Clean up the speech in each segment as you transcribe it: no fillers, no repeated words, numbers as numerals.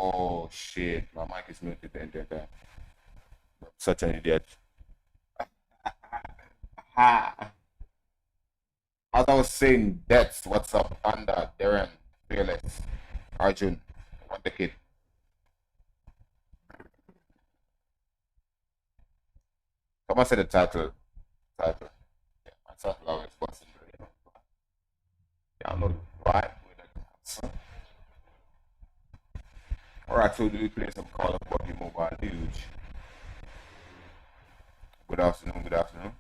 Oh shit, my mic is muted the entire time. Such an idiot. As I was saying, that's what's up under Darren, Fearless, Arjun, One the Kid. Someone said the title. Yeah, my title always was in yeah, I'm not right with it. Alright, so do we play some Call of Duty Mobile Huge? Good afternoon, good afternoon.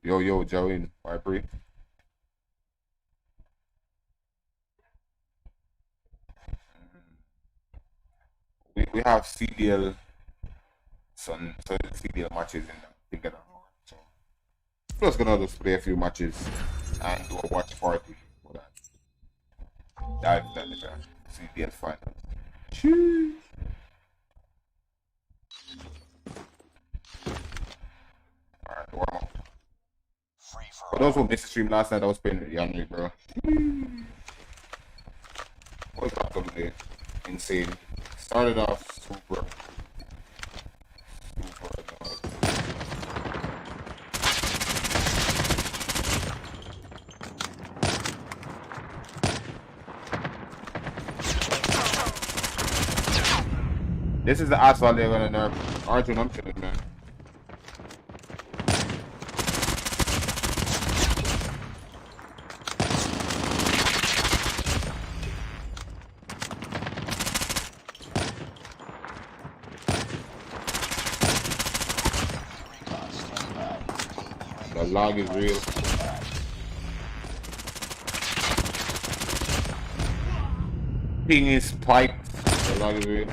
Yo, Joey, Vibree. We have CDL, some CDL matches in them. I think I don't know. So just gonna just play a few matches and do a watch party for that. Dive that in the CDL final. Cheers. Alright, warm up. For those who missed the stream last night, I was playing with Yanrique, bro. Was absolutely insane. Started off super. This is the asphalt they're gonna nerf. Arjun, I'm chilling, man. The log is real. Ping is piped. The log is real.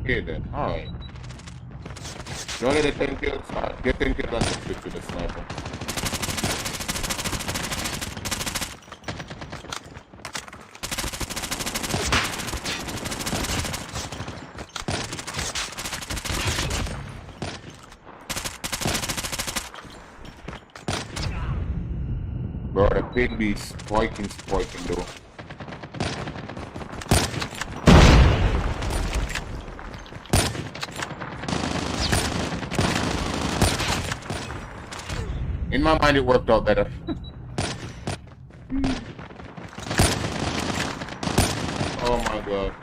Okay then, alright. You want to get 10 kills? Alright, get 10 kills and switch to the sniper. Bro, the ping be spiking though. In my mind, it worked out better. Oh my god.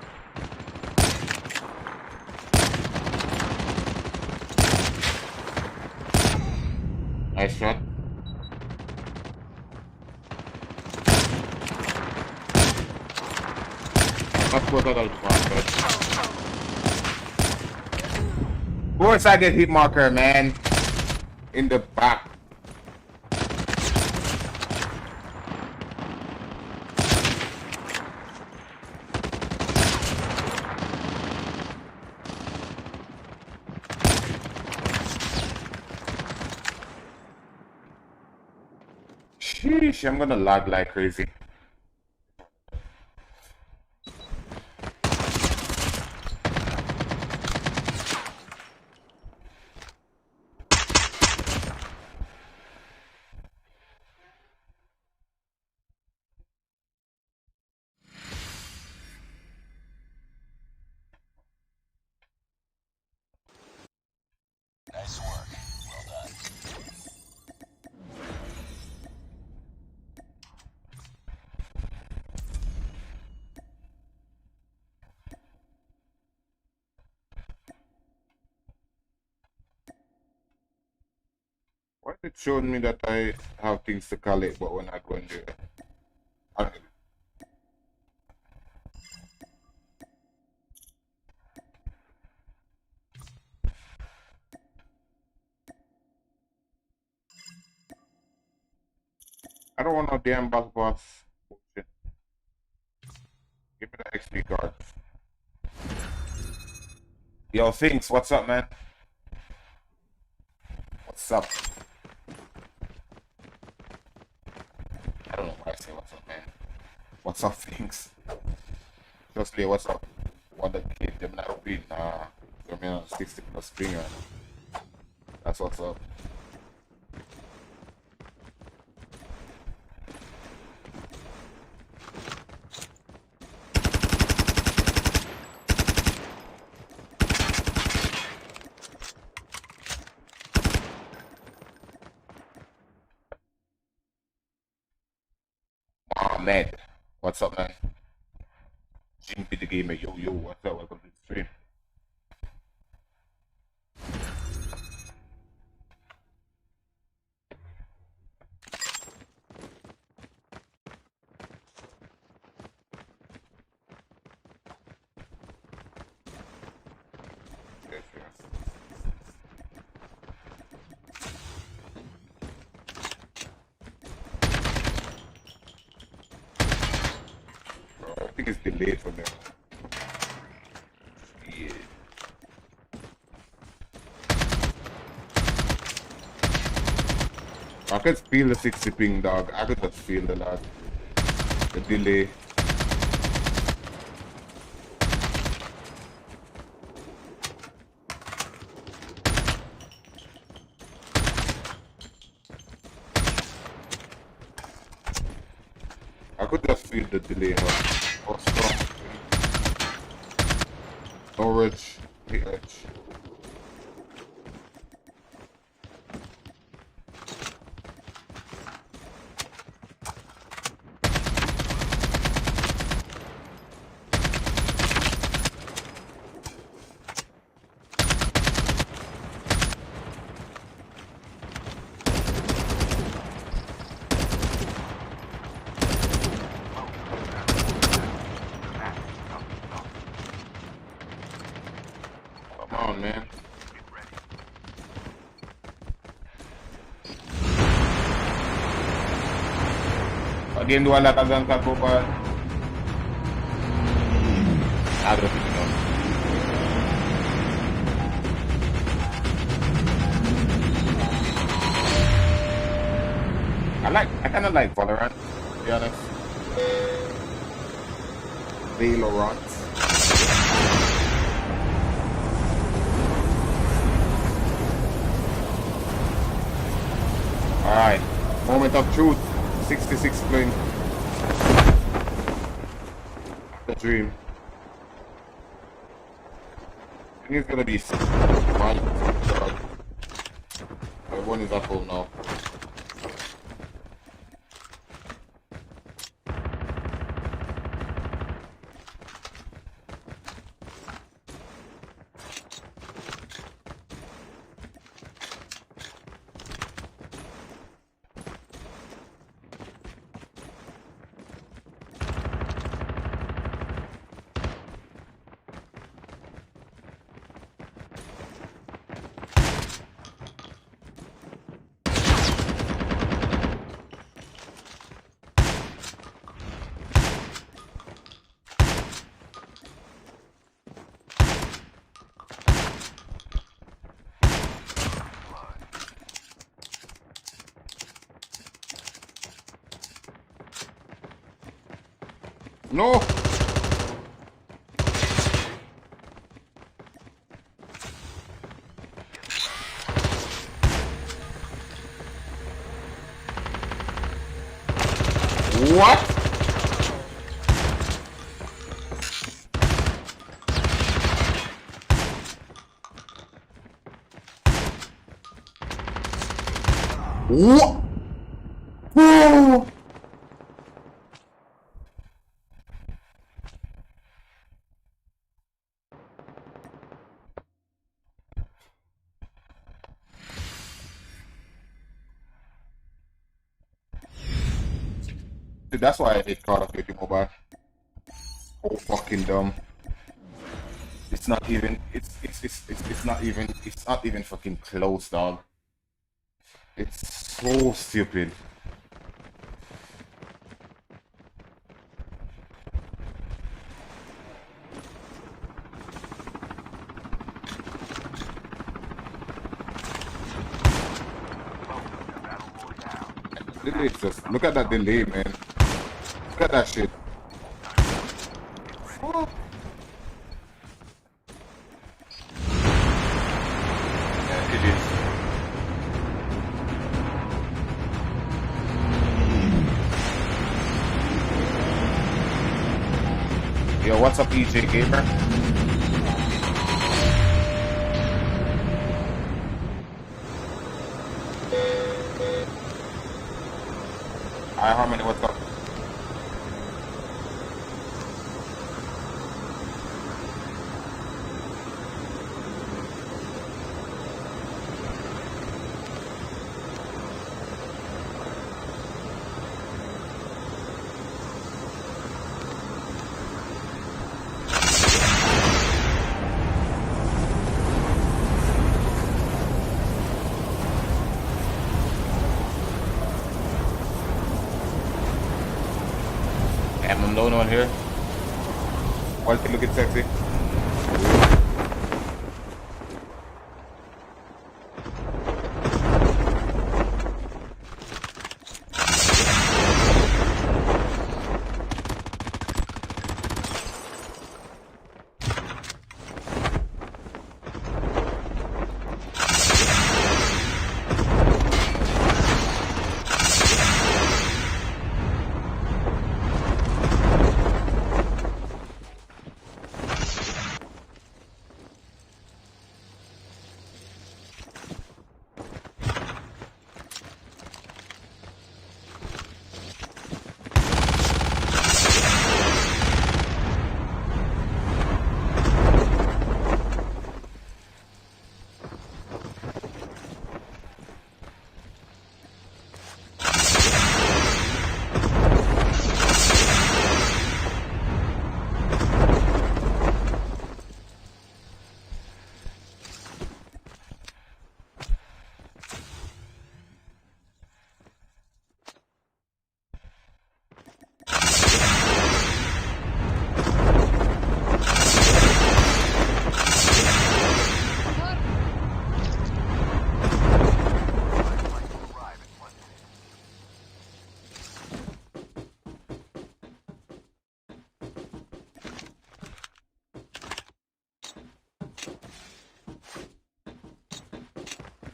Nice shot. Of course I get hit marker, man. In the back. Sheesh, I'm gonna lag like crazy. Nice work. Well done. Why is it showing me that I have things to collect, but when I go in there, I don't want no damn boss. Bullshit. Give me the XP card. Yo, Things, what's up, man? What's up? I don't know why I say what's up, man. What's up, Things? Just play what's up. What the kid, them not beat, nah. I'm on 60 plus stringer. That's what's up. Ahmed. What's up, man? Jimmy the Gamer, yo, what's up? Welcome to the stream. I think it's delayed for them. Yeah. I could feel the 60 ping, dog. I could just feel the lag. The delay. I could just feel the delay, huh? Oh, strong. Norwich, the edge. Come on, man. Again, wala kagang kakupa. Agro no. I kinda like Valorant, to be honest. Valorant. Alright, moment of truth. 66 playing. The dream. I think it's gonna be 61. Everyone is up home now. No! What? What? Whoa! Dude, that's why I hate Call of Duty Mobile. Oh, fucking dumb. It's not even. It's not even fucking close, dog. It's so stupid. It's just look at that delay, man. Look at that shit. Oh. Yeah, it is. Yo, what's up, EJ Gamer? Hi, Harmony, what's up? I'm down on here. Quality looking sexy.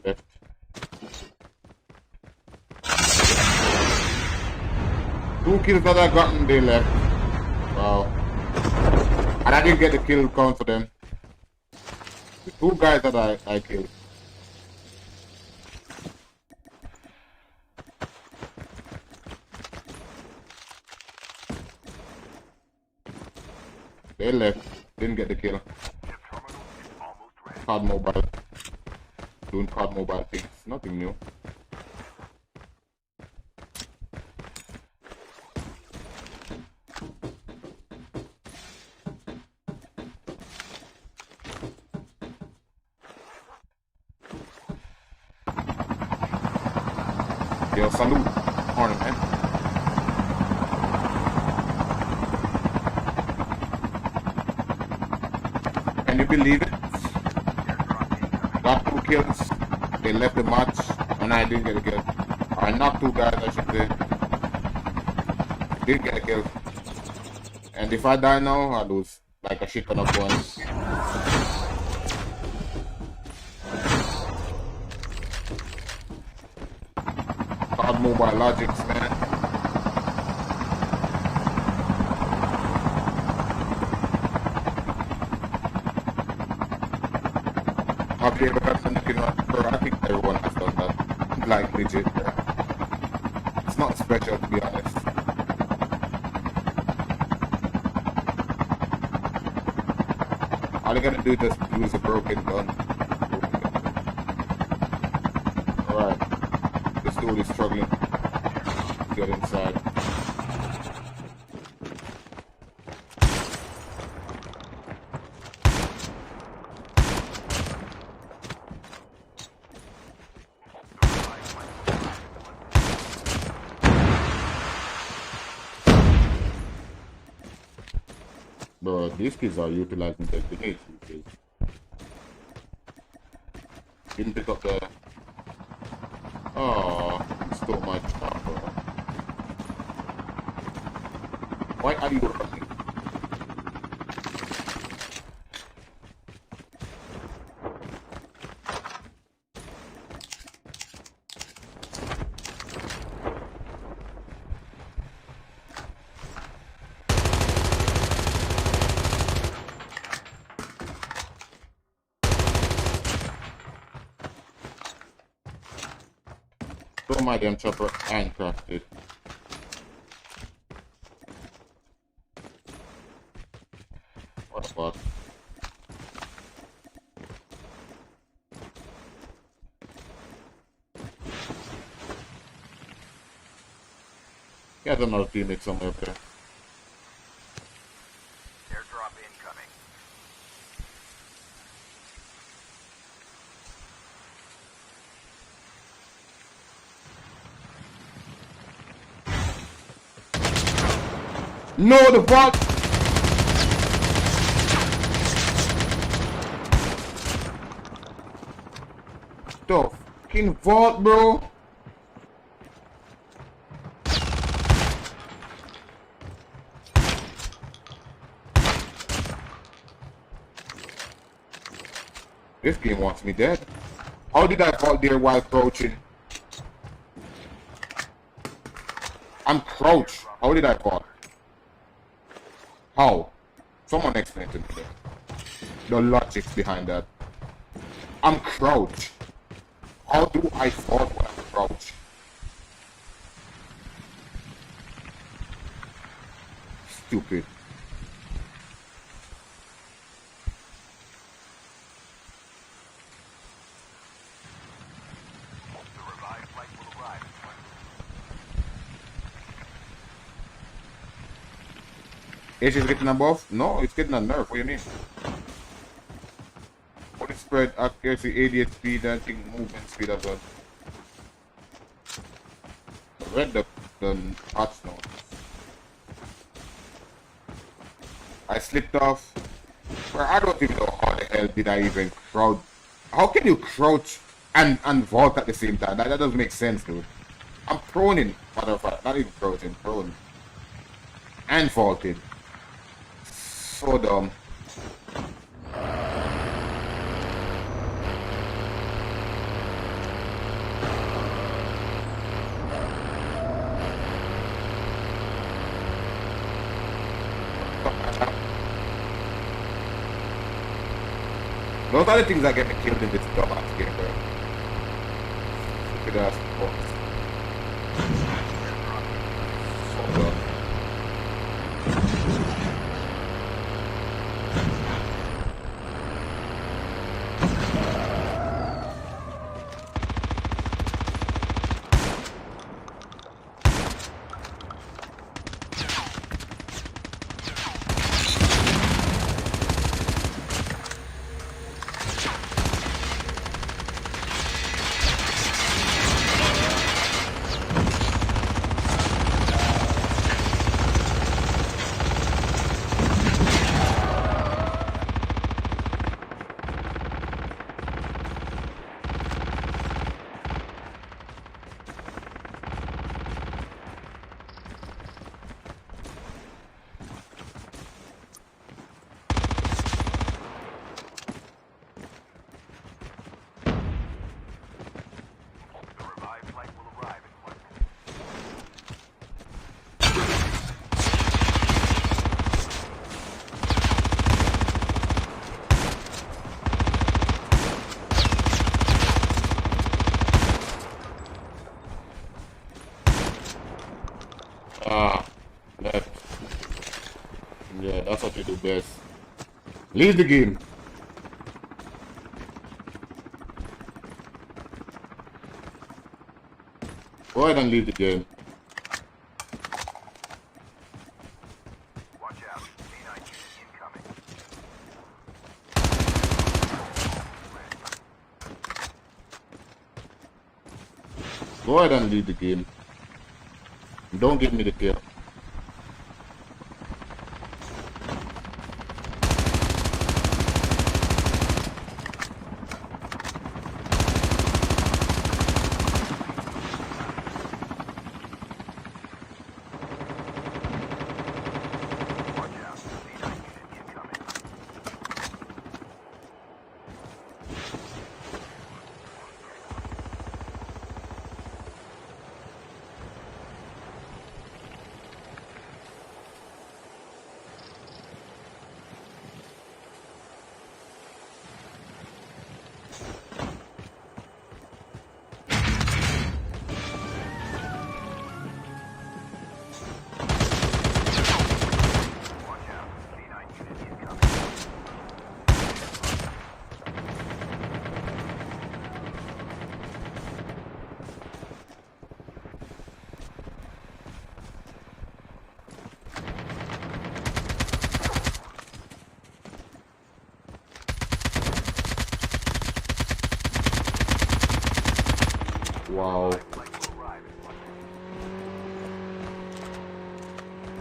Left. Two kills that I got in the left. Wow. And I didn't get the kill count for them. The two guys that I killed. They left. Didn't get the kill. COD mobile. Doing COD mobile things. Nothing new. Yo, salute. Morning, man. Can you believe it? Got 2 kills. They left the match, and I didn't get a kill. I knocked 2 guys, I should say. Didn't get a kill. And if I die now, I lose. Like a shit ton of points. COD mobile logics, man. Okay, but that's something I think everyone has done that. Like, legit. It's not special, to be honest. All you gotta do is just use a broken gun. Alright. This dude is struggling to get inside. Bro, these kids are utilizing their grenades these days. Didn't pick up the... Oh, stole my stuff, bro. Why are you running? Throw my damn chopper and crafted. What the fuck? He has another teammate somewhere up there. Airdrop incoming. No, the vault. The fucking vault, bro. This game wants me dead. How did I fall there while crouching? I'm crouched. How did I fall? How? Someone explain to me that. The logic behind that. I'm crouched. How do I fall when I'm crouched? Stupid. Age is getting a buff? No, it's getting a nerf. What do you mean? Body spread, accuracy, 88 speed, I think movement speed as well. I read the patch notes. I slipped off. Well, I don't even know how the hell did I even crouch. How can you crouch and vault at the same time? That doesn't make sense, dude. I'm proning, matter of fact, not even crouching, prone. And vaulted. So dumb. Those are the things that get me killed in this dumbass game, bro. Stupid ass box. So dumb. Left. Yeah, that's what you do best. Leave the game. Go ahead and leave the game. Watch out. C9 unit incoming. Go ahead and leave the game. Don't give me the kill.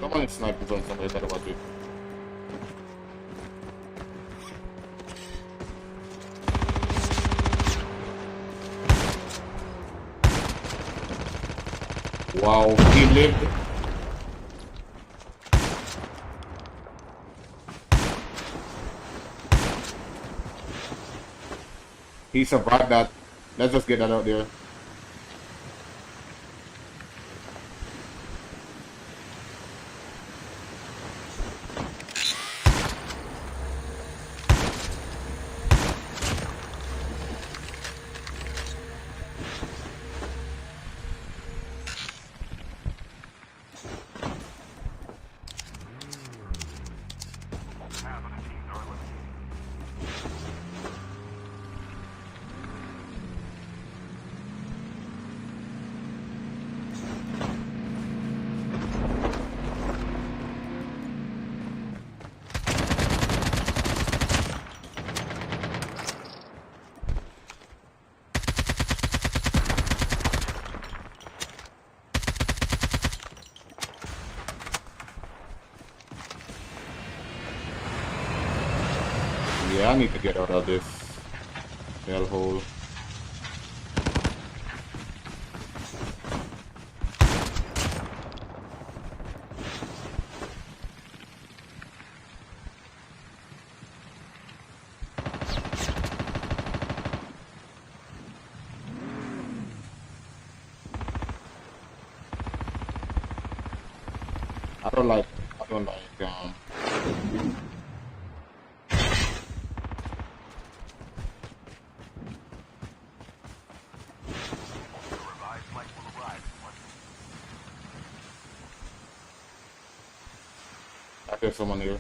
Someone snipers on somebody, better watch it. Wow, he lived. He survived that. Let's just get that out there. Half of the teams are eliminated. Yeah, I need to get out of this hellhole. I don't like The revived flight will arrive in 1 minute. I hear someone here.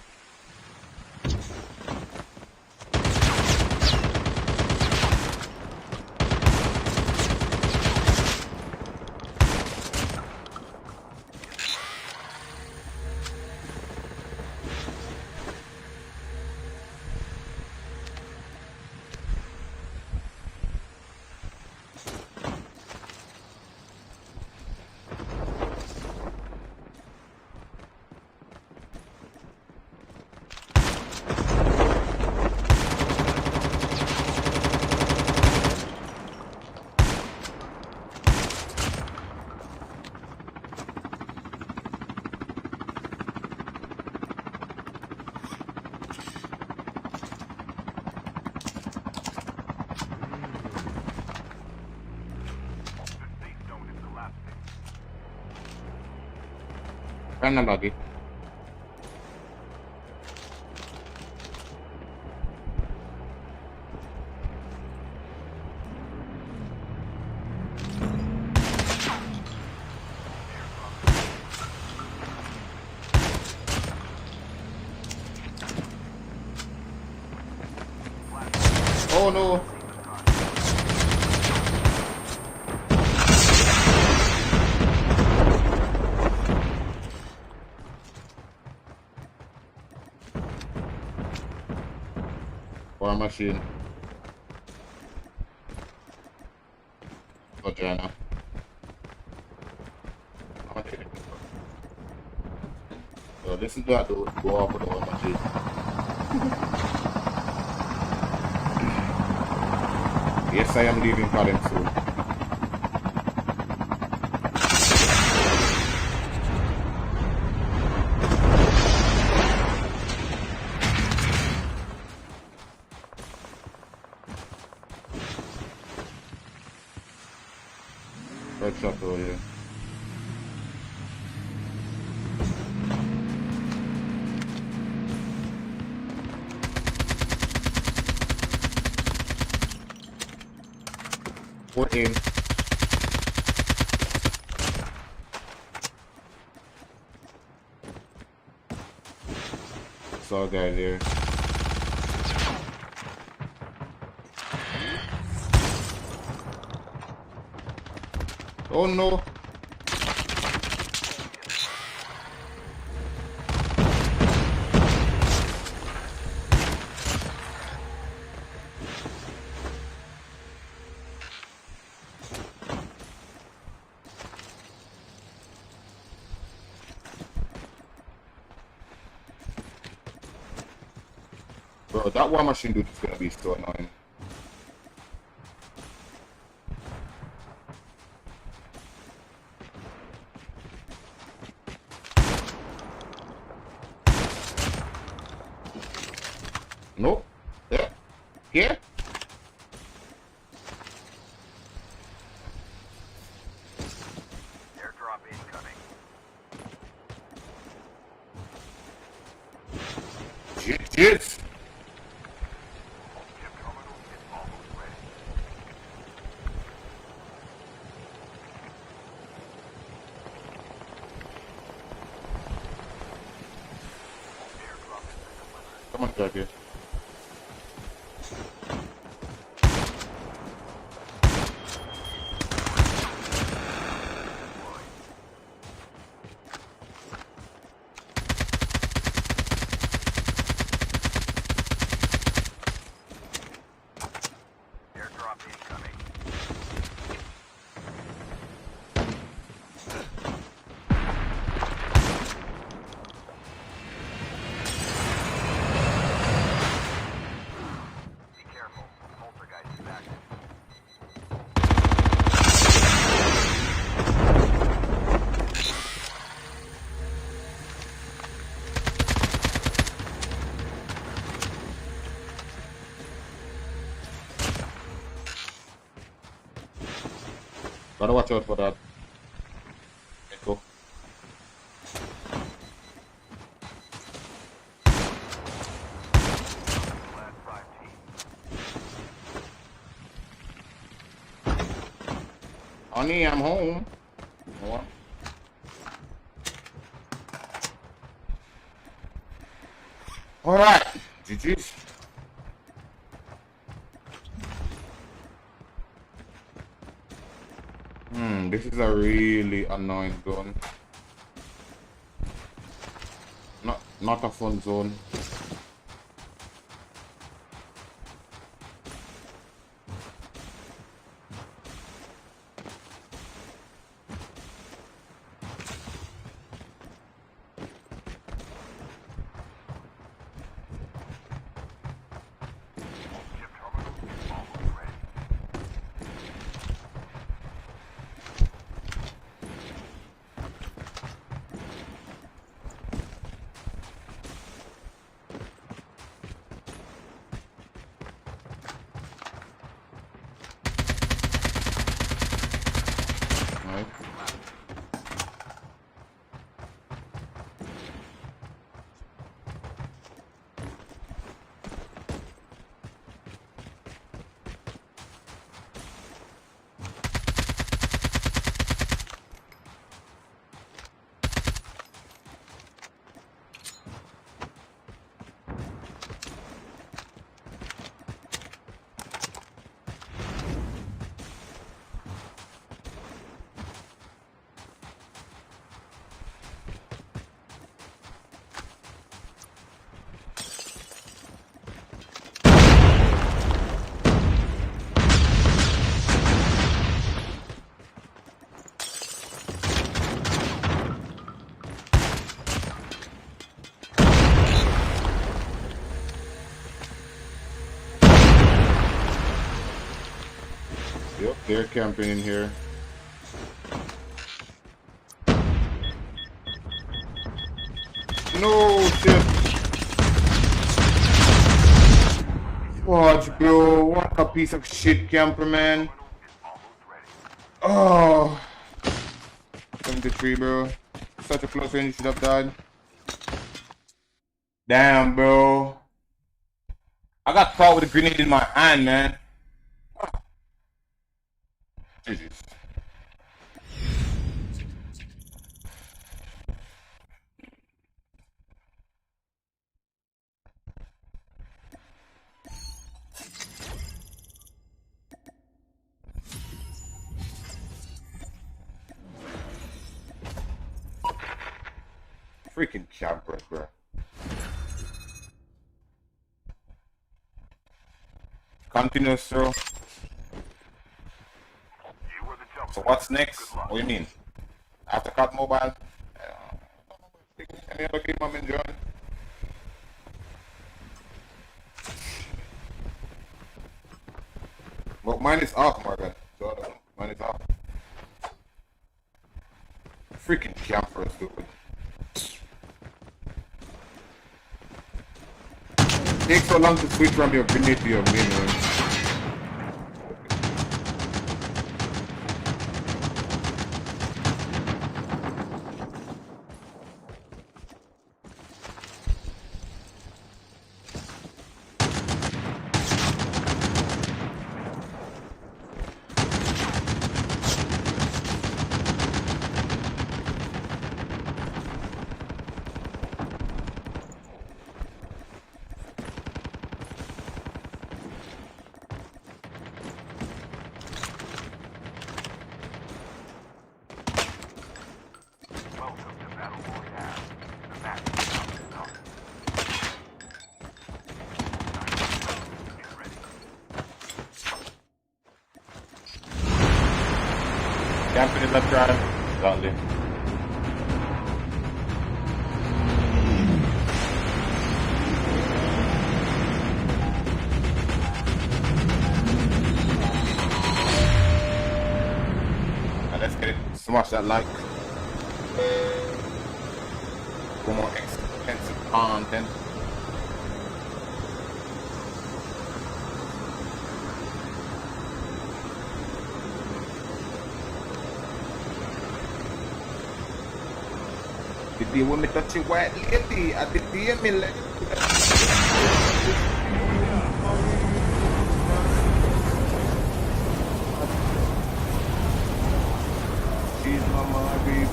The safe zone is the last thing. Kinda laggy. Oh no! War machine. Vagina. I'm gonna take it. So listen to that dude go off with the war machine. Yes, I am leaving Colin soon. Red shot over here. We're in. Saw a guy there. Oh no! Bro, that war machine dude is gonna be so annoying. Nope. Yeah. Yeah. Airdrop incoming. Shit. Chip terminal is almost ready. Airdrop has been delivered. Come on, Jackie. Airdrop incoming. Be careful. Poltergeist is active. Gotta watch out for that. Let's go. Last 5 teams. Honey, I'm home. You know what? Alright. GG's. This is a really annoying zone. Not a fun zone. Chip terminal is almost ready. Right. Yep, they're camping in here. No shit. Watch, bro. What a piece of shit camper, man. Oh. 73, bro. Such a close range, should have died. Damn, bro. I got caught with a grenade in my hand, man. GG's. Freaking campers, bro. Continuous, bro. So what's next? What do you mean? After cut mobile? Any other game I'm enjoying? But mine is off, Morgan. Jordan, mine is off. Freaking camper, stupid. Takes so long to switch from your grenade to your main one. Welcome to Battle Royale. The match is about to start. Get ready. Camping in left drive. Godzly. Now let's get it. Smash that like. For more expensive content. The day when me touch your white lady, at the day me like. She's my baby.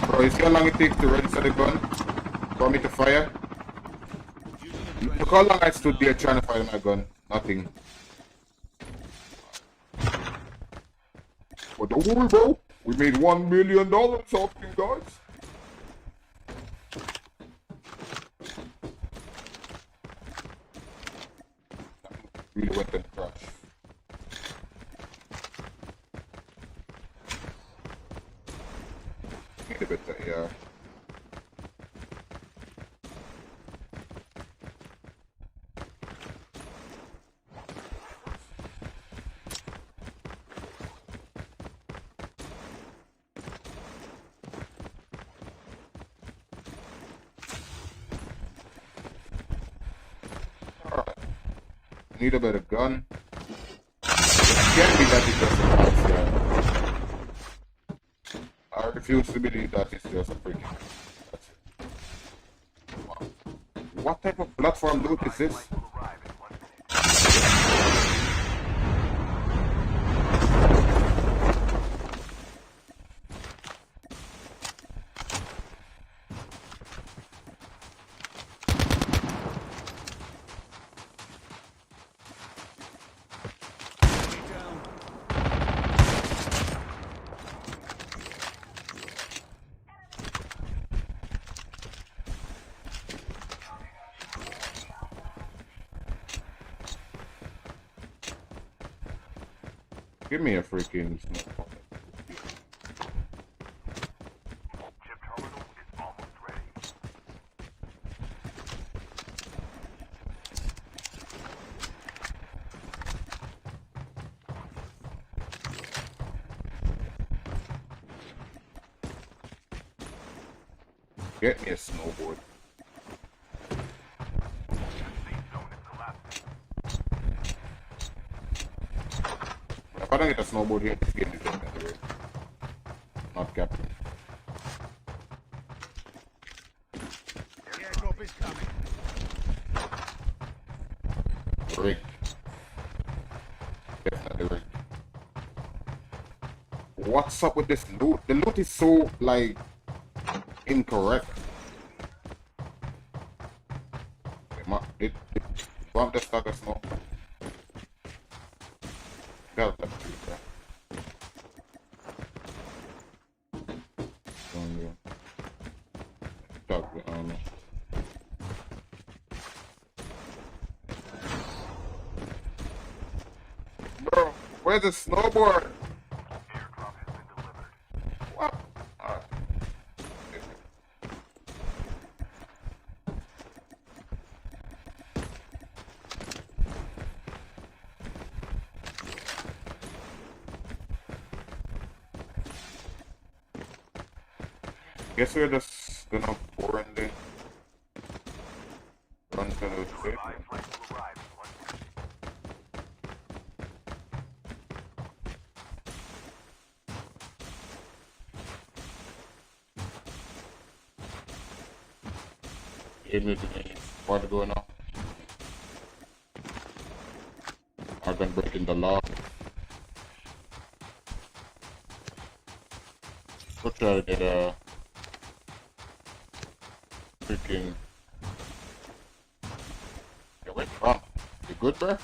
Bro, you see how long it takes to register the gun for me to fire? Look how long I stood there trying to fire my gun. Nothing. But don't worry, bro. We made $1 million off you guys. Really went and crashed. Need a bit of, yeah. Alright. Need a better gun. Can't be that it's just a nice, yeah. I refuse to believe that it's just a freaking. That's it. Wow. What type of platform loot is this? Will arrive in 1 minute. Give me a freaking smoke. Chip terminal is almost ready. Get me a snowboard. Safe zone is collapsing. If I don't get a snowboard here, this game is dead anyway. Not captain. The airdrop is coming. Rigged. Definitely rigged. What's up with this loot? The loot is so, like, incorrect. Did bump the stock of snow? Got that. Where's the snowboard? Airdrop has been delivered. What? Alright. Guess we're just gonna pour in there. Run to the safe. Revived flight will arrive in 1 minute. Give me the name. What going on? I've been breaking the law. We'll try to get a freaking. Yeah, wait, oh, you good, bro?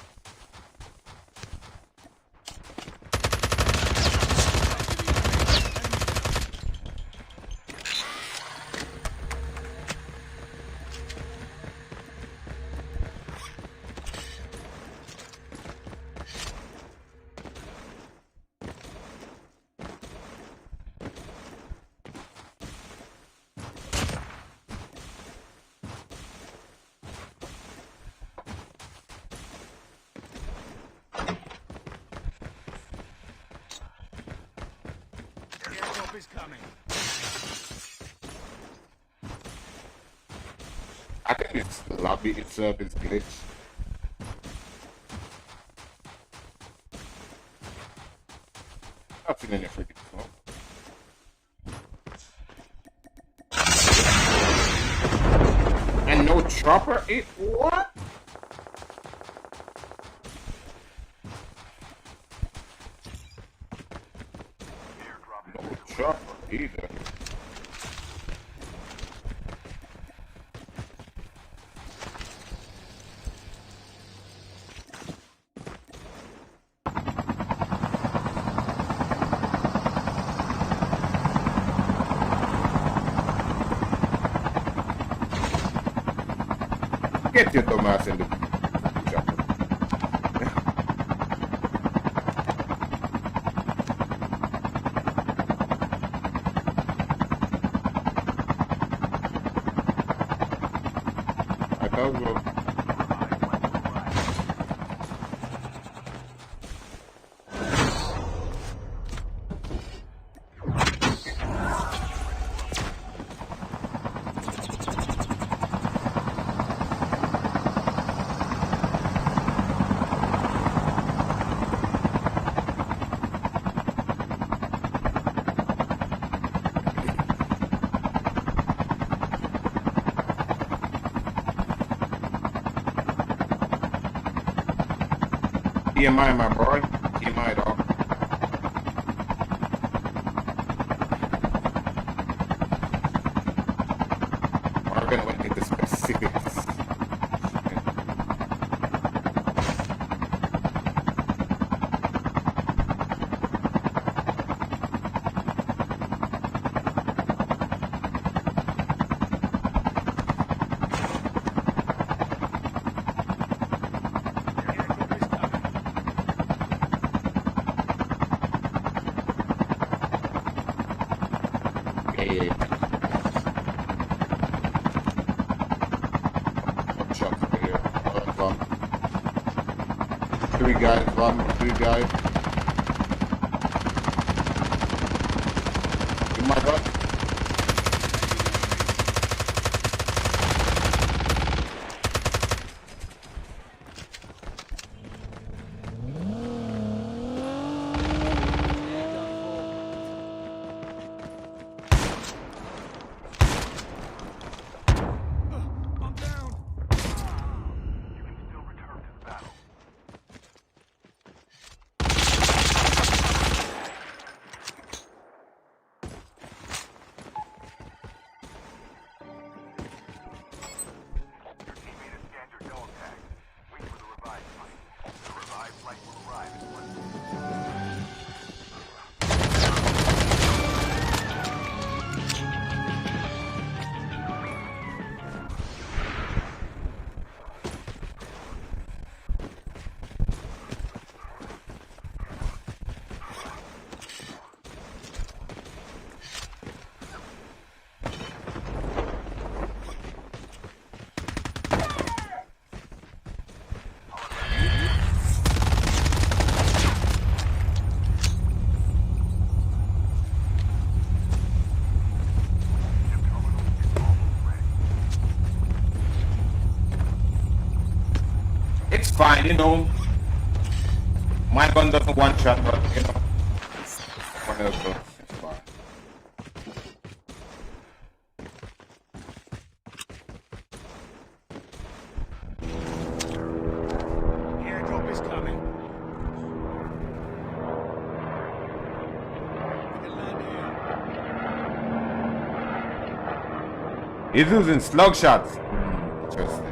Airdrop is coming. I think it's the lobby itself is glitched. Not seen any freaking smoke. And no chopper? It what? Airdrop No chopper either. Get your dumb ass in the chopper. I thought we were. revived flight will arrive. TMI, my boy. TMI, dog. Morgan went into specifics. Airdrop is coming. Hey. One shot over here. Bomb. Three guys, bomb. Three guys. Oh my god. I'm down. You can still return to the battle. It's fine, you know. My gun doesn't one shot, but you know, one of those. It's fine. The airdrop is coming. We can land here. He's using slug shots. Interesting.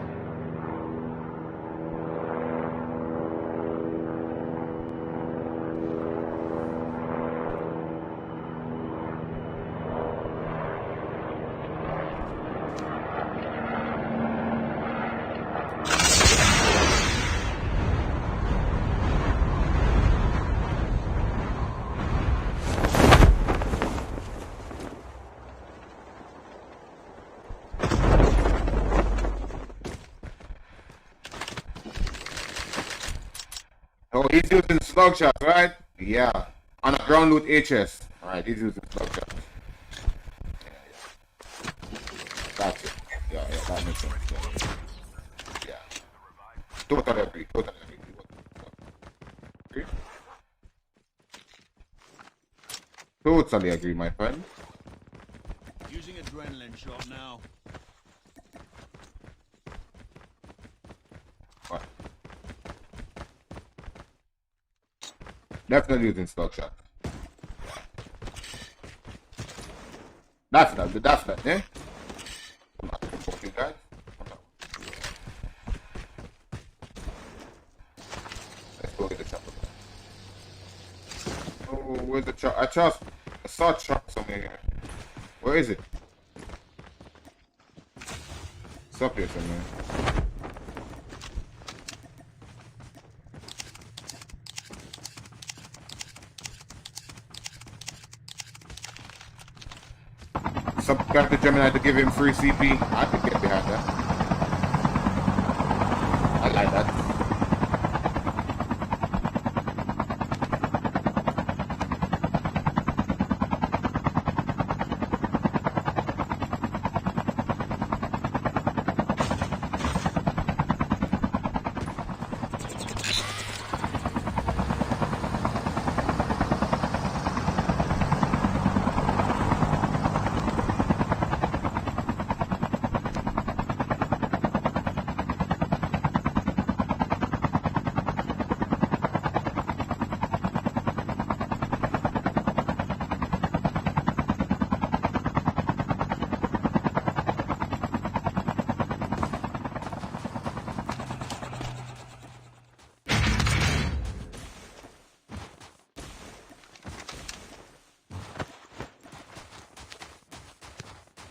Oh, he's using slug shots, right? Yeah. On a ground loot HS. Alright, he's using slug shots. Yeah. That's it. Yeah, that makes sense. Yeah. Totally agree. Agree? Totally agree, my friend. Using adrenaline shot now. What? Definitely using slug shot. That's that, eh? I'm not gonna fuck you guys. Let's go get the chopper. Oh, where's the chopper? I saw a chopper somewhere here. Where is it? It's up here somewhere. Subscribe to Gemini to give him free CP. I could get behind that. I like that.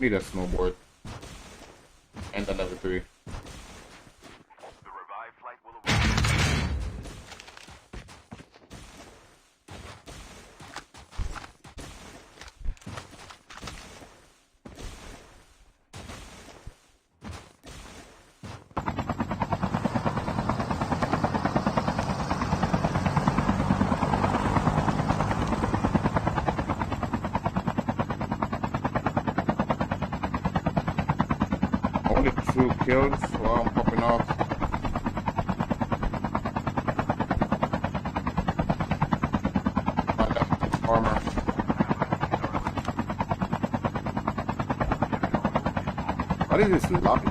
Need a snowboard. And a level 3. The revived flight will arrive. Only 2 kills while I'm popping off. My left armor. What is this lobby?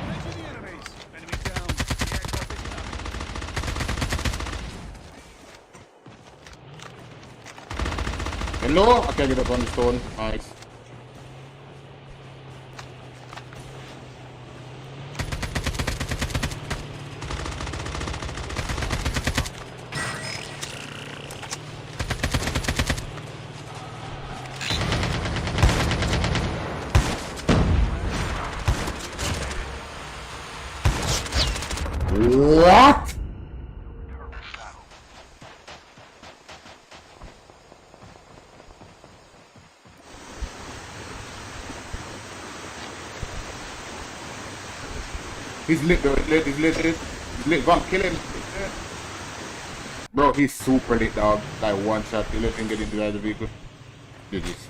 Engaging the enemies. Enemy down. The airdrop is coming. Hello? I can't get up on the stone. Nice. What? He's lit though, he's lit. He's lit, go on, kill him. Bro, he's super lit, dog. Like one shot, you let him get into the other vehicle. Do this.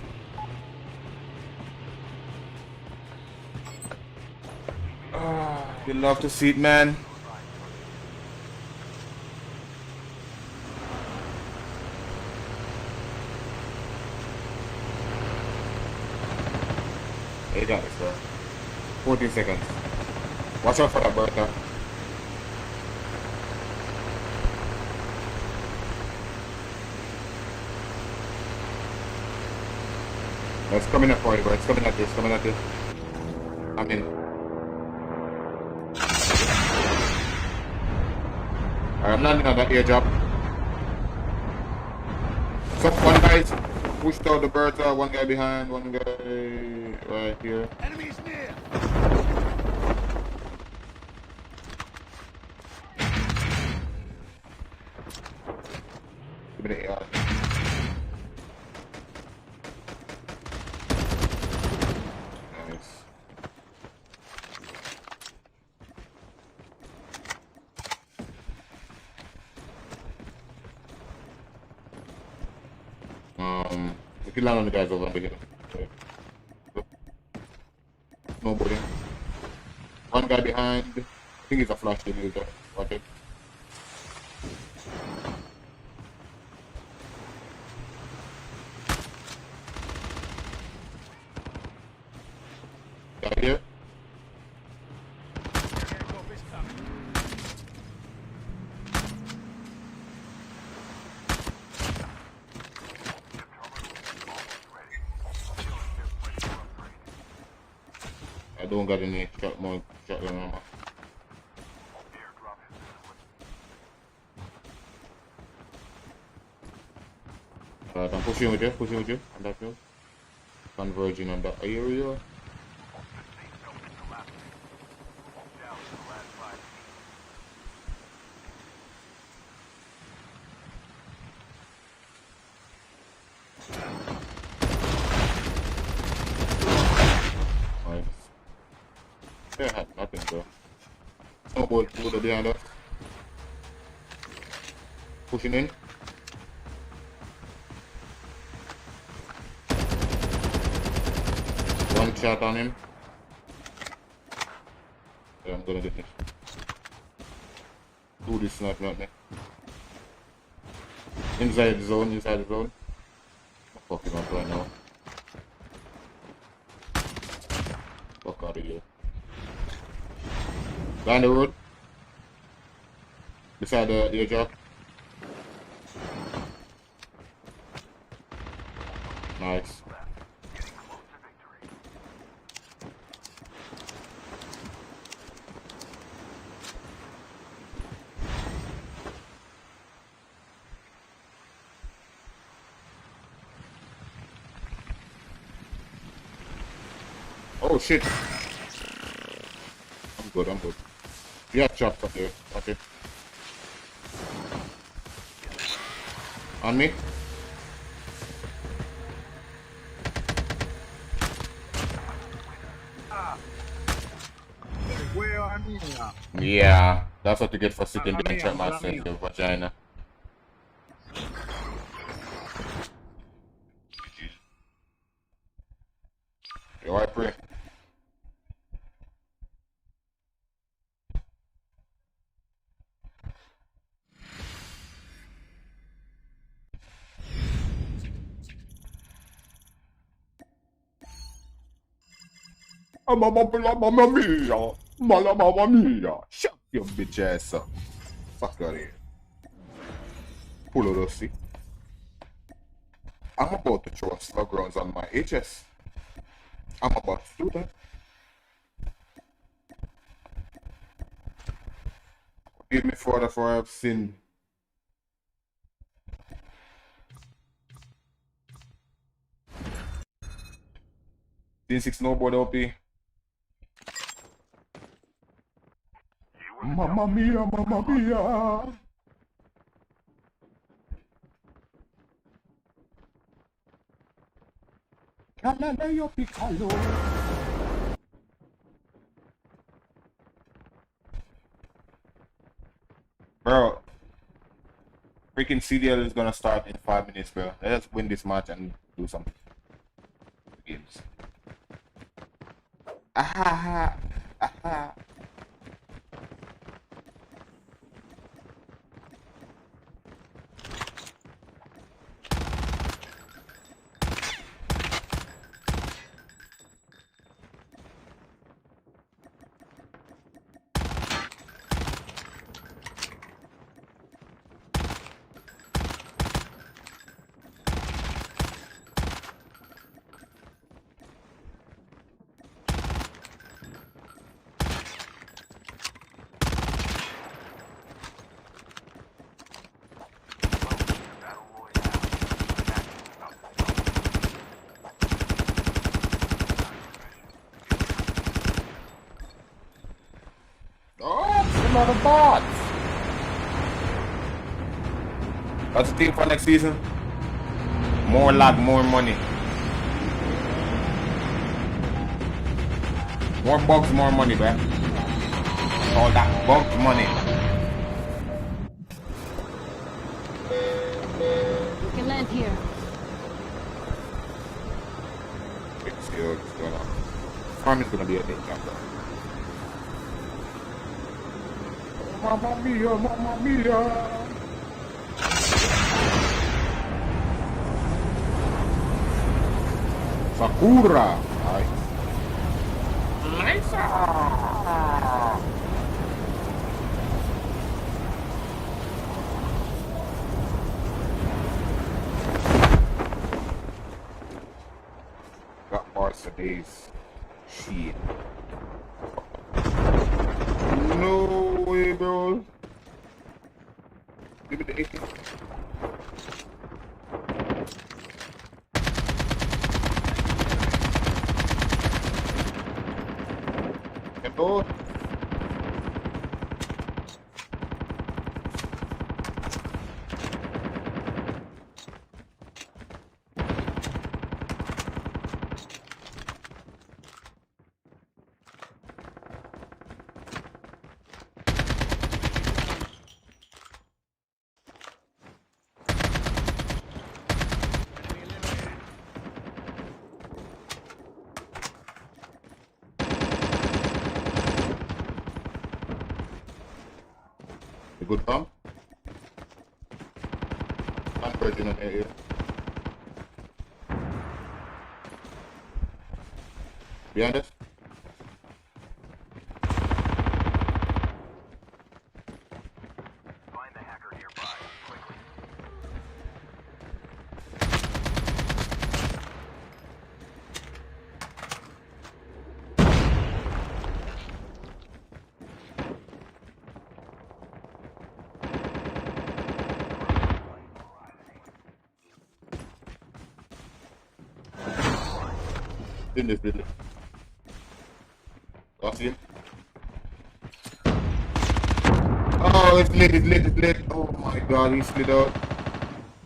You love to see it, man. You got this, bro. 14 seconds. Watch out for that, Bertha. It's coming up for you, bro. It's coming at you. It's coming at you. I'm in. Alright, I'm landing on that air job. So one guy's pushed out the Bertha, one guy behind, one guy right here. Enemies near. Give me the AR. Nice. We can land on the guys over here. Nobody. One guy behind. I think it's a flash user. Watch it. Guy here. Aircraft is coming. I don't got any shot more shotgun ammo. Alright, I'm pushing with you, on that field. Converging on that area. Nice. They had nothing though. Snowball loader behind us. Pushing in. One shot on him. Yeah, I'm gonna get this. Do this sniping at me. Inside the zone, Fuck him up right now. Fuck out of here. Down the road. Beside the airdrop. Nice. Oh shit. I'm good. Yeah, chopped up there. Okay. On me. Where are you? Yeah, that's what you get for sitting behind trap master in your vagina. Yo, I pray. Mamma mia! Mamma mia! Shut your bitch ass up. Fuck out of here. Pull it, see. I'm about to throw slug rounds on my HS. I'm about to do that. Forgive me for I have sinned. D6 snowboard OP. Mamma mia, mamma mia. Galileo Piccolo. Bro, freaking CDL is gonna start in 5 minutes, bro. Let's win this match and do some games. Aha, aha. Oh, a lot of bots. What's the team for next season? More lag, more money. More bugs, more money, bruh. All that bugs money. We can land here. Let's see what's going on. Farm is gonna be a big jump, bro. Mamma mia, mamma mia. Sakura. Nice. Nice. Got bars for days. Shit. No way, bro. Give me the 80. Hello? A good pump. I'm breaking an area. Behind us. Find the hacker nearby, quickly. In this building. Lost him. Oh, it's lit, it's lit, it's lit. Oh my god, he's lit out.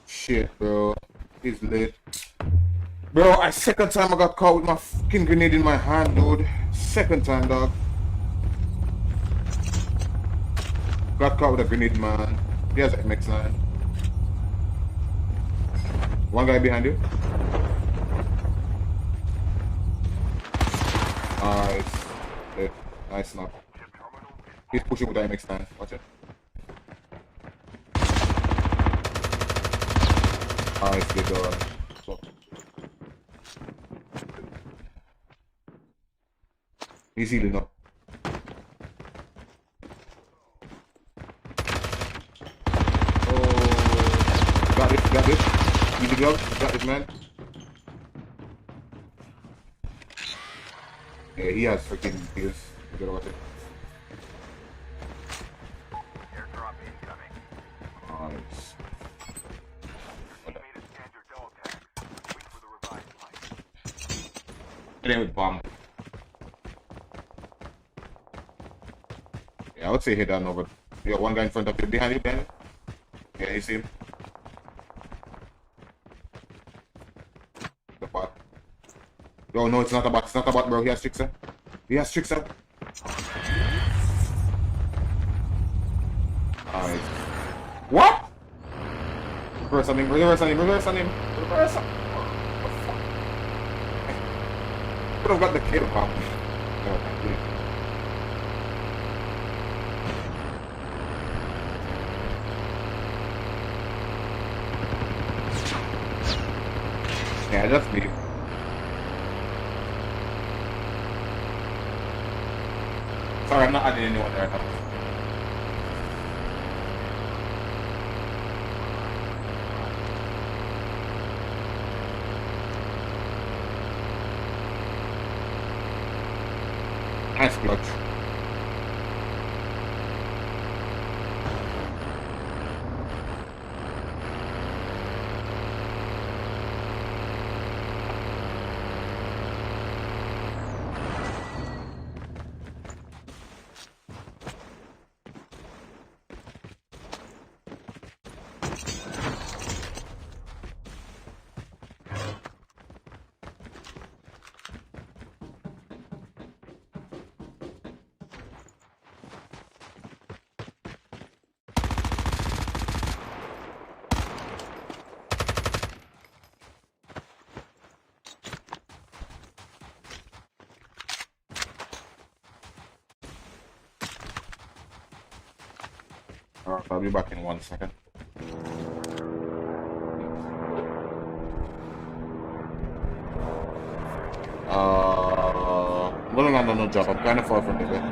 Shit, bro. He's lit. Bro, second time I got caught with my fucking grenade in my hand, dude. Second time, dog. Got caught with a grenade, man. He has an MX9. One guy behind you. Nice. Lit. Nice snap. He's pushing with the MX9. Watch it. Nice, good dog. So. He's healing up. Oh, got it, got it. Easy glove, got it, man. Yeah, he has freaking kills. You gotta watch it. Airdrop incoming. Nice. Made a standard dog tag. Wait for the revive flight. Hit him with bomb. Yeah, I would say hit that over. You got one guy in front of you, behind you, behind you. Yeah, you see him. The bot. Yo, no, it's not a bot. It's not a bot, bro. He has tricks, He has tricks, Nice. What? Reverse on him, reverse on him, reverse on him, reverse on him. What the fuck? Could have got the kill, man. No, thank you. Yeah, just leave. Sorry, I'm not adding anyone there now. Nice clutch. Alright, I'll be back in 1 second. I'm gonna land on no job. I'm kind of far from the bed.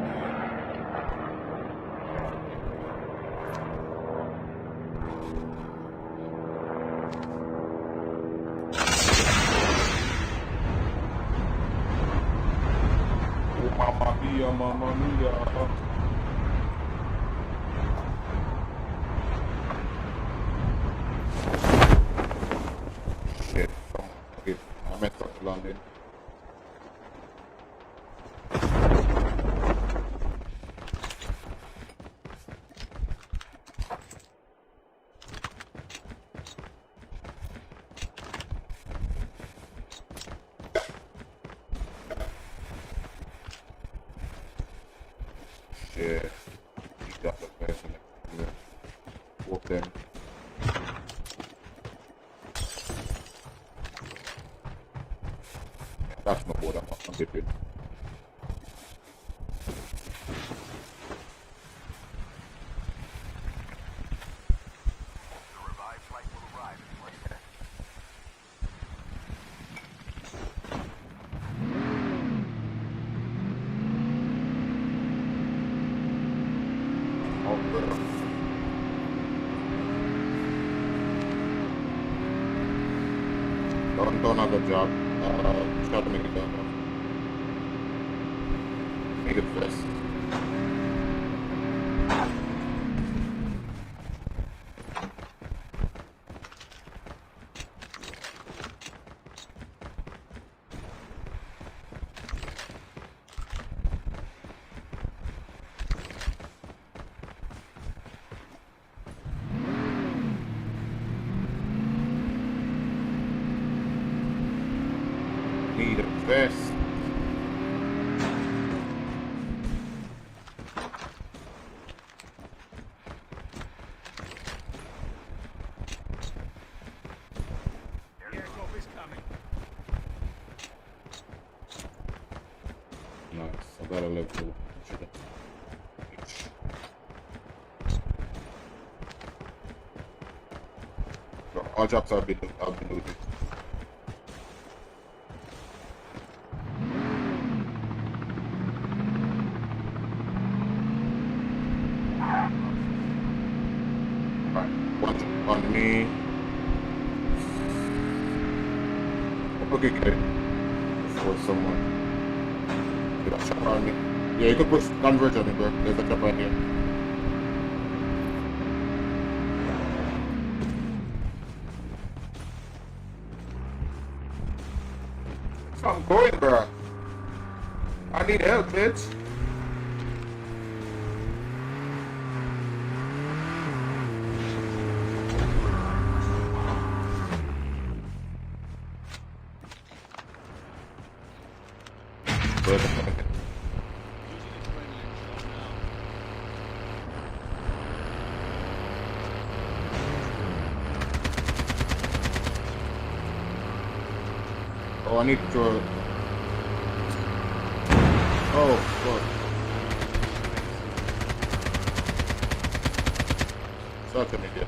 Oh, mamma mia, mamma mia. Shit, okay, I messed up the landing. Shit, he got the person there. Walk in. That's no board, I'm dipping. The revived flight will arrive in 1 minute. Oh, bro. Don't have a job. Try to make it done. Make it first. Need it first. The airdrop is coming. Nice. I got a level. All drops are been looted. Right, one on me. Okay, good. For someone. Did a chopper on me? Yeah, you could push converge on me, bro. There's a chopper in here. So I'm going, bro. I need help, bitch. need to throw. Oh, fuck. Such an idiot.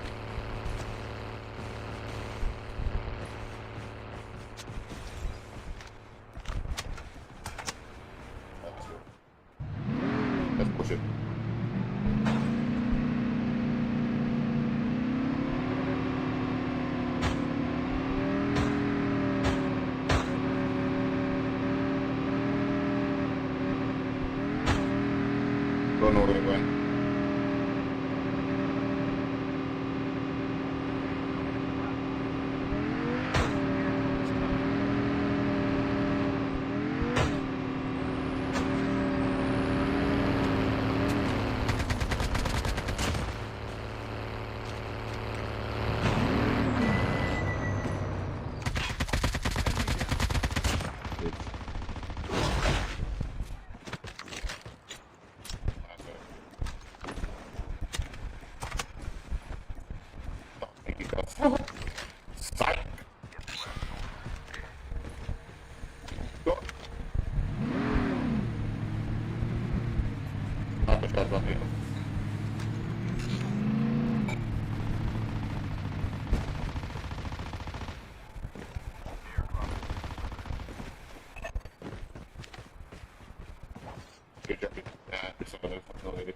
Let's push it. Don't know where it went. Psych. Not the shot on here. Good job. Yeah, there's someone else. No lady.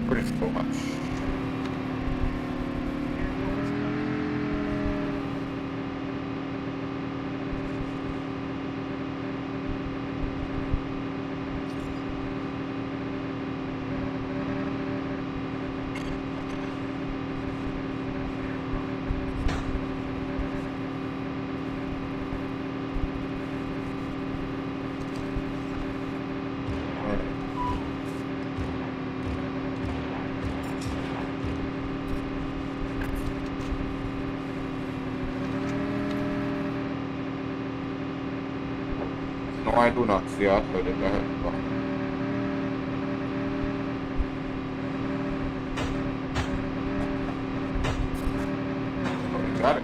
Pretty so much. No, I do not see iFerg in the head. Oh, you got it.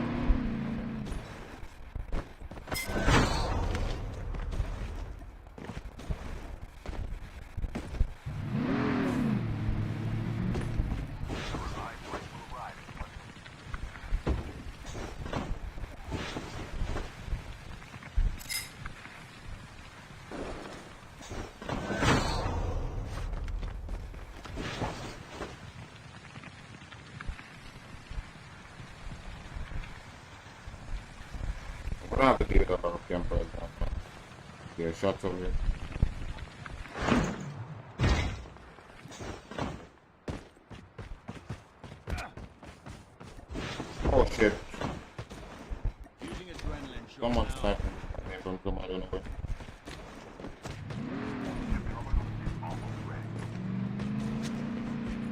I don't have to deal with our camper as well. Yeah, shots over here. Oh shit. Using adrenaline shot Someone's now. sniping. I came from I don't know where.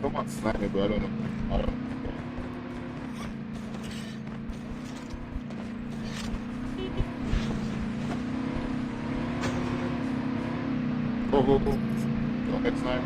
Someone's sniping, but I don't know. I don't know. Go, go, go. Don't get sniped.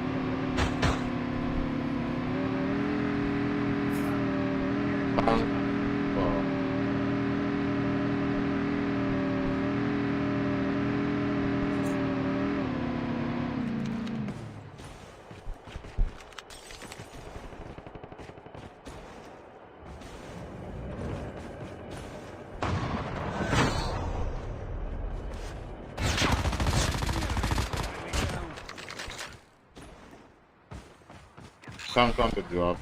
Tank on the drop.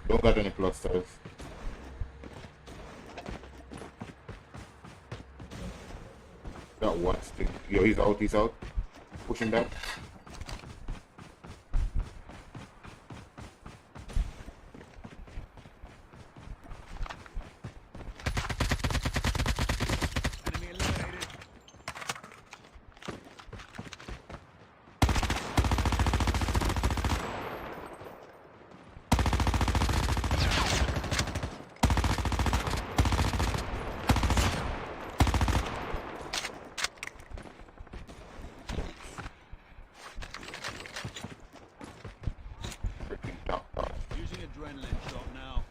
Don't got any clusters. Got one stick. Yo, he's out, he's out. Push him down. Enemy eliminated. Freaking dump. Using adrenaline shot now.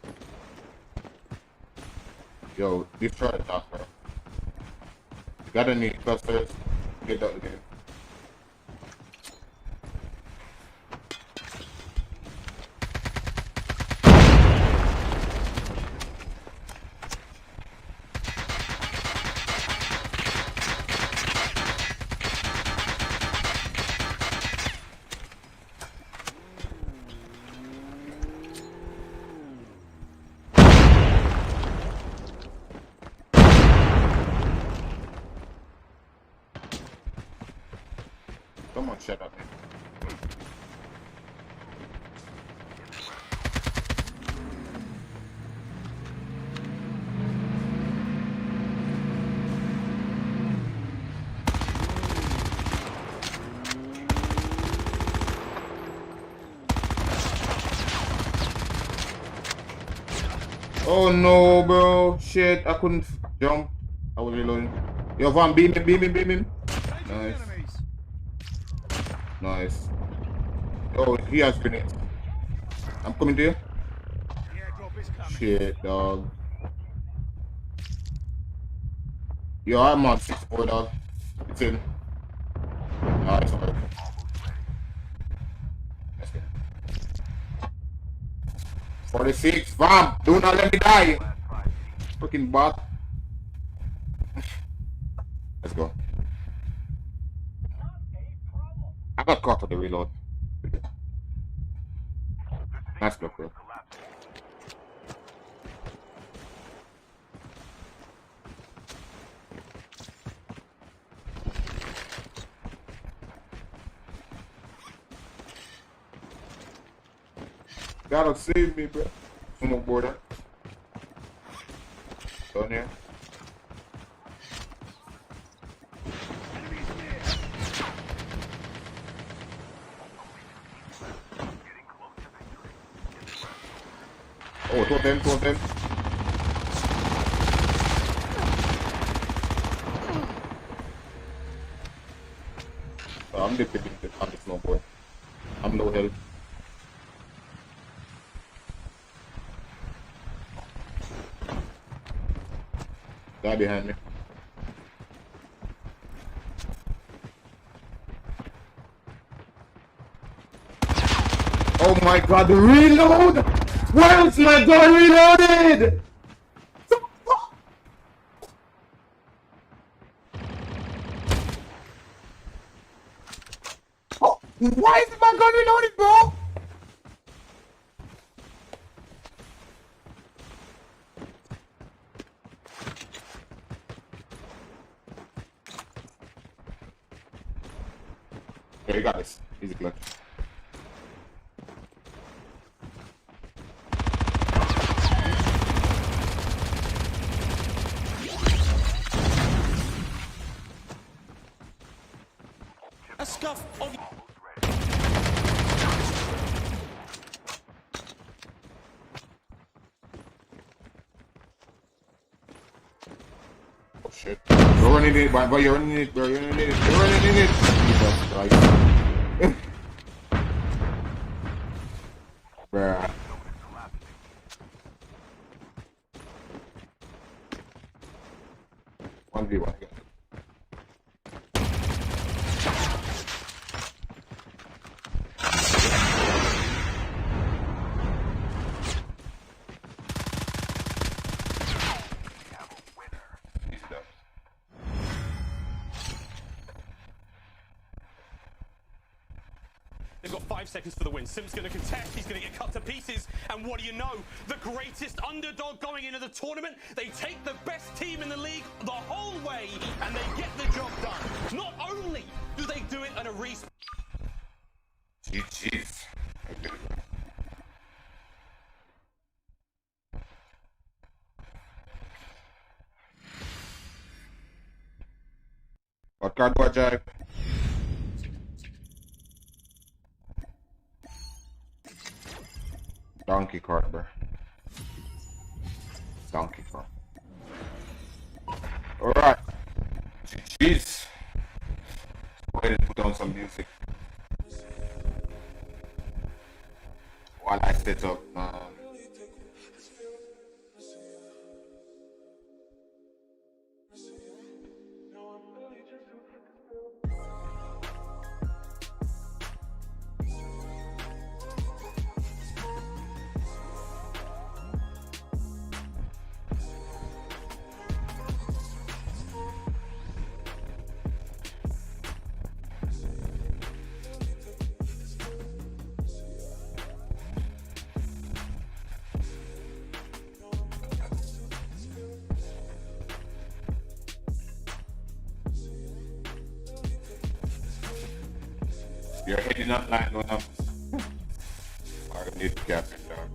Yo, destroy the top, bro. You got any clusters? Get out again. Someone shut up, man. Oh no, bro. Shit, I couldn't jump. I was reloading. Yo, Van, beam him, beam him, beam him. Nice. Enemies. Nice. Oh, he has grenades. I'm coming to you. The airdrop is coming. Shit, dog. Yo, I'm on 6-4, dog. It's in. Nice, alright. Let's go. 46, Vam! Do not let me die! Freaking bot. Let's go. I got caught on the reload. Nice block, bro. Gotta save me, bro. One more border. Down here. Oh, 2 of them, 2 of them. Oh, I'm dipping on the snowboard. I'm low health. Guy behind me. Oh my god, the reload! Where is my gun reloaded? Oh, why is my gun reloaded, bro? Okay, you got this. Easy clutch. A scuff of. Oh shit. You're running it, boy. You're running it, bro. You're running it. You're running it. Jesus Christ. Bruh. One v one again. They've got 5 seconds for the win. Sim's going to contest. He's going to get cut to pieces. And what do you know? The greatest underdog going into the tournament. They take the best team in the league the whole way, and they get the job done. Not only do they do it at a respawn. GG's. What card do I drive? Donkey card, bro. Donkey card. Alright. GG's. Go ahead and put on some music while I set up you're heading up line on numbers. I need to cap it down.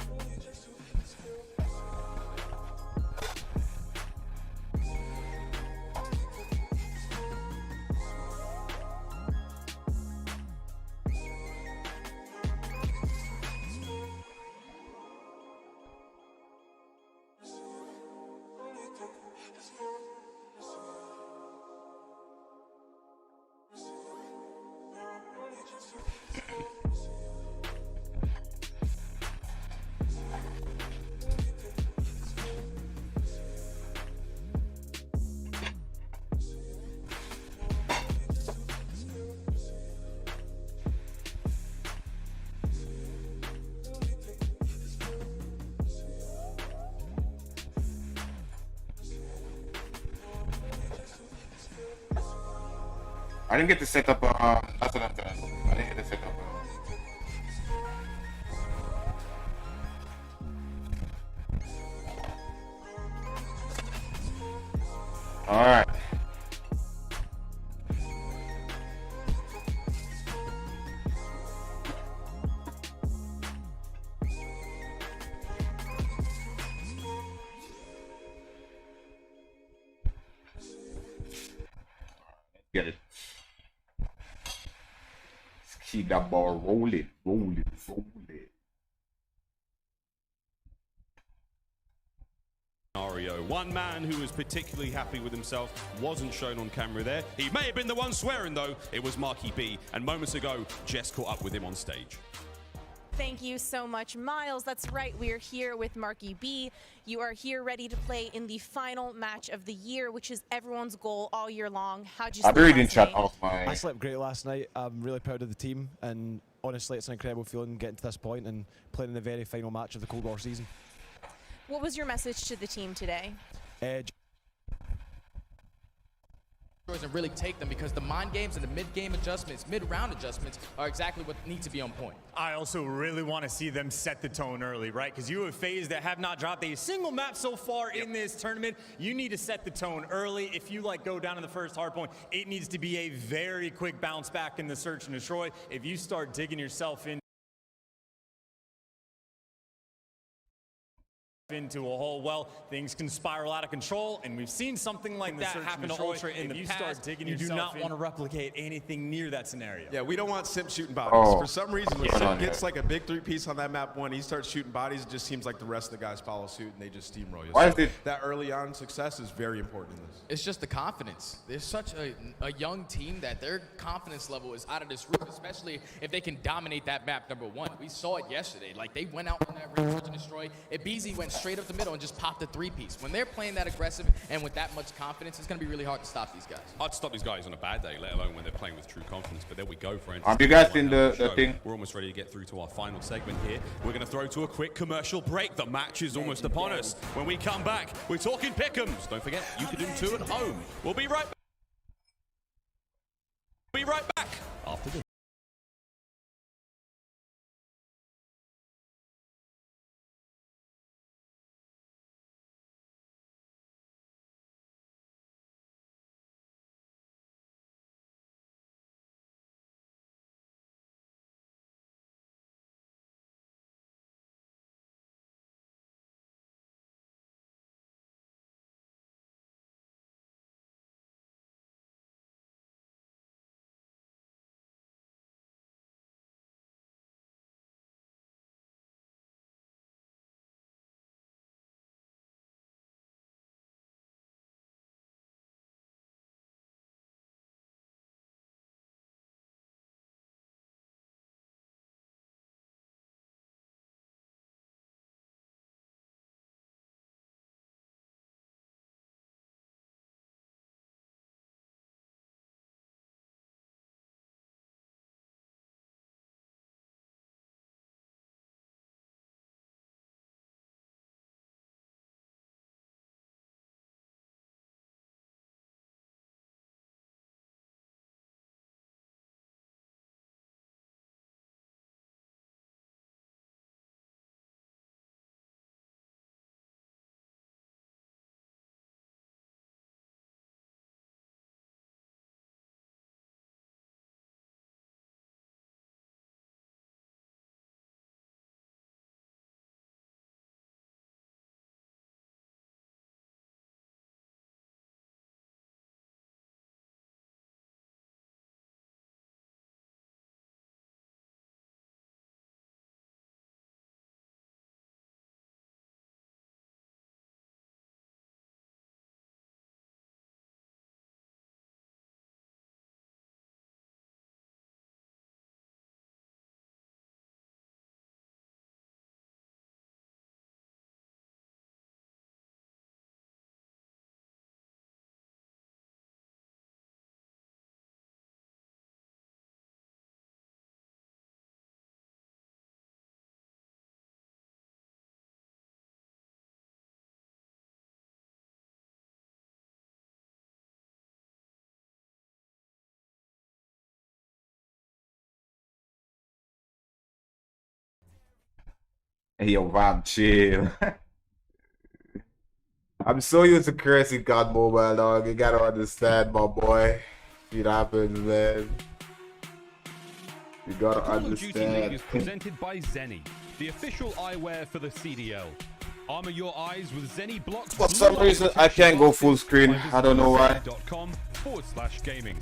I didn't get to set up that's what I'm trying to do. I didn't get to set up Alright. Get it. Let's keep that ball rolling. Scenario. One man who was particularly happy with himself wasn't shown on camera there. He may have been the one swearing though. It was Marky B, and moments ago, Jess caught up with him on stage. Thank you so much, Miles. That's right, we're here with Marky B. You are here ready to play in the final match of the year, which is everyone's goal all year long. How'd you sleep I'll be reading last chat night? off my... I slept great last night. I'm really proud of the team, and honestly, it's an incredible feeling getting to this point and playing in the very final match of the Cold War season. What was your message to the team today? And really take them, because the mind games and the mid-game adjustments, mid-round adjustments are exactly what need to be on point. I also really want to see them set the tone early, right? Because you have FaZe that have not dropped a single map so far in this tournament. You need to set the tone early. If you go down in the first hard point, it needs to be a very quick bounce back in the search and destroy. If you start digging yourself into a hole, well, things can spiral out of control, and we've seen something like that happen to Ultra in the past. You do not want to replicate anything near that scenario. Yeah, we don't want Simp shooting bodies. Oh. For some reason, when Simp gets like a big 3-piece on that map, when he starts shooting bodies, it just seems like the rest of the guys follow suit and they just steamroll you. Why So is it... that early on success is very important in this. It's just the confidence. There's such a young team that their confidence level is out of this roof, especially if they can dominate that map, number one. We saw it yesterday. Like, they went out on that search and destroy. BZ went straight up the middle and just popped the 3-piece. When they're playing that aggressive and with that much confidence, it's going to be really hard to stop these guys. Hard to stop these guys on a bad day, let alone when they're playing with true confidence. But there we go, friends. Have you guys seen the thing? We're almost ready to get through to our final segment here. We're going to throw to a quick commercial break. The match is almost upon us. When we come back, we're talking pick'ems. Don't forget, you can do 2 at home. We'll be right back after this. Hey, yo, Bob, chill. I'm so used to cursing God Mobile, dog. You gotta understand, my boy. It happens, man. You gotta Call of Duty League understand. is presented by Zenny, the official eyewear for the CDL. Armor your eyes with Zenny blocks. For some reason, I can't go full screen. I don't know why. .com/gaming.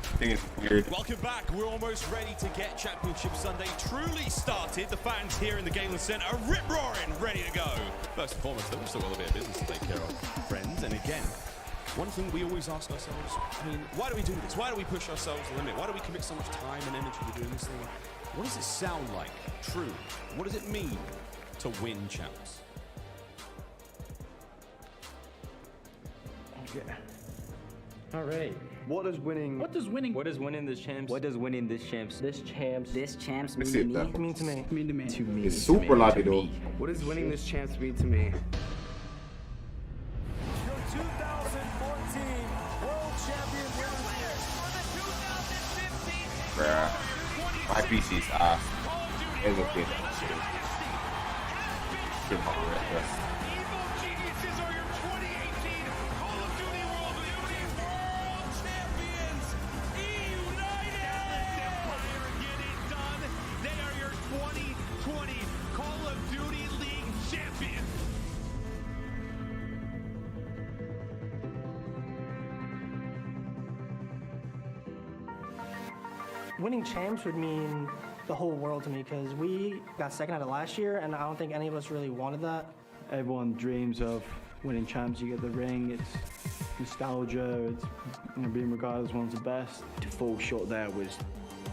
I think it's weird. Welcome back. We're almost ready to get Championship Sunday truly started. The fans here in the Galen Center are rip-roaring, ready to go. First and foremost, there's still got a bit of business to take care of, friends. And again, one thing we always ask ourselves, I mean, why do we do this? Why do we push ourselves to the limit? Why do we commit so much time and energy to doing this thing? What does it sound like? True. What does it mean to win champs? Okay. All right. What does winning this champs? What does winning this champs Let's see it then. mean to me? To me. It's super lobby, though. What does winning this champs mean to me? Your 2014 World Champion Bruh. My PC's ass. It's okay. Winning champs would mean the whole world to me because we got second out of last year, and I don't think any of us really wanted that. Everyone dreams of winning champs. You get the ring, it's nostalgia, it's being regarded as one of the best. To fall short there was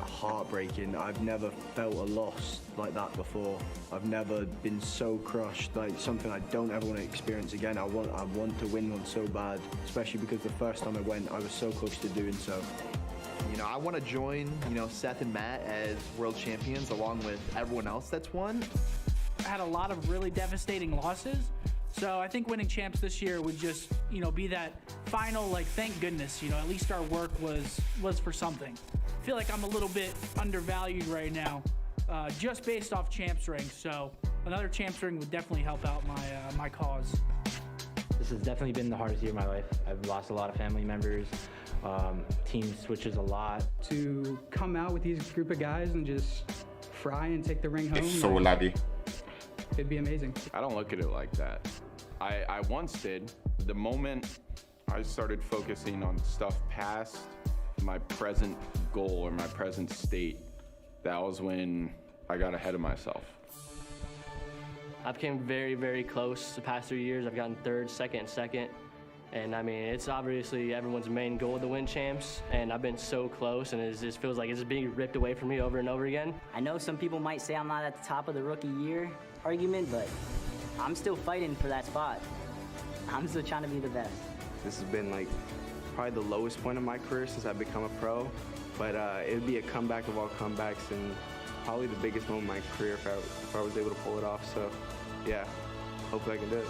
heartbreaking. I've never felt a loss like that before. I've never been so crushed, like something I don't ever want to experience again. I want to win one so bad, especially because the first time I went, I was so close to doing so. You know, I want to join, Seth and Matt as world champions along with everyone else that's won. I had a lot of really devastating losses. So I think winning champs this year would just, be that final, thank goodness, at least our work was for something. I feel like I'm a little bit undervalued right now, just based off champs ring. So another champs ring would definitely help out my cause. This has definitely been the hardest year of my life. I've lost a lot of family members. Team switches a lot. To come out with these group of guys and just fry and take the ring home. It's so laggy. It'd be amazing. I don't look at it like that. I once did. The moment I started focusing on stuff past my present goal or my present state, that was when I got ahead of myself. I've came very, very close the past 3 years. I've gotten third, second, and second. And I mean, it's obviously everyone's main goal to win champs, and I've been so close, and it just feels like it's being ripped away from me over and over again. I know some people might say I'm not at the top of the rookie year argument, but I'm still fighting for that spot. I'm still trying to be the best. This has been probably the lowest point of my career since I've become a pro, but it would be a comeback of all comebacks and probably the biggest moment of my career if I was able to pull it off. So yeah, hopefully I can do it.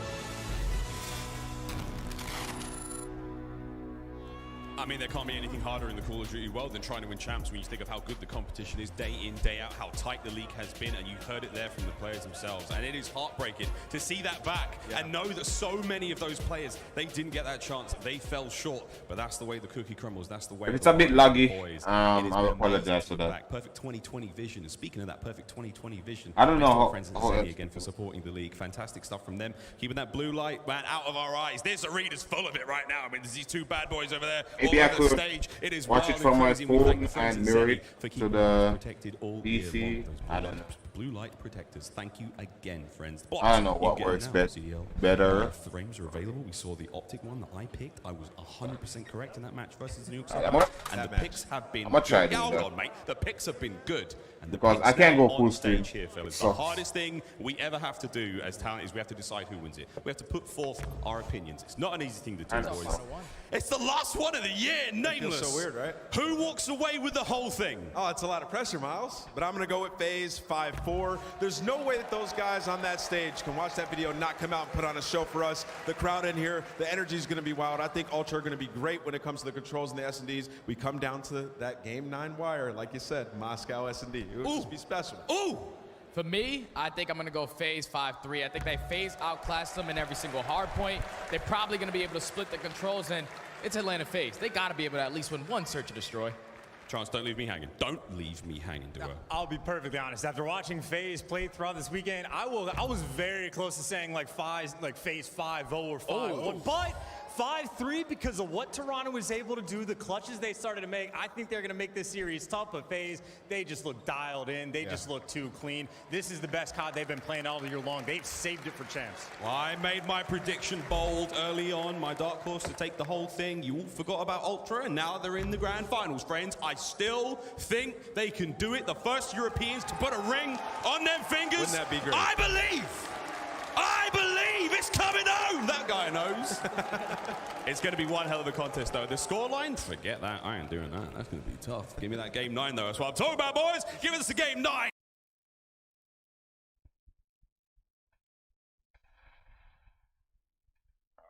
I mean, there can't be anything harder in the Call of Duty world than trying to win champs when you think of how good the competition is day in, day out, how tight the league has been, and you heard it there from the players themselves. And it is heartbreaking to see that back and know that so many of those players, they didn't get that chance. They fell short, but that's the way the cookie crumbles. That's the way. If it's a bit laggy, boys. I apologize for that. Perfect 2020 vision. And speaking of that perfect 2020 vision, I don't know how. Friends at Zenny again for supporting the league. Fantastic stuff from them. Keeping that blue light, man, out of our eyes. This arena's full of it right now. I mean, there's these two bad boys over there. Maybe I could stage. It is watch it from my phone and mirror it to the PC. I don't know. Blue light protectors. Thank you again, friends. I don't know what works better. Frames are available. We saw the optic one that I picked. I was 100% correct in that match versus New York City. And the picks have been good. Hold on, mate. The picks have been good. And because I can't go full screen. Here, fellas. The hardest thing we ever have to do as talent is we have to decide who wins it. We have to put forth our opinions. It's not an easy thing to do, boys. It's the last one of the year, nameless. Feels so weird, right? Who walks away with the whole thing? Oh, it's a lot of pressure, Miles. But I'm going to go with FaZe 5-4. There's no way that those guys on that stage can watch that video and not come out and put on a show for us. The crowd in here, the energy is going to be wild. I think Ultra are going to be great when it comes to the controls and the S&Ds. We come down to that Game 9 wire, like you said, Moscow S&D. It would just be special. Ooh! For me, I think I'm going to go FaZe 5-3. I think they FaZe outclassed them in every single hard point. They're probably going to be able to split the controls, and it's Atlanta FaZe. They got to be able to at least win one search and destroy. Chance, don't leave me hanging. Don't leave me hanging, Duo. I'll be perfectly honest. After watching FaZe play throughout this weekend, I was very close to saying like FaZe 5-0 or 5-1, but 5-3 because of what Toronto was able to do, the clutches they started to make. I think they're going to make this series tough, but FaZe, they just look dialed in. They just look too clean. This is the best COD they've been playing all year long. They've saved it for champs. Well, I made my prediction bold early on, my dark horse to take the whole thing. You all forgot about Ultra, and now they're in the grand finals, friends. I still think they can do it. The first Europeans to put a ring on them fingers. Wouldn't that be great? I believe it's coming home. That guy knows. It's going to be one hell of a contest, though. The scoreline, forget that. I ain't doing that. That's going to be tough. Give me that game 9, though. That's what I'm talking about, boys. Give us the game 9.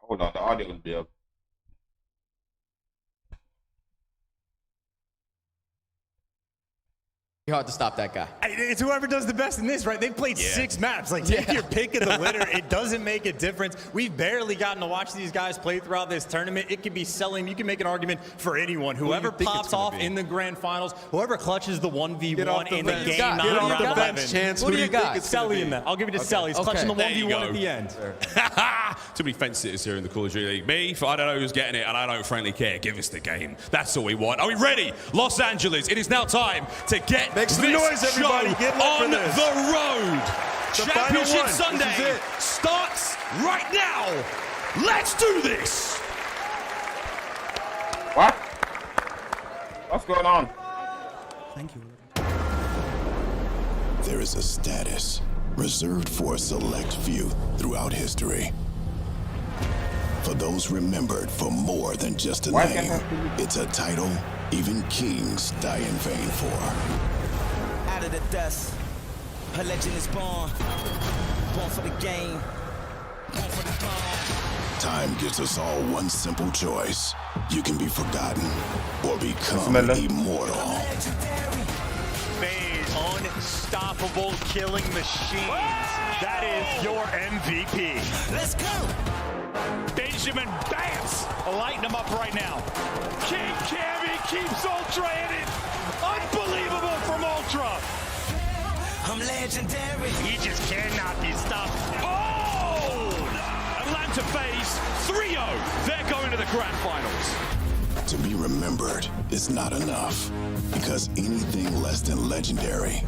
Hold on, the audio will be up. Hard to stop that guy. It's whoever does the best in this, right? They've played 6 maps. Like, take your pick of the litter. It doesn't make a difference. We've barely gotten to watch these guys play throughout this tournament. It could be selling. You can make an argument for anyone. Whoever pops off in the grand finals, whoever clutches the 1v1 in the game 9 round 11. Chance. Who do you got? Selly in that. I'll give it to Selly. He's clutching the 1v1 at the end. Too many fence sitters here in the Call of Duty League. Me, I don't know who's getting it, and I don't frankly care. Give us the game. That's all we want. Are we ready? Los Angeles, it is now time to get Make some noise, everybody. Get lit on for this. the road. The Championship final one. Sunday starts right now. Let's do this. What? What's going on? Thank you. There is a status reserved for a select few throughout history. For those remembered for more than just a name, it's a title even kings die in vain for. Out of the dust, a legend is born. Born for the game, born for the throne. Time gives us all one simple choice. You can be forgotten or become immortal. FaZe, unstoppable killing machines. That is your MVP. Let's go. Benjamin Bams lighting him up right now. King Cammy keeps Ultra in it. Unbelievable from Ultra. I'm legendary. He just cannot be stopped. Oh! Atlanta FaZe 3-0. They're going to the grand finals. To be remembered is not enough, because anything less than legendary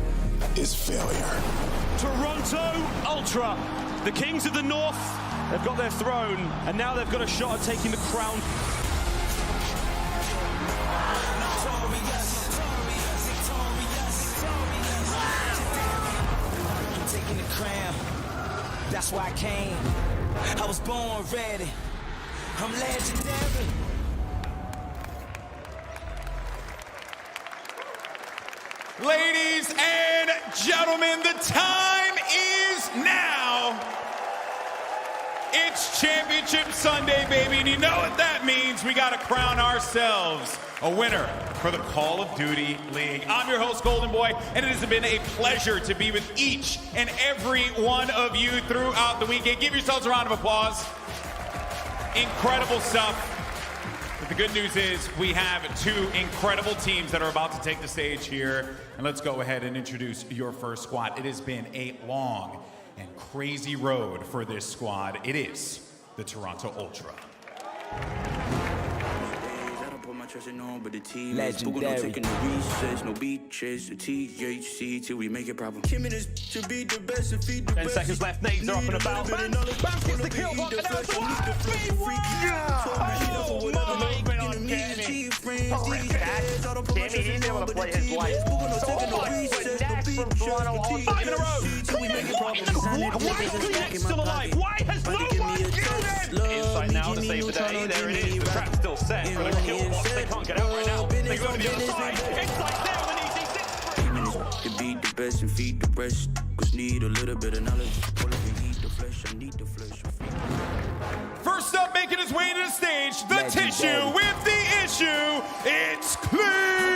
is failure. Toronto Ultra, the Kings of the North, they've got their throne, and now they've got a shot at taking the crown. I'm taking the crown. That's why I came. I was born ready. I'm legendary. Ladies and gentlemen, the time is now. It's Championship Sunday, baby, and you know what that means. We got to crown ourselves a winner for the Call of Duty League. I'm your host, Golden Boy, and it has been a pleasure to be with each and every one of you throughout the weekend. Give yourselves a round of applause. Incredible stuff. But the good news is we have 2 incredible teams that are about to take the stage here. And let's go ahead and introduce your first squad. It has been a long and crazy road for this squad. It is the Toronto Ultra. Legendary. No beaches, the THC till we make it proper. Kim and to be the best and feed the 10 seconds left, nades are up and about. Bam gets the kill, but now it's oh my God, Danny. Danny, he's able to play his life. From Toronto, all 5 in a row. Why is Kvleofficial still alive? Why has no one killed him? Insight now to save the day. There it is. The trap's still set for the kill box. They can't get out right now. They go to the other side. Insight there with an easy 6. To be the best and feed the rest. Cause need a little bit of knowledge. All of you need the flesh. I need the flesh. First up, making his way to the stage, the tissue with the issue. It's Clean.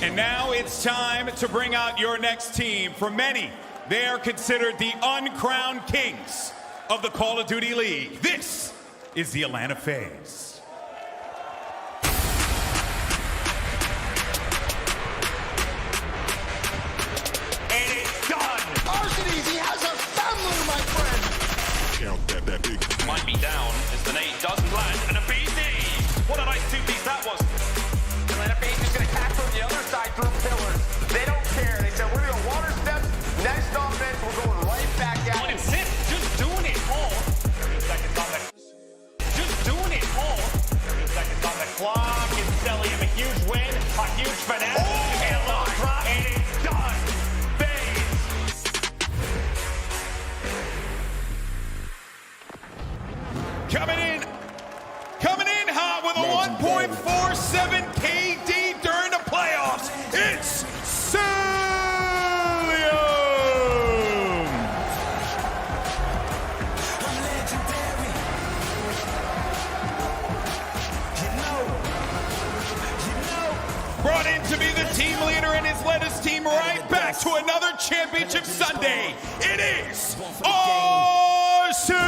And now it's time to bring out your next team. For many, they are considered the uncrowned kings of the Call of Duty League. This is the Atlanta FaZe. And it's done. He has a family, my friend. Count that big. Might be down as the nade doesn't land. And a BD. What a nice two-piece that was. Atlanta FaZe is going to catch from the other side through pillars. They don't care. They said, we're going to water steps. Next offense, we're going right back at it. Just doing it all. 30 seconds on the... Just doing it all. 30 seconds on the clock. It's selling him a huge win. A huge finesse. And a little drop. And it's done. FaZe. Coming in hot with a 1.47 KD during the playoffs. It's brought in to be the team leader and has led his team right back to another championship Sunday. It is RCT!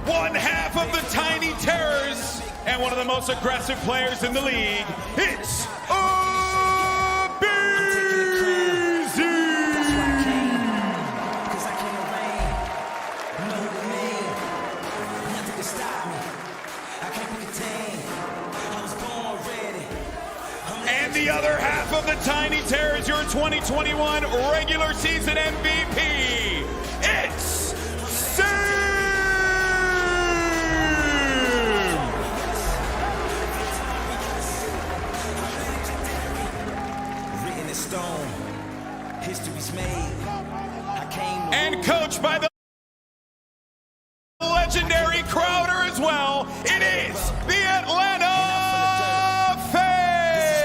One half of the Tiny Terrors and one of the most aggressive players in the league. It's and the other half of the Tiny Terrors, your 2021 regular season MVP. It's and coached by the legendary Crowder as well. It is the Atlanta FaZe.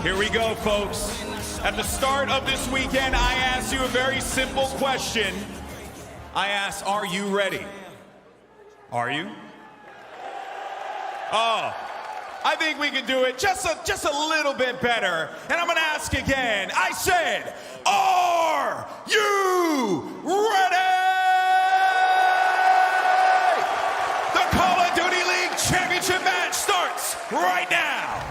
Here we go, folks. At the start of this weekend, I asked you a very simple question. I asked, are you ready? Are you? Oh, I think we can do it just a little bit better. And I'm gonna ask again. I said, are you ready? The Call of Duty League Championship match starts right now.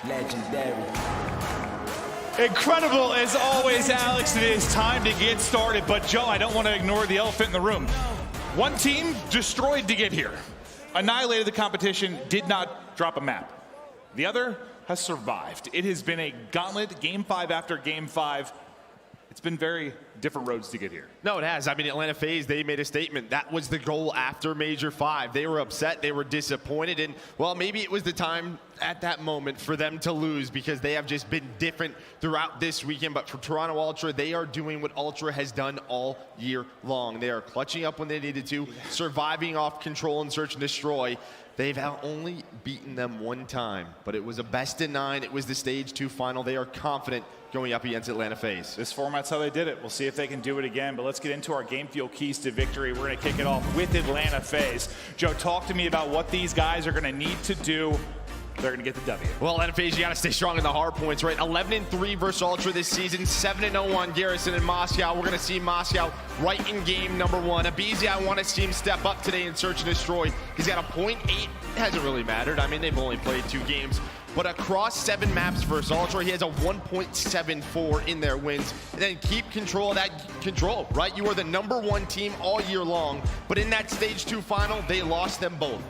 Legendary. Incredible as always, Alex. It is time to get started. But Joe, I don't want to ignore the elephant in the room. One team destroyed to get here, annihilated the competition, did not drop a map. The other has survived. It has been a gauntlet, game 5 after game 5. It's been very different roads to get here. No, it has. I mean, Atlanta FaZe, they made a statement. That was the goal after Major 5. They were upset. They were disappointed. And, well, maybe it was the time at that moment for them to lose because they have just been different throughout this weekend. But for Toronto Ultra, they are doing what Ultra has done all year long. They are clutching up when they needed to, surviving off control and search and destroy. They've only beaten them one time, but it was a best-of-9. It was the Stage 2 final. They are confident going up against Atlanta FaZe. This format's how they did it. We'll see if they can do it again, but let's get into our game fuel keys to victory. We're gonna kick it off with Atlanta FaZe. Joe, talk to me about what these guys are gonna need to do. They're gonna get the W. Well, Atlanta FaZe, you gotta stay strong in the hard points, right? 11-3 versus Ultra this season, 7-0 on Garrison in Moscow. We're gonna see Moscow right in game number 1. Abizi, I wanna see him step up today and search and destroy. He's got a .8. It hasn't really mattered. I mean, they've only played 2 games. But across 7 maps versus Ultra, he has a 1.74 in their wins. And then keep control of that control, right? You are the #1 team all year long. But in that Stage 2 final, they lost them both.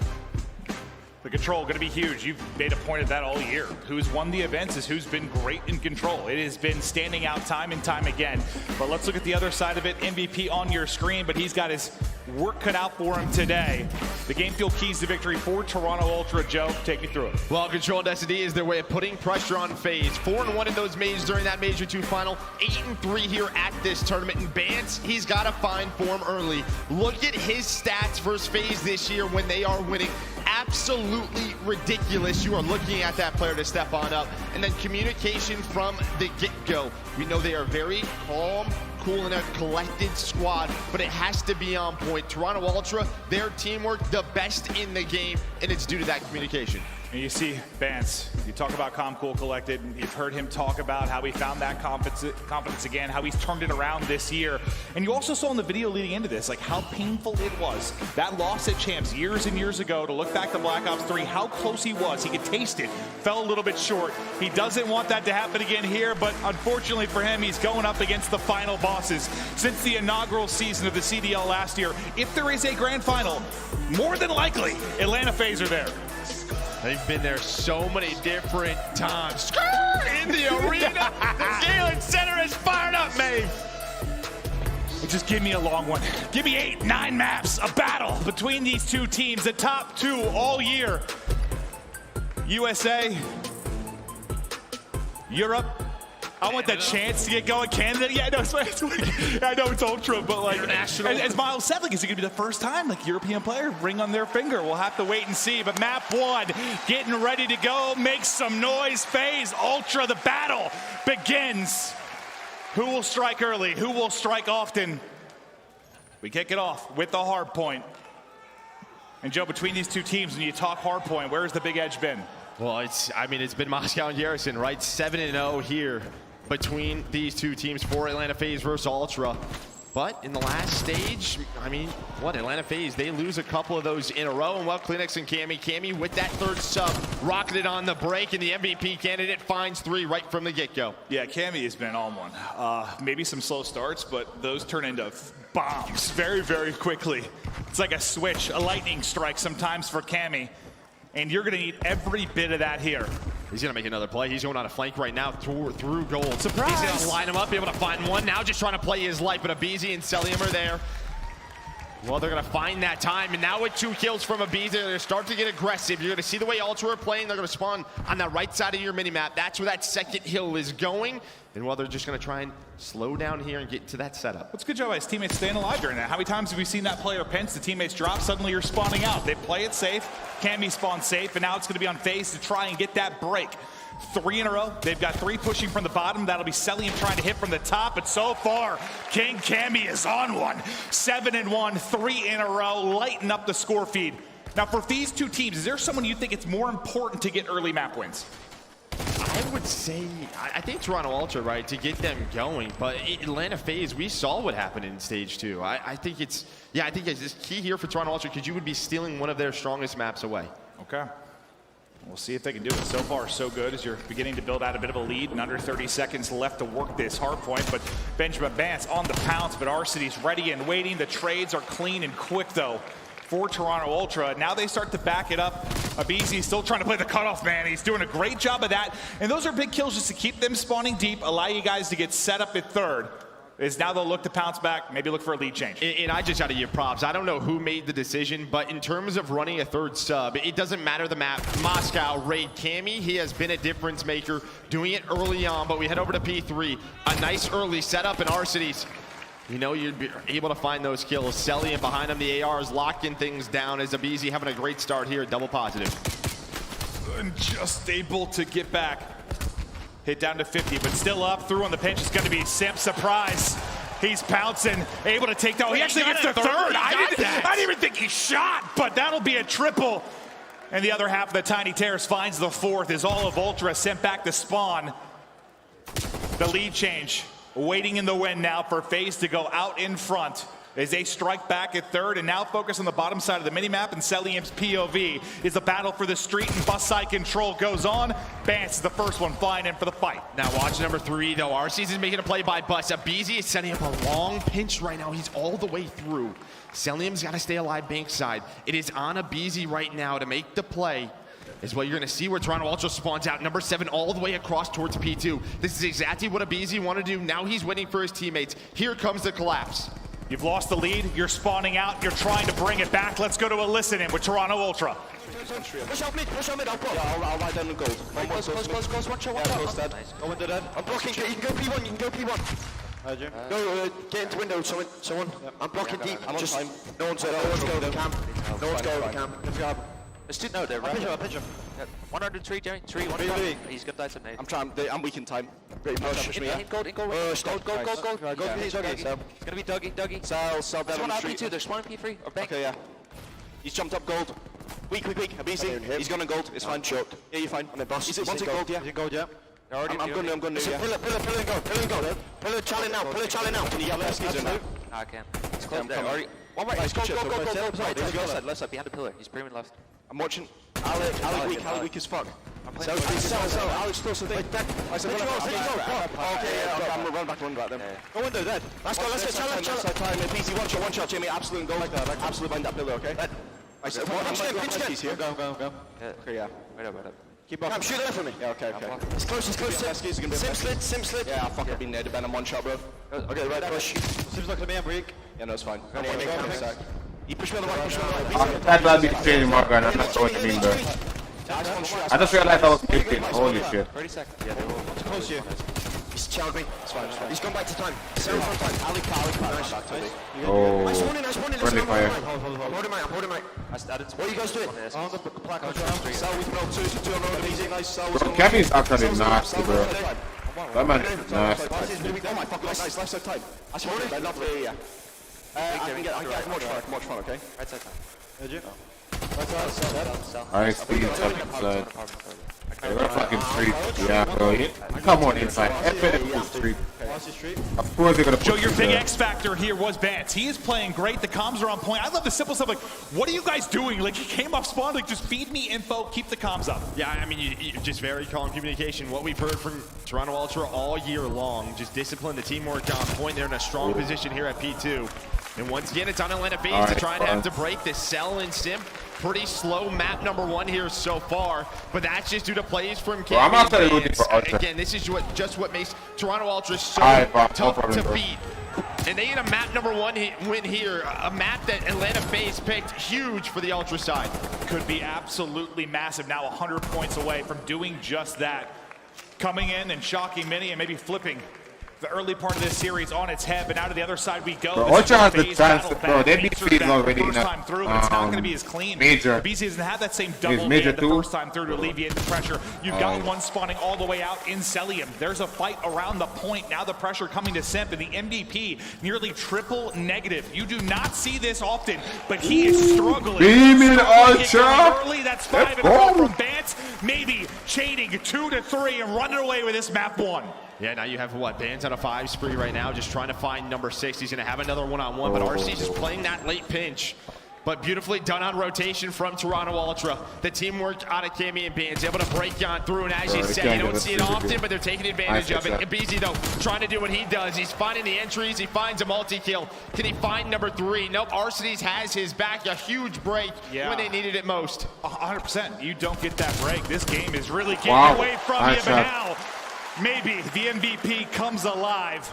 The control going to be huge. You've made a point of that all year. Who's won the events is who's been great in control. It has been standing out time and time again. But let's look at the other side of it. MVP on your screen, but he's got his work cut out for him today. The game field keys to victory for Toronto Ultra. Joe, take me through it. Well, Controlled SD is their way of putting pressure on FaZe. 4-1 in those majors during that Major 2 final. 8-3 here at this tournament. And Bance, he's got to find form early. Look at his stats versus FaZe this year when they are winning. Absolutely ridiculous. You are looking at that player to step on up. And then communication from the get-go. We know they are very calm, cool, and a collected squad, but it has to be on point. Toronto Ultra, their teamwork, the best in the game, and it's due to that communication. And you see Bance, you talk about calm, cool, collected. You've heard him talk about how he found that confidence again, how he's turned it around this year. And you also saw in the video leading into this, like how painful it was. That loss at Champs years and years ago, to look back to Black Ops 3, how close he was. He could taste it, fell a little bit short. He doesn't want that to happen again here, but unfortunately for him, he's going up against the final bosses. Since the inaugural season of the CDL last year, if there is a grand final, more than likely, Atlanta FaZe are there. They've been there so many different times. In the arena, the Galen Center is fired up, Maeve. Just give me a long one. Give me 8, 9 maps, a battle between these two teams, the top 2 all year. USA, Europe. I want that chance to get going. Canada, yeah, I know I know it's Ultra, but like, as Miles said, like, is it gonna be the first time like European player ring on their finger? We'll have to wait and see. But map 1, getting ready to go. Make some noise. FaZe Ultra, the battle begins. Who will strike early? Who will strike often? We kick it off with the hard point. And Joe, between these two teams, when you talk hard point, where's the big edge been? Well, it's been Moscow and Garrison, right? 7-0 here between these two teams for Atlanta FaZe versus Ultra. But in the last stage, I mean, what, Atlanta FaZe, they lose a couple of those in a row. And well, Kleenex and Cammy with that third sub, rocketed on the break, and the MVP candidate finds 3 right from the get-go. Yeah, Cammy has been on one. Maybe some slow starts, but those turn into bombs very, very quickly. It's like a switch, a lightning strike sometimes for Cammy. And you're going to need every bit of that here. He's going to make another play. He's going on a flank right now through gold. Surprise! He's going to line him up, be able to find one. Now just trying to play his life, but Abizi and Celium are there. Well, they're going to find that time, and now with 2 kills from Abizi, they're going to start to get aggressive. You're going to see the way Ultra are playing. They're going to spawn on that right side of your minimap. That's where that second hill is going. And well, they're just going to try and slow down here and get to that setup. That's a good job by his teammates staying alive during that. How many times have we seen that player pinch, the teammates drop, suddenly you're spawning out. They play it safe, Cammy spawns safe, and now it's going to be on FaZe to try and get that break. 3 in a row. They've got 3 pushing from the bottom. That'll be Celium trying to hit from the top, but so far, King Cammy is on one. 7-1, 3 in a row, lighten up the score feed. Now, for these two teams, is there someone you think it's more important to get early map wins? I would say, I think Toronto Ultra, right, to get them going. But Atlanta FaZe, we saw what happened in stage 2. I think it's key here for Toronto Ultra because you would be stealing one of their strongest maps away. Okay. We'll see if they can do it. So far, so good as you're beginning to build out a bit of a lead and under 30 seconds left to work this hard point. But Benjamin Bance on the pounce, but Arcity's ready and waiting. The trades are clean and quick, though, for Toronto Ultra. Now they start to back it up. Abizi still trying to play the cutoff man. He's doing a great job of that. And those are big kills just to keep them spawning deep, allow you guys to get set up at third. Is now they'll look to pounce back, maybe look for a lead change. And I just got to give props. I don't know who made the decision, but in terms of running a third sub, it doesn't matter the map. Moscow, Raid, Cammy, he has been a difference maker, doing it early on, but we head over to P3. A nice early setup in Arcity's. You know, you'd be able to find those kills. Celium behind him, the AR is locking things down as Abizi having a great start here, double positive. And just able to get back. Hit down to 50, but still up. Through on the pinch is going to be Simp. Surprise. He's pouncing, able to take down. He actually gets the third. I didn't even think he shot, but that'll be a triple. And the other half of the Tiny Terrace finds the 4th as all of Ultra sent back to spawn. The lead change waiting in the wind now for FaZe to go out in front as they strike back at third and now focus on the bottom side of the minimap, and Celium's POV is a battle for the street and bus side control goes on. Bance is the first one flying in for the fight. Now watch number 3 though. Arceus is making a play by Bus. Abizi is setting up a long pinch right now. He's all the way through. Celium's got to stay alive bank side. It is on Abizi right now to make the play. Is what you're going to see where Toronto Ultra spawns out. Number 7 all the way across towards P2. This is exactly what Abizi wanted to do. Now he's waiting for his teammates. Here comes the collapse. You've lost the lead, you're spawning out, you're trying to bring it back. Let's go to a listen-in with Toronto Ultra. Push out mid, I'll block. Yeah, I'll ride down the gold. Close, watch out. Nice. Go into that. I'm blocking, you can go P1, Go, get into window, someone. Yep. I'm blocking deep. I'm just, no one's go over the camp. No one's go over the camp. Good job. Let's do no there, right? I'll pitch him. 103, Jamie. 3, 1. He's gonna die some nade. I'm weak in time. Great push. In gold. Go, please, Dougie. So. It's gonna be Dougie. Sal, there's one P2, there's one P3. Okay, yeah. He's jumped up gold. Weak. Abisi. He's gone in gold. It's fine, choked. Yeah, you're fine. I'm in boss. Is it one to gold? Yeah. Is it gold, yeah? I'm going to, yeah. Pillar in gold. Pillar challenge now. Can you get left skis in now? I can. It's close there. One right, he's go. Left side, behind the pillar. He's premium left. I'm watching. Ali weak as fuck. Sell. Alex close to the thing. I said, okay, yeah, I'm gonna run back them. Go window, dead. Let's go, challenge. Time, easy, one shot, Jimmy, absolute goal like that. Absolute behind that pillar, okay? I said, pinch here. Go. Okay, yeah. Wait up. Keep up. Shoot there for me. Yeah, okay. It's close. Sim slid. Yeah, fuck, I've been dead, I'm one shot, bro. Okay, right, push. Sim's looking at me, I'm weak. Yeah, no, it's fine. You push me on the right, That might be training, Morgan. I'm not sure what you mean, bro. I just realized I was 15. Holy shit. 30 seconds. Yeah, it's close here. He's challenged me. It's fine. He's gone back to time. Sarah from time. Ali. Nice. Oh. Nice warning. Friendly fire. I'm holding mine. What are you guys doing? Oh, the black on Sal, we've got 2 on road. Easy. Nice. Sal. Bro, Kevin's actually nasty, bro. That man is nasty. Oh my fuck, nice. Left side time. That's holding. I love the, yeah. I can get much fun, okay? Right side time. Did you? I speed inside. You're a fucking street. Yeah, bro. Come on inside. F street. Of course they're gonna put Joe, your big X factor here was Bance. He is playing great. The comms are on point. I love the simple stuff like, what are you guys doing? Like, he came off spawn, like, just feed me info, keep the comms up. Yeah, I mean, you just very calm communication. What we've heard from Toronto Ultra all year long, just discipline, the teamwork on point. They're in a strong position here at P2. And once again, it's on Atlanta FaZe to try and have to break the Cell and Simp. Pretty slow map #1 here so far, but that's just due to plays from Cam. I'm actually rooting for Ultra. Again, this is what makes Toronto Ultra so tough to beat. And they get a map #1 win here, a map that Atlanta FaZe picked, huge for the Ultra side. Could be absolutely massive. Now 100 points away from doing just that. Coming in and shocking many and maybe flipping the early part of this series on its head, but now to the other side we go. Bro, Ultra has the chance to, bro, they beat FaZe already first time through, but it's not going to be as clean. Major. BC doesn't have that same double the first time through to alleviate the pressure. You've got one spawning all the way out in Celium. There's a fight around the point. Now the pressure coming to Simp, and the MVP nearly triple negative. You do not see this often, but he is struggling. Beaming Ultra. Early, that's 5 in a row from Bance. Maybe chaining 2 to 3 and running away with this map 1. Yeah, now you have what? Ban's on a 5 spree right now, just trying to find number 6. He's going to have another one-on-one, but RC's just playing that late pinch. But beautifully done on rotation from Toronto Ultra. The team worked out of Cammy and Ban's able to break on through, and as you said, you don't see it often, but they're taking advantage of it. And BZ, though, trying to do what he does. He's finding the entries. He finds a multi-kill. Can he find number 3? Nope, Arcades has his back. A huge break when they needed it most. 100%. You don't get that break. This game is really getting away from you, but now maybe the MVP comes alive.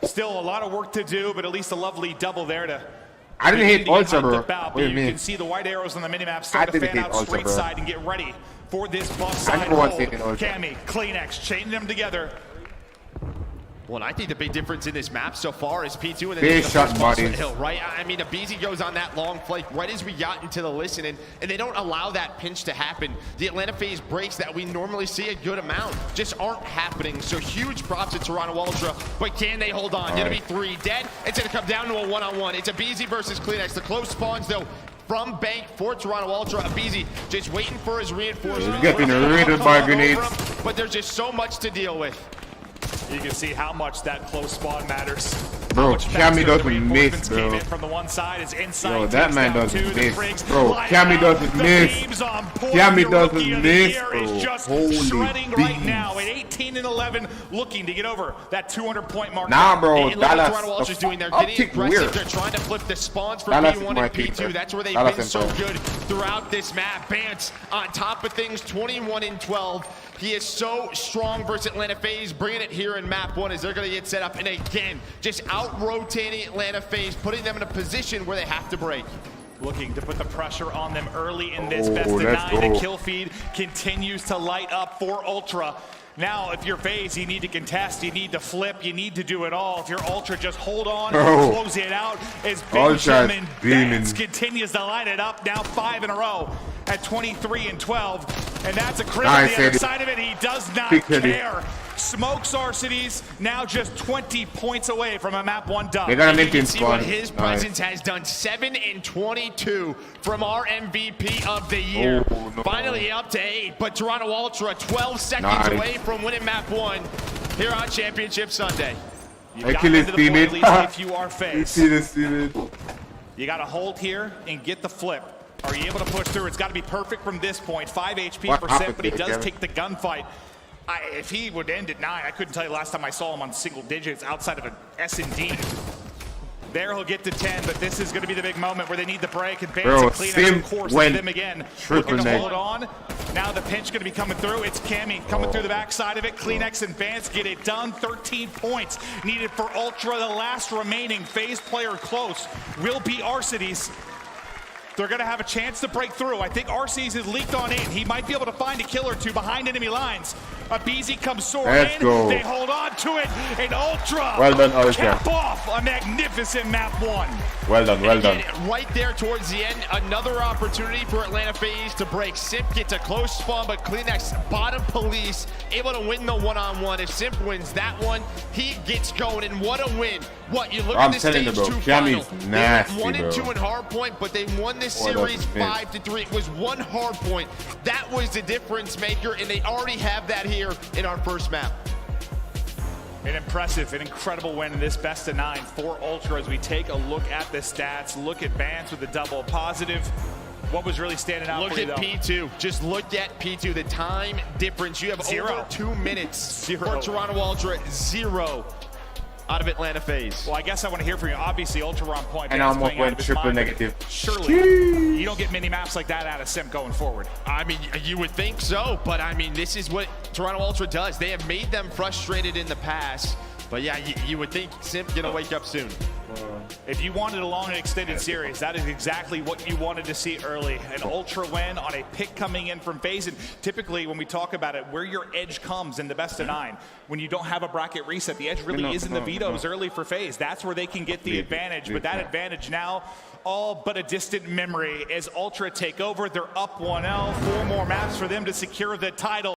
Still a lot of work to do, but at least a lovely double there to... I didn't hit Ultra, bro. What do you mean? You can see the white arrows on the minimap start to fan out straight side and get ready for this buff side roll. Cammy, Kleenex, chaining them together. Well, and I think the big difference in this map so far is P2 and then big the shot bodies. Hill, right? I mean, Abizi goes on that long flight right as we got into the listen, and they don't allow that pinch to happen. The Atlanta FaZe breaks that we normally see a good amount just aren't happening. So huge props to Toronto Ultra, but can they hold on? Gonna be 3 dead. It's gonna come down to a one-on-one. It's Abizi versus Kleenex. The close spawns though from Bank for Toronto Ultra. Abizi just waiting for his reinforcements. He's getting raided by grenades. But there's just so much to deal with. You can see how much that close spawn matters. Bro, Cammy doesn't miss, bro. In from the one side is inside. Yo, that man doesn't miss. Bro, Cammy doesn't miss. Cammy doesn't miss, bro. Holy shredding right now at 18 and 11, looking to get over that 200-point mark. Nah, bro, Dallas. Toronto Ultra's doing their getting aggressive. They're trying to flip the spawns for P1 and P2. That's where they've been so good throughout this map. Bance on top of things, 21 and 12. He is so strong versus Atlanta FaZe, bringing it here in map 1 as they're going to get set up. And again, just out out-rotating Atlanta FaZe, putting them in a position where they have to break. Looking to put the pressure on them early in this best of let's 9. go. The kill feed continues to light up for Ultra. Now, if you're FaZe, you need to contest, you need to flip, you need to do it all. If you're Ultra, just hold on, close it out. As Benjamin Banks continues to light it up, now 5 in a row at 23 and 12. And that's a crit on the other side of it. He does not care. Smokes Arcitys, now just 20 points away from a map 1 dub. You can see what his presence has done. 7 and 22 from our MVP of the year. Finally up to 8, but Toronto Ultra 12 seconds away from winning map 1 here on Championship Sunday. You got into the point, at least if you are FaZe. You got to hold here and get the flip. Are you able to push through? It's got to be perfect from this point. 5 HP percent, but he does take the gunfight. If he would end at 9, I couldn't tell you last time I saw him on single digits outside of an S&D. There he'll get to 10, but this is going to be the big moment where they need the break. Advance and clean up, of course, them again. Looking to hold on. Now the pinch going to be coming through. It's Cammy coming through the backside of it. Kleenex and Vance get it done. 13 points needed for Ultra. The last remaining FaZe player close will be Arcitys. They're going to have a chance to break through. I think Arcitys has leaked on in. He might be able to find a kill or two behind enemy lines. A BZ comes soaring in. Go. They hold on to it. And Ultra Well done, Ultra. cap off a magnificent map 1. Well done, well done. Right there towards the end, another opportunity for Atlanta FaZe to break. Simp gets a close spawn, but Kleenex bottom police able to win the one-on-one. If Simp wins that one, he gets going, and what a win. What, you look at the stage 2 final. Nasty, they won bro. in 2 in hardpoint, but they won this series 5-3. It was 1 hardpoint. That was the difference maker, and they already have that here in our first map. An impressive, an incredible win in this best of 9 for Ultra as we take a look at the stats. Look at Vance with a double positive. What was really standing out for you, though? Look at P2. Just look at P2. The time difference. You have over 2 minutes for Toronto Ultra. 0 out of Atlanta FaZe. Well, I guess I want to hear from you. Obviously, Ultra were on point. And Vance I'm playing out going of his triple mind, but negative. Surely, you don't get mini maps like that out of Simp going forward. I mean, you would think so, but I mean, this is what Toronto Ultra does. They have made them frustrated in the past, but yeah, you would think Simp gonna wake up soon. If you wanted a long and extended series, that is exactly what you wanted to see early. An Ultra win on a pick coming in from FaZe. And typically, when we talk about it, where your edge comes in the best of 9, when you don't have a bracket reset, the edge really is in the vetoes early for FaZe. That's where they can get the advantage. But that advantage now, all but a distant memory as Ultra take over. They're up 1-0. 4 more maps for them to secure the title.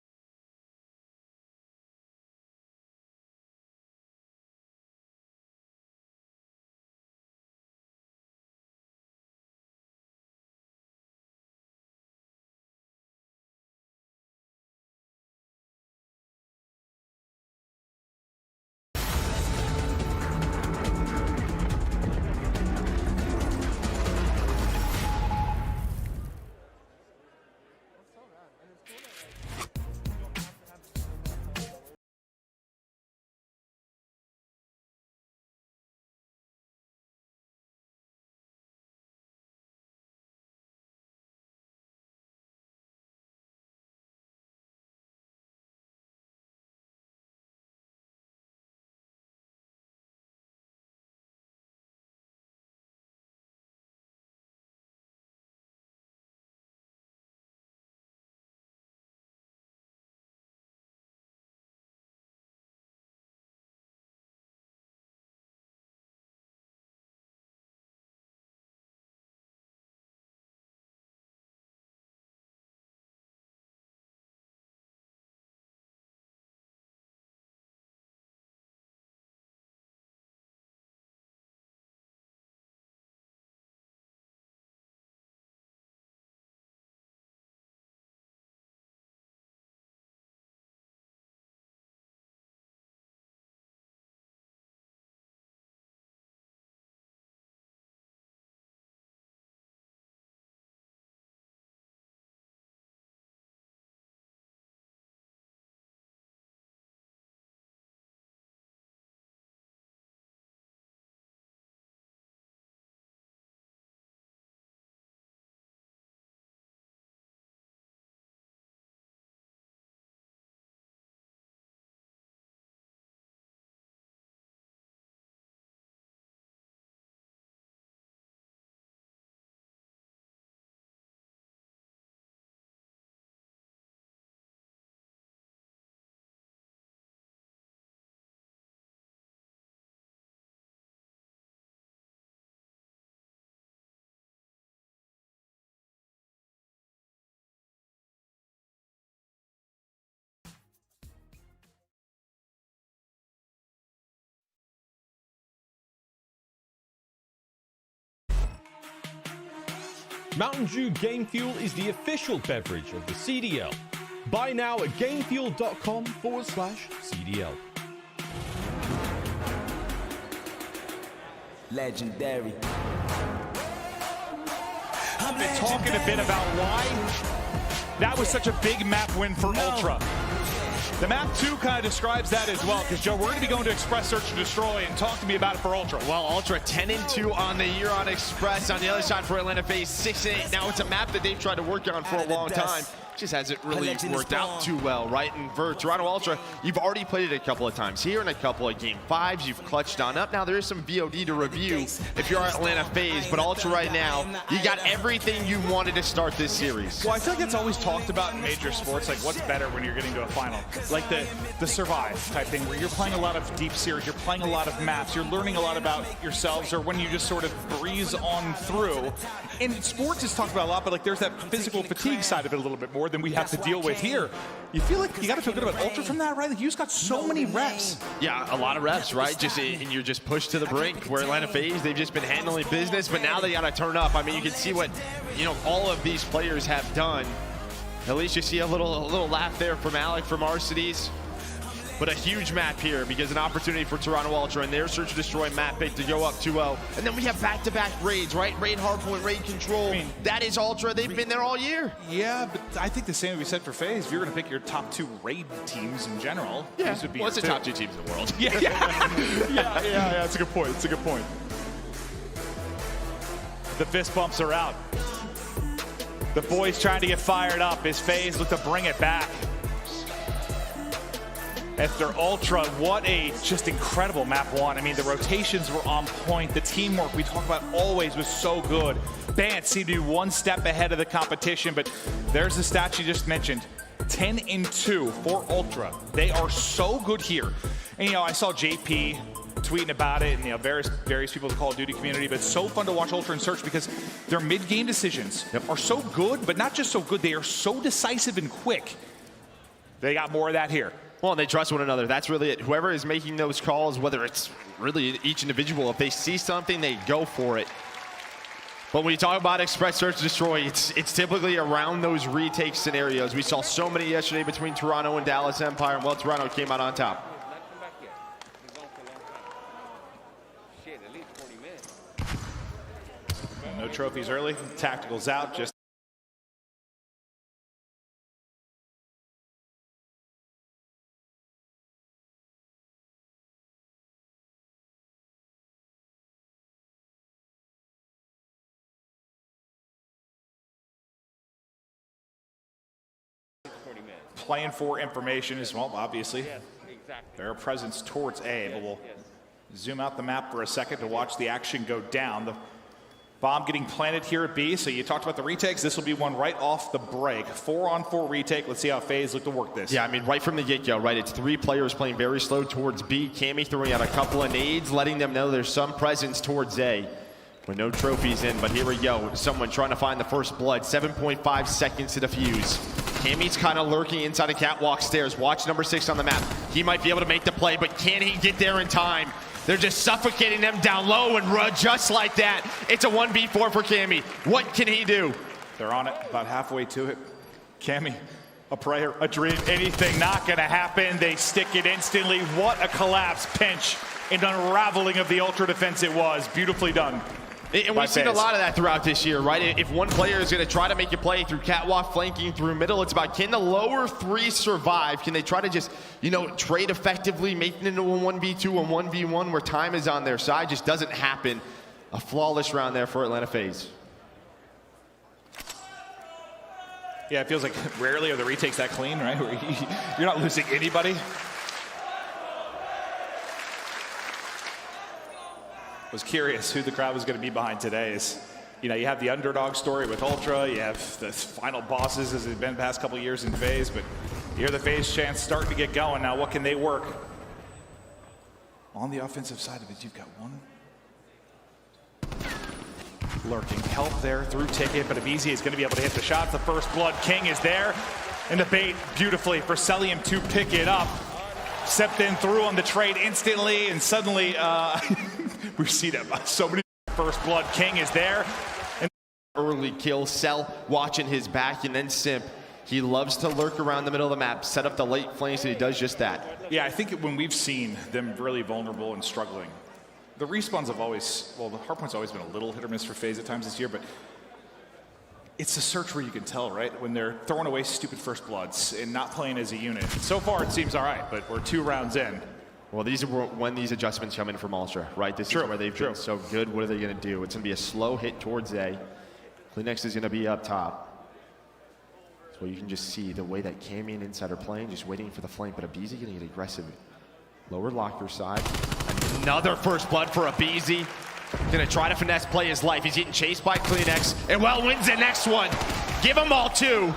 Mountain Dew Game Fuel is the official beverage of the CDL. Buy now at gamefuel.com/CDL. Legendary. I've been talking a bit about why that was such a big map win for Ultra. The map 2 kind of describes that as well, because Joe, we're going to be going to Express Search and Destroy, and talk to me about it for Ultra. Well, Ultra 10-2 on the year on Express. On the other side for Atlanta FaZe 6-8. Now it's a map that they've tried to work on for a long time. Just hasn't really worked out too well, right? And for Toronto Ultra, you've already played it a couple of times here in a couple of Game 5s. You've clutched on up. Now there is some VOD to review if you're Atlanta FaZe, but Ultra right now, you got everything you wanted to start this series. Well, I feel like that's always talked about in major sports, like what's better when you're getting to a final? Like the survive type thing, where you're playing a lot of deep series, you're playing a lot of maps, you're learning a lot about yourselves, or when you just sort of breeze on through. And sports is talked about a lot, but like there's that physical fatigue side of it a little bit more than we have to deal with here. You feel like you got to feel good about Ultra from that, right? Like you just got so many reps. Yeah, a lot of reps, right? And you're just pushed to the brink. Where Atlanta FaZe, they've just been handling business, but now they got to turn up. I mean, you can see what all of these players have done. At least you see a little laugh there from Alec from Arcities. But a huge map here, because an opportunity for Toronto Ultra and their Search and Destroy map pick to go up 2-0. And then we have back-to-back raids, right? Raid Hardpoint, Raid Control. I mean, that is Ultra. They've been there all year. Yeah, but I think the same would be said for FaZe. If you're going to pick your top 2 raid teams in general, these would be it's the top 2 teams in the world. Yeah, that's a good point. It's a good point. The fist bumps are out. The boys trying to get fired up as FaZe look to bring it back. After Ultra, what a just incredible map 1. I mean, the rotations were on point. The teamwork we talk about always was so good. Bant seemed to be one step ahead of the competition, but there's the stat you just mentioned. 10-2 for Ultra. They are so good here. And, I saw JP tweeting about it, and various people in the Call of Duty community, but it's so fun to watch Ultra and Search because their mid-game decisions are so good, but not just so good, they are so decisive and quick. They got more of that here. Well, and they trust one another. That's really it. Whoever is making those calls, whether it's really each individual, if they see something, they go for it. But when you talk about Express Search and Destroy, it's typically around those retake scenarios. We saw so many yesterday between Toronto and Dallas Empire, and well, Toronto came out on top. No trophies early. Tacticals out. Just playing for information as well, obviously. Their presence towards A, but we'll zoom out the map for a second to watch the action go down. The bomb getting planted here at B, so you talked about the retakes. This will be one right off the break. 4-on-4 retake. Let's see how FaZe look to work this. Yeah, I mean, right from the get-go, right? It's 3 players playing very slow towards B. Cammy throwing out a couple of nades, letting them know there's some presence towards A. With no trophies in, but here we go. Someone trying to find the first blood. 7.5 seconds to defuse. Cammy's kind of lurking inside a catwalk stairs. Watch number 6 on the map. He might be able to make the play, but can he get there in time? They're just suffocating them down low and run just like that. It's a 1v4 for Cammy. What can he do? They're on it, about halfway to it. Cammy, a prayer, a dream, anything not gonna happen. They stick it instantly. What a collapse, pinch, and unraveling of the Ultra defense it was. Beautifully done. And we've seen a lot of that throughout this year, right? If one player is going to try to make a play through catwalk, flanking through middle, it's about can the lower 3 survive? Can they try to just, trade effectively, making it into a 1v2, a 1v1 where time is on their side? Just doesn't happen. A flawless round there for Atlanta FaZe. Yeah, it feels like rarely are the retakes that clean, right? Where you're not losing anybody. Was curious who the crowd was going to be behind today. Is you have the underdog story with Ultra, you have the final bosses as they've been the past couple years in FaZe, but you hear the FaZe chants starting to get going. Now what can they work? On the offensive side of it, you've got one lurking help there through ticket, but Abizi is going to be able to hit the shots. The first blood king is there, and the bait beautifully for Celium to pick it up. Stepped in through on the trade instantly, and suddenly we've seen it. So many. First blood king is there. And early kill. Cell watching his back, and then Simp. He loves to lurk around the middle of the map, set up the late flanks, and he does just that. Yeah, I think when we've seen them really vulnerable and struggling, the respawns have always, well, the hardpoint's always been a little hit or miss for FaZe at times this year, but it's a search where you can tell, right? When they're throwing away stupid first bloods and not playing as a unit. So far, it seems all right, but we're 2 rounds in. Well, these are when these adjustments come in from Ultra, right? This is where they've been so good. What are they going to do? It's going to be a slow hit towards A. Klinex is going to be up top. So you can just see the way that Cammy and Inside are playing, just waiting for the flank, but aBeZy going to get aggressive. Lower locker side. Another first blood for aBeZy. Going to try to finesse play his life. He's getting chased by Klinex, and well wins the next one. Give them all 2.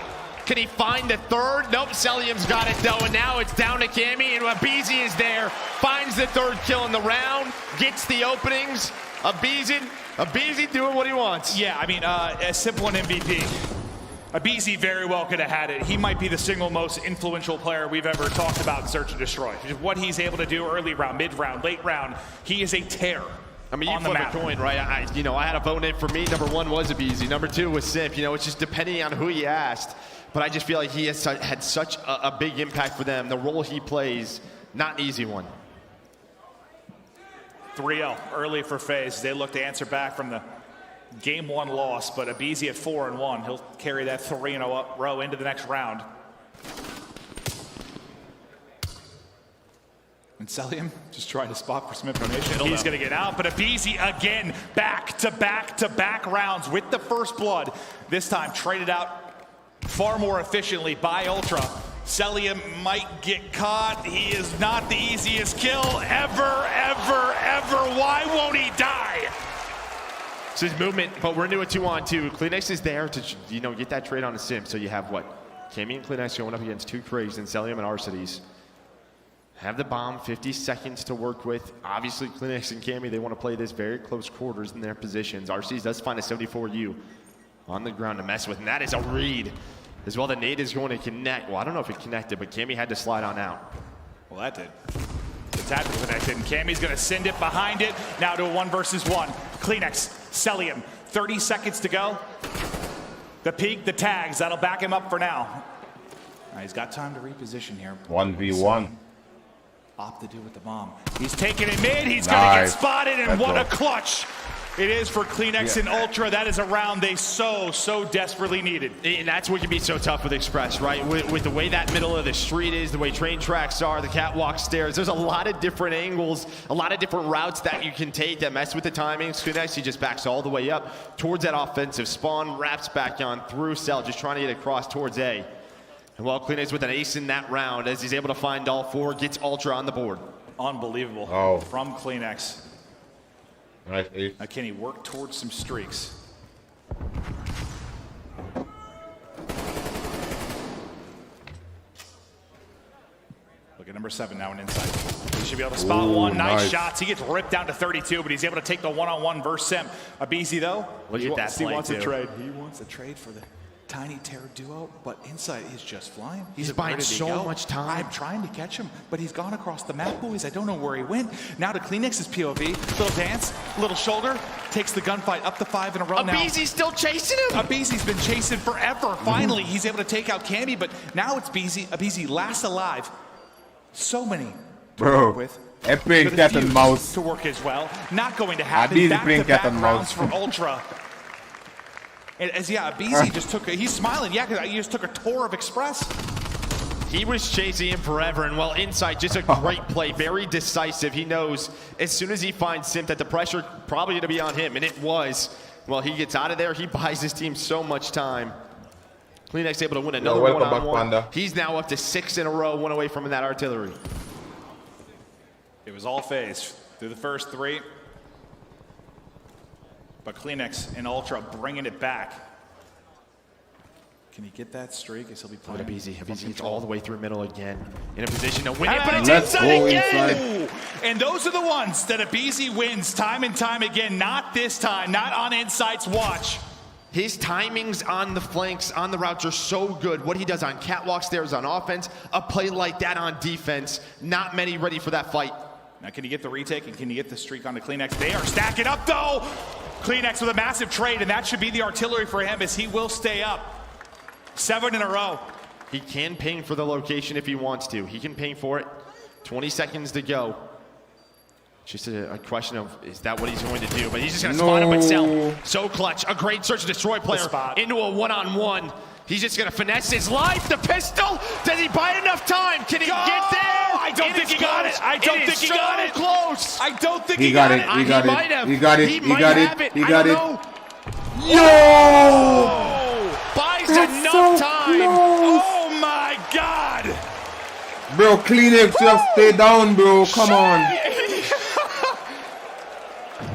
Can he find the 3rd? Nope, Celium's got it though, and now it's down to Cammy, and aBeZy is there. Finds the 3rd kill in the round, gets the openings. aBeZy doing what he wants. Yeah, I mean, a simple one MVP. aBeZy very well could have had it. He might be the single most influential player we've ever talked about in Search and Destroy. What he's able to do early round, mid round, late round, he is a tear. I mean, you flip a coin, right? I had a vote in for me. Number 1 was aBeZy. Number 2 was Simp. It's just depending on who you asked. But I just feel like he has had such a big impact for them. The role he plays, not an easy one. 3-0 early for FaZe. They look to answer back from the Game 1 loss, but aBeZy at 4-1. He'll carry that 3-0 into the next round. And Celium just trying to spot for some information. He's going to get out, but aBeZy again, back-to-back rounds with the first blood. This time traded out far more efficiently by Ultra. Celium might get caught. He is not the easiest kill ever. Why won't he die? It's his movement, but we're into a 2-on-2. Klinex is there to, get that trade on a Simp. So you have what? Cammy and Klinex going up against 2 Krags and Celium and Arcides. Have the bomb, 50 seconds to work with. Obviously, Klinex and Cammy, they want to play this very close quarters in their positions. Arcides does find a 74U on the ground to mess with, and that is a read. As well, the nade is going to connect. Well, I don't know if it connected, but Cammy had to slide on out. Well, that did. The tactical connected, and Cammy's going to send it behind it. Now to a 1-versus-1. Klinex, Celium, 30 seconds to go. The peak, the tags, that'll back him up for now. He's got time to reposition here. 1v1. Opt to do with the bomb. He's taking it mid, he's going to get spotted, and what a clutch it is for Klinex and Ultra. That is a round they so desperately needed. And that's what can be so tough with Express, right? With the way that middle of the street is, the way train tracks are, the catwalk stairs, there's a lot of different angles, a lot of different routes that you can take that mess with the timings. Klinex, he just backs all the way up towards that offensive spawn, wraps back on through Cell, just trying to get across towards A. And while Klinex with an ace in that round, as he's able to find all 4, gets Ultra on the board. Unbelievable from Klinex. Nice ace. Now can he work towards some streaks? Look at number 7 now and inside. He should be able to spot one. Nice shots. He gets ripped down to 32, but he's able to take the 1-on-1 versus Simp. aBeZy though, look at that play, he wants a trade. He wants a trade for the Tiny Terror duo, but Insight is just flying. He's buying so much time. I'm trying to catch him, but he's gone across the map, boys. I don't know where he went. Now to Klinex's POV, little dance, little shoulder, takes the gunfight up to 5 in a row now. aBeZy's still chasing him. aBeZy's been chasing forever. Finally, he's able to take out Cammy, but now it's aBeZy last alive. So many to work with. Epic cat and mouse. To work as well. Not going to happen. aBeZy playing cat and mouse. For Ultra. As aBeZy just took he's smiling, because he just took a tour of Express. He was chasing him forever, and while Inside, just a great play, very decisive. He knows as soon as he finds Simp that the pressure probably going to be on him, and it was. Well, he gets out of there. He buys his team so much time. Klinex able to win another one-on-one. He's now up to 6 in a row, 1 away from that artillery. It was all FaZe through the first 3. But Klinex and Ultra bringing it back. Can he get that streak? He'll be playing. aBeZy gets all the way through middle again. In a position to win it, but it's inside again! And those are the ones that aBeZy wins time and time again. Not this time, not on Insight's watch. His timings on the flanks, on the routes are so good. What he does on catwalk stairs on offense, a play like that on defense, not many ready for that fight. Now can he get the retake and can he get the streak onto Klinex? They are stacking up though! Kleenex with a massive trade, and that should be the artillery for him as he will stay up. 7 in a row. He can ping for the location if he wants to. He can ping for it. 20 seconds to go. Just a question of, is that what he's going to do? But he's just going to spot him himself. So clutch. A great search and destroy player into a one-on-one. He's just going to finesse his life. The pistol. Does he buy enough time? Can he get there? I don't think he got it. I don't think he got it. Close. I don't think he got it. He got it. Might have. He got it. He He might got have it. it. He I got don't it. know. Yo! Buys That's enough so time. close. Oh my God. Bro, Kleenex just stay down, bro. Come on.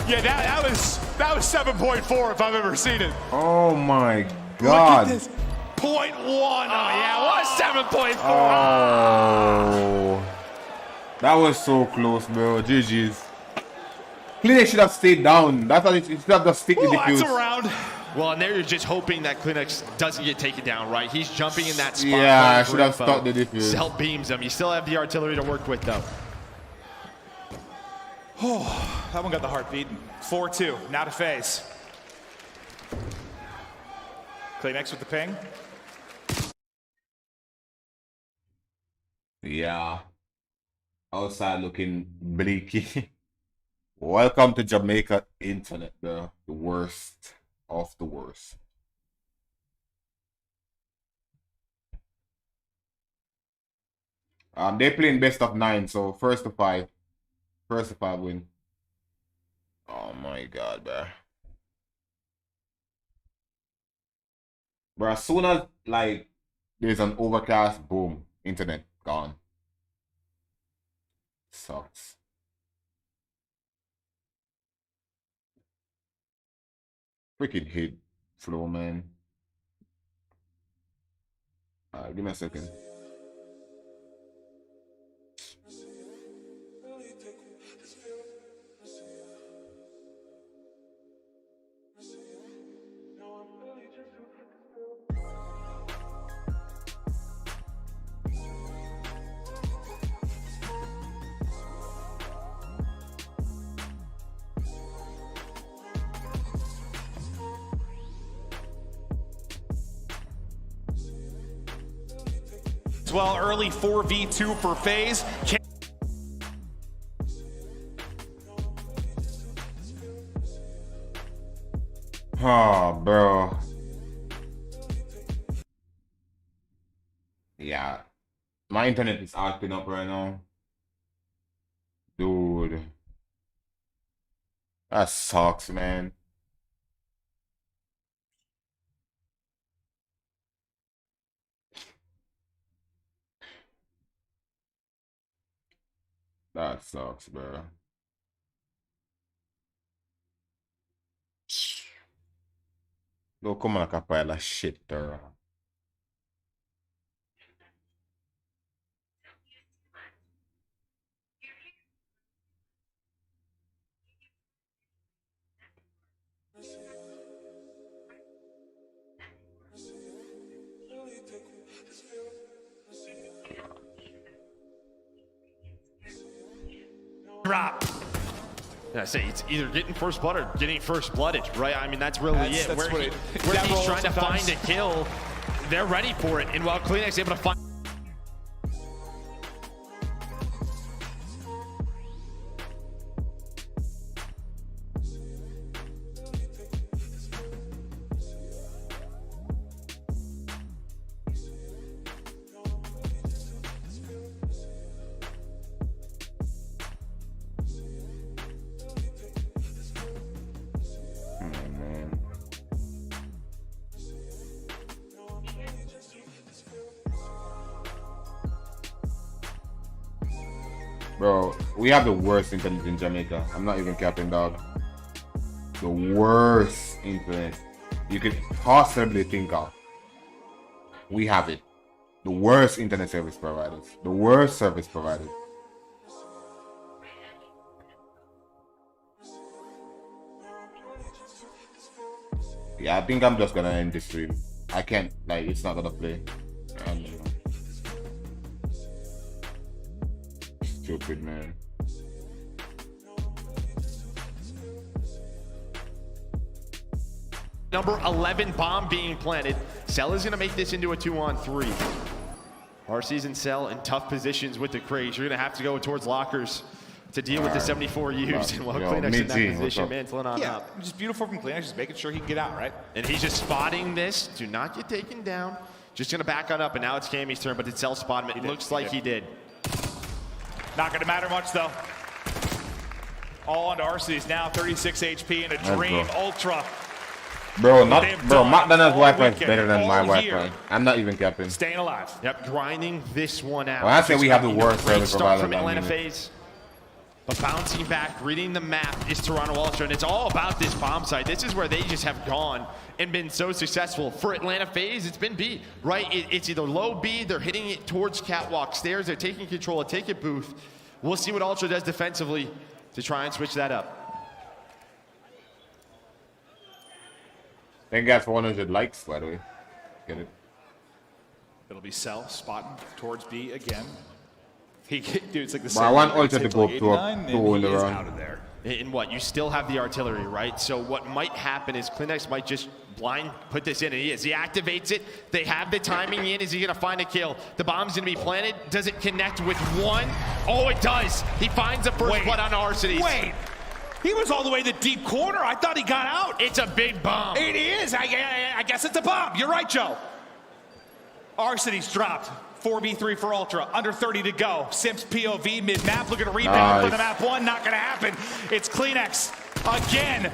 Yeah, that was 7.4 if I've ever seen it. Oh my God. Look at this. 0.1. Oh yeah, what 7.4? Oh. That was so close, bro. GG's. Kleenex should have stayed down. That's how it should have just stick with the That's fuse. around. Well, and there you're just hoping that Kleenex doesn't get taken down, right? He's jumping in that spot. Yeah, I should have stuck the diffuse. Self beams him. You still have the artillery to work with, though. Oh, that one got the heartbeat. 4-2, now to phase. Kleenex with the ping. Yeah. Outside looking bleaky. Welcome to Jamaica internet, bro. The worst of the worst. They're playing best of 9, so first to 5. First to 5 win. Oh my God, bro. Bro, as soon as like there's an overcast, boom, internet gone. Sucks. Freaking hit flow, man. Give me a second. Well, early 4v2 for phase. Oh, bro. Yeah. My internet is acting up right now. Dude. That sucks, man. That sucks, bro. Look, come on, a pile of shit, bro. Drop. Yeah, I say it's either getting first blood or getting first blooded, right? I mean, that's really it. That's Where what he's trying to sometimes. find a kill, they're ready for it. And while Kleenex is able to find. Bro, we have the worst internet in Jamaica. I'm not even capping, dog. The worst internet you could possibly think of. We have it. The worst internet service providers. The worst service providers. Yeah, I think I'm just gonna end this stream. I can't, like, it's not gonna play. Stupid, man. Number 11 bomb being planted. Cell is going to make this into a 2-on-3. RC's and Cell in tough positions with the crates. You're going to have to go towards lockers to deal with the 74 used. And while Kleenex in that position, mantling on up. Just beautiful from Kleenex, just making sure he can get out, right? And he's just spotting this. Do not get taken down. Just going to back on up, and now it's Cammy's turn, but did Cell spot him? It looks like he did. Not going to matter much, though. All onto RC's now, 36 HP and a Dream Ultra. Bro, McDonald's Wi-Fi is better than my Wi-Fi. I'm not even capping. Staying alive. Yep, grinding this one out. Well, I say we have the worst service provider. From Atlanta FaZe. But bouncing back, reading the map is Toronto Ultra, and it's all about this bomb site. This is where they just have gone and been so successful. For Atlanta FaZe, it's been B, right? It's either low B, they're hitting it towards catwalk stairs, they're taking control of ticket booth. We'll see what Ultra does defensively to try and switch that up. Thank God for 100 likes, by the way. Get it? It'll be Cell spotting towards B again. Dude, it's like the same. I want Ultra to go up to a 2 in the round. Out of there. In what? You still have the artillery, right? So what might happen is Kleenex might just blind put this in, and he is. He activates it. They have the timing in. Is he going to find a kill? The bomb's going to be planted. Does it connect with one? Oh, it does. He finds the first blood on Arcity. Wait. He was all the way in the deep corner. I thought he got out. It's a big bomb. It is. I guess it's a bomb. You're right, Joe. Arcity's dropped. 4v3 for Ultra. Under 30 to go. Simps POV mid-map. Looking to rebound for the map one. Not going to happen. It's Kleenex again.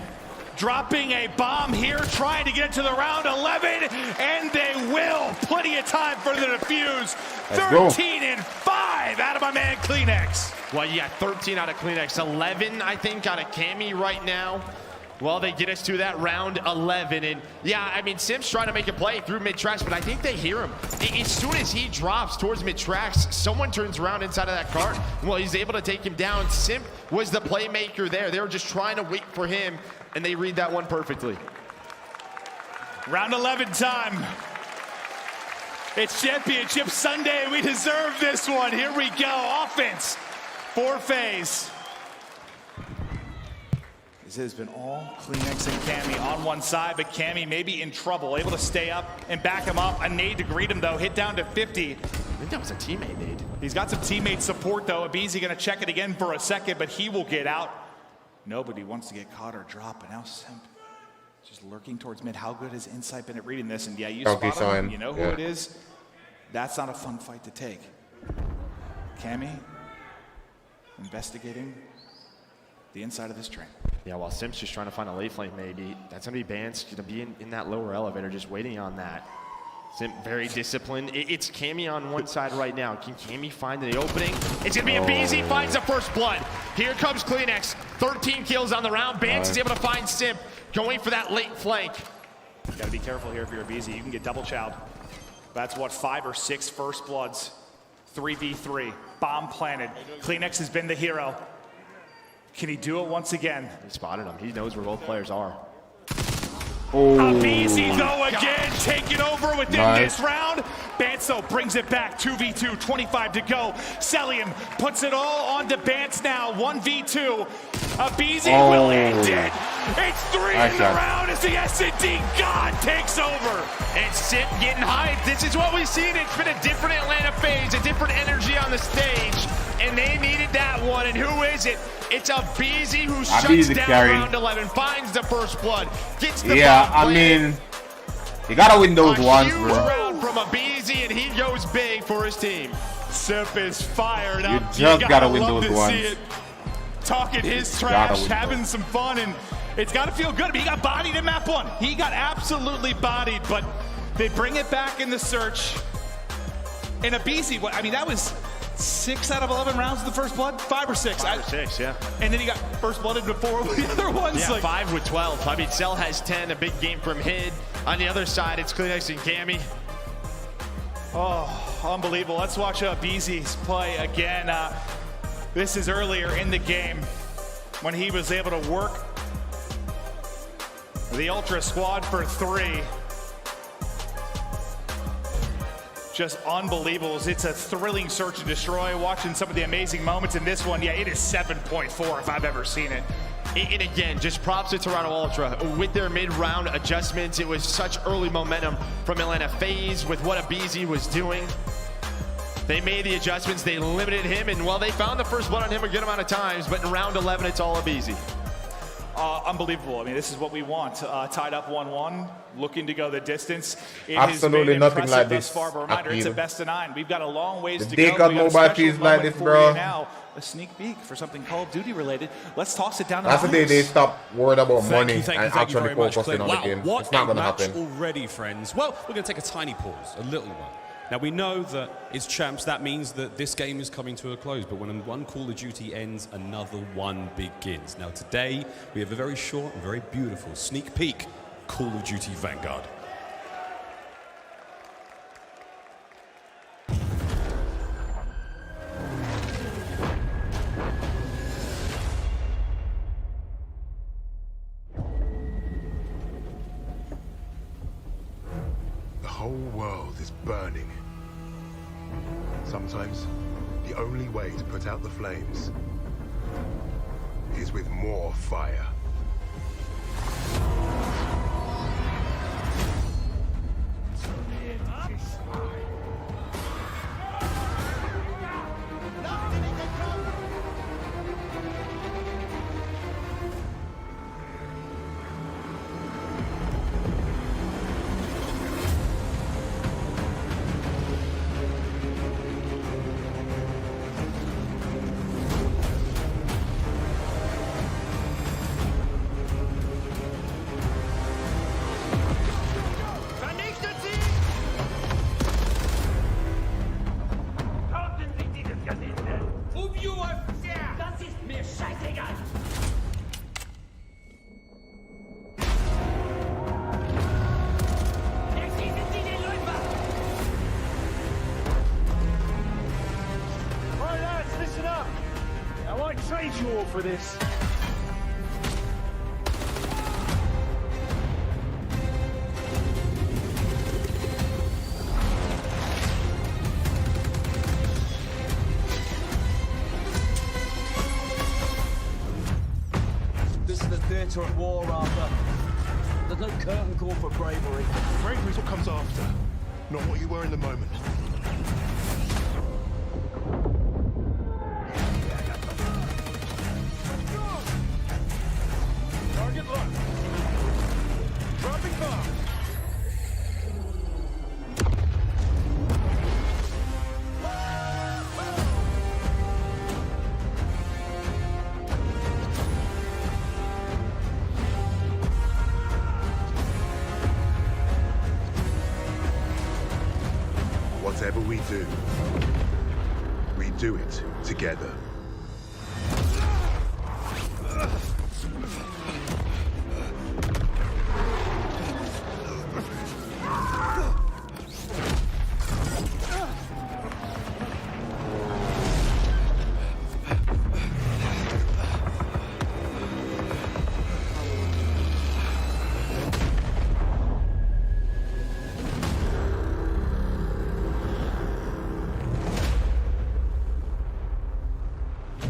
Dropping a bomb here. Trying to get it to the round 11. And they will. Plenty of time for the defuse. 13 and 5 out of my man Kleenex. Well, yeah, 13 out of Kleenex. 11, I think, out of Cammy right now. Well, they get us to that round 11. And yeah, I mean, Simps trying to make a play through mid-tracks, but I think they hear him. As soon as he drops towards mid-tracks, someone turns around inside of that cart. Well, he's able to take him down. Simp was the playmaker there. They were just trying to wait for him, and they read that one perfectly. Round 11 time. It's Championship Sunday. We deserve this one. Here we go. Offense for FaZe. This has been all Kleenex and Cammy on one side, but Cammy may be in trouble. Able to stay up and back him up. A nade to greet him, though. Hit down to 50. I think that was a teammate nade. He's got some teammate support, though. Abizi going to check it again for a second, but he will get out. Nobody wants to get caught or drop, and now Simp just lurking towards mid. How good has Insight been at reading this? And yeah, you spot him. You know who it is. That's not a fun fight to take. Cammy investigating the inside of this train. Yeah, while Simps just trying to find a late flank, maybe. That's going to be Bance going to be in that lower elevator, just waiting on that. Simp very disciplined. It's Cammy on one side right now. Can Cammy find the opening? It's going to be a BZ, finds the first blood. Here comes Kleenex. 13 kills on the round. Bance is able to find Simp, going for that late flank. You got to be careful here if you're a BZ. You can get double chowed. That's what, 5 or 6 first bloods. 3v3. Bomb planted. Kleenex has been the hero. Can he do it once again? He spotted him. He knows where both players are. Abizi, though, again, taking over within this round. Bance, though, brings it back. 2v2, 25 to go. Celium puts it all onto Bance now. 1v2. Abizi will end it. It's 3 in the round as the S&D God takes over. And Simp getting hyped. This is what we've seen. It's been a different Atlanta FaZe, a different energy on the stage. And they needed that one. And who is it? It's Abizi who shuts down round 11, finds the first blood, gets the I mean, you gotta win those ones, bro. Round from Abizi, and he goes big for his team. Simp is fired up. You just gotta win those ones. See it. Talking his trash, having some fun, and it's gotta feel good. He got bodied in map 1. He got absolutely bodied, but they bring it back in the search. And Abizi, I mean, that was 6 out of 11 rounds of the first blood? 5 or 6? 5 or 6, yeah. And then he got first blooded before the other ones. Yeah, 5 with 12. I mean, Cell has 10, a big game from Hid. On the other side, it's Kleenex and Cammy. Oh, unbelievable. Let's watch Abizi's play again. This is earlier in the game when he was able to work the Ultra squad for 3. Just unbelievable. It's a thrilling search and destroy. Watching some of the amazing moments in this one. Yeah, it is 7.4 if I've ever seen it. And again, just props to Toronto Ultra. With their mid-round adjustments, it was such early momentum from Atlanta FaZe with what Abizi was doing. They made the adjustments, they limited him, and well, they found the first blood on him a good amount of times, but in round 11, it's all Abizi. Unbelievable. I mean, this is what we want. Tied up 1-1, looking to go the distance. It Absolutely has nothing been like thus this. far, but reminder, it's a best of 9. We've got a long ways to They go. got We got a mobile special keys like moment this, for bro. you now. A sneak peek for something Call of Duty related. Let's toss it down to That's the day they stop worrying about money and thank you actually very much, focusing Clint. on the Wow, game. what It's not a going to match happen. already, friends. Well, we're going to take a tiny pause, a little one. Now, we know that it's champs. That means that this game is coming to a close. But when one Call of Duty ends, another one begins. Now, today, we have a very short and very beautiful sneak peek Call of Duty Vanguard. The whole world is burning. Sometimes, the only way to put out the flames is with more fire. For this. This is the theatre of war, Arthur. There's no curtain call for bravery. Bravery's what comes after, not what you were in the moment. Target locked. Dropping bomb. Whatever we do it together.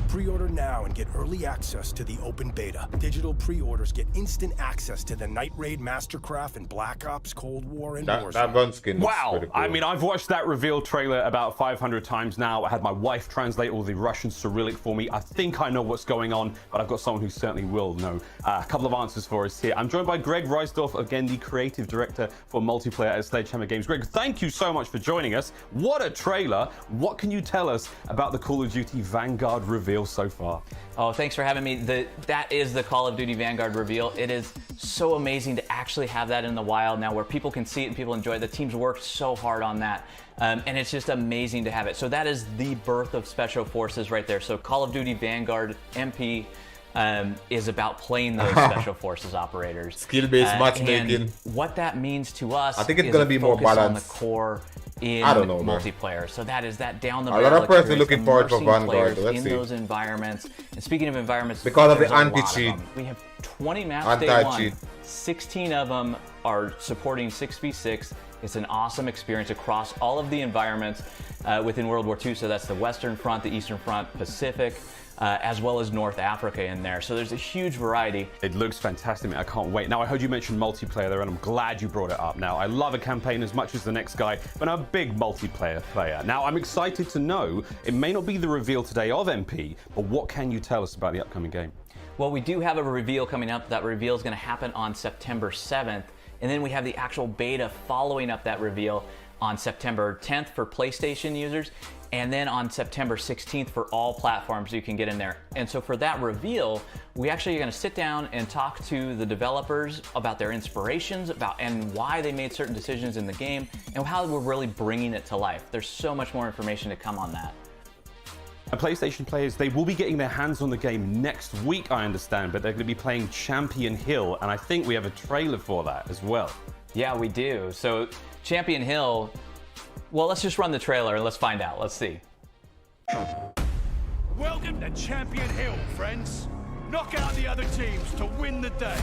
Pre-order now and get early access to the open beta. Digital pre-orders get instant access to the Night Raid, Mastercraft, and Black Ops, Cold War, and Warzone. That gun skin looks Wow, pretty cool. I mean, I've watched that reveal trailer about 500 times now. I had my wife translate all the Russian Cyrillic for me. I think I know what's going on, but I've got someone who certainly will know. A couple of answers for us here. I'm joined by Greg Reisdorf, again, the creative director for multiplayer at Sledgehammer Games. Greg, thank you so much for joining us. What a trailer. What can you tell us about the Call of Duty Vanguard reveal so far? Oh, thanks for having me. That is the Call of Duty Vanguard reveal. It is so amazing to actually have that in the wild now where people can see it and people enjoy it. The team's worked so hard on that. And it's just amazing to have it. So that is the birth of Special Forces right there. So Call of Duty Vanguard MP is about playing those Special Forces operators. Skill-based matchmaking. And what that means to us I think it's is going to be more focus on the balanced. core in I don't know, man. multiplayer. So that is that down the A lot of barrel person looking experience, forward for immersing Vanguard. players Let's in see. those environments. And speaking of environments, Because of the there's a lot of anti-cheat. them. We have 20 maps day Anti-cheat. one. 16 of them are supporting 6v6. It's an awesome experience across all of the environments within World War II. So that's the Western Front, the Eastern Front, Pacific. as well as North Africa in there. So there's a huge variety. It looks fantastic, man. I can't wait. Now, I heard you mention multiplayer there, and I'm glad you brought it up. Now, I love a campaign as much as the next guy, but I'm a big multiplayer player. Now, I'm excited to know, it may not be the reveal today of MP, but what can you tell us about the upcoming game? Well, we do have a reveal coming up. That reveal is going to happen on September 7th. And then we have the actual beta following up that reveal on September 10th for PlayStation users. And then on September 16th for all platforms you can get in there. And so for that reveal, we actually are going to sit down and talk to the developers about their inspirations, and why they made certain decisions in the game, and how we're really bringing it to life. There's so much more information to come on that. And PlayStation players, they will be getting their hands on the game next week, I understand, but they're going to be playing Champion Hill, and I think we have a trailer for that as well. Yeah, we do. So Champion Hill, well, let's just run the trailer and let's find out. Let's see. Welcome to Champion Hill, friends. Knock out the other teams to win the day.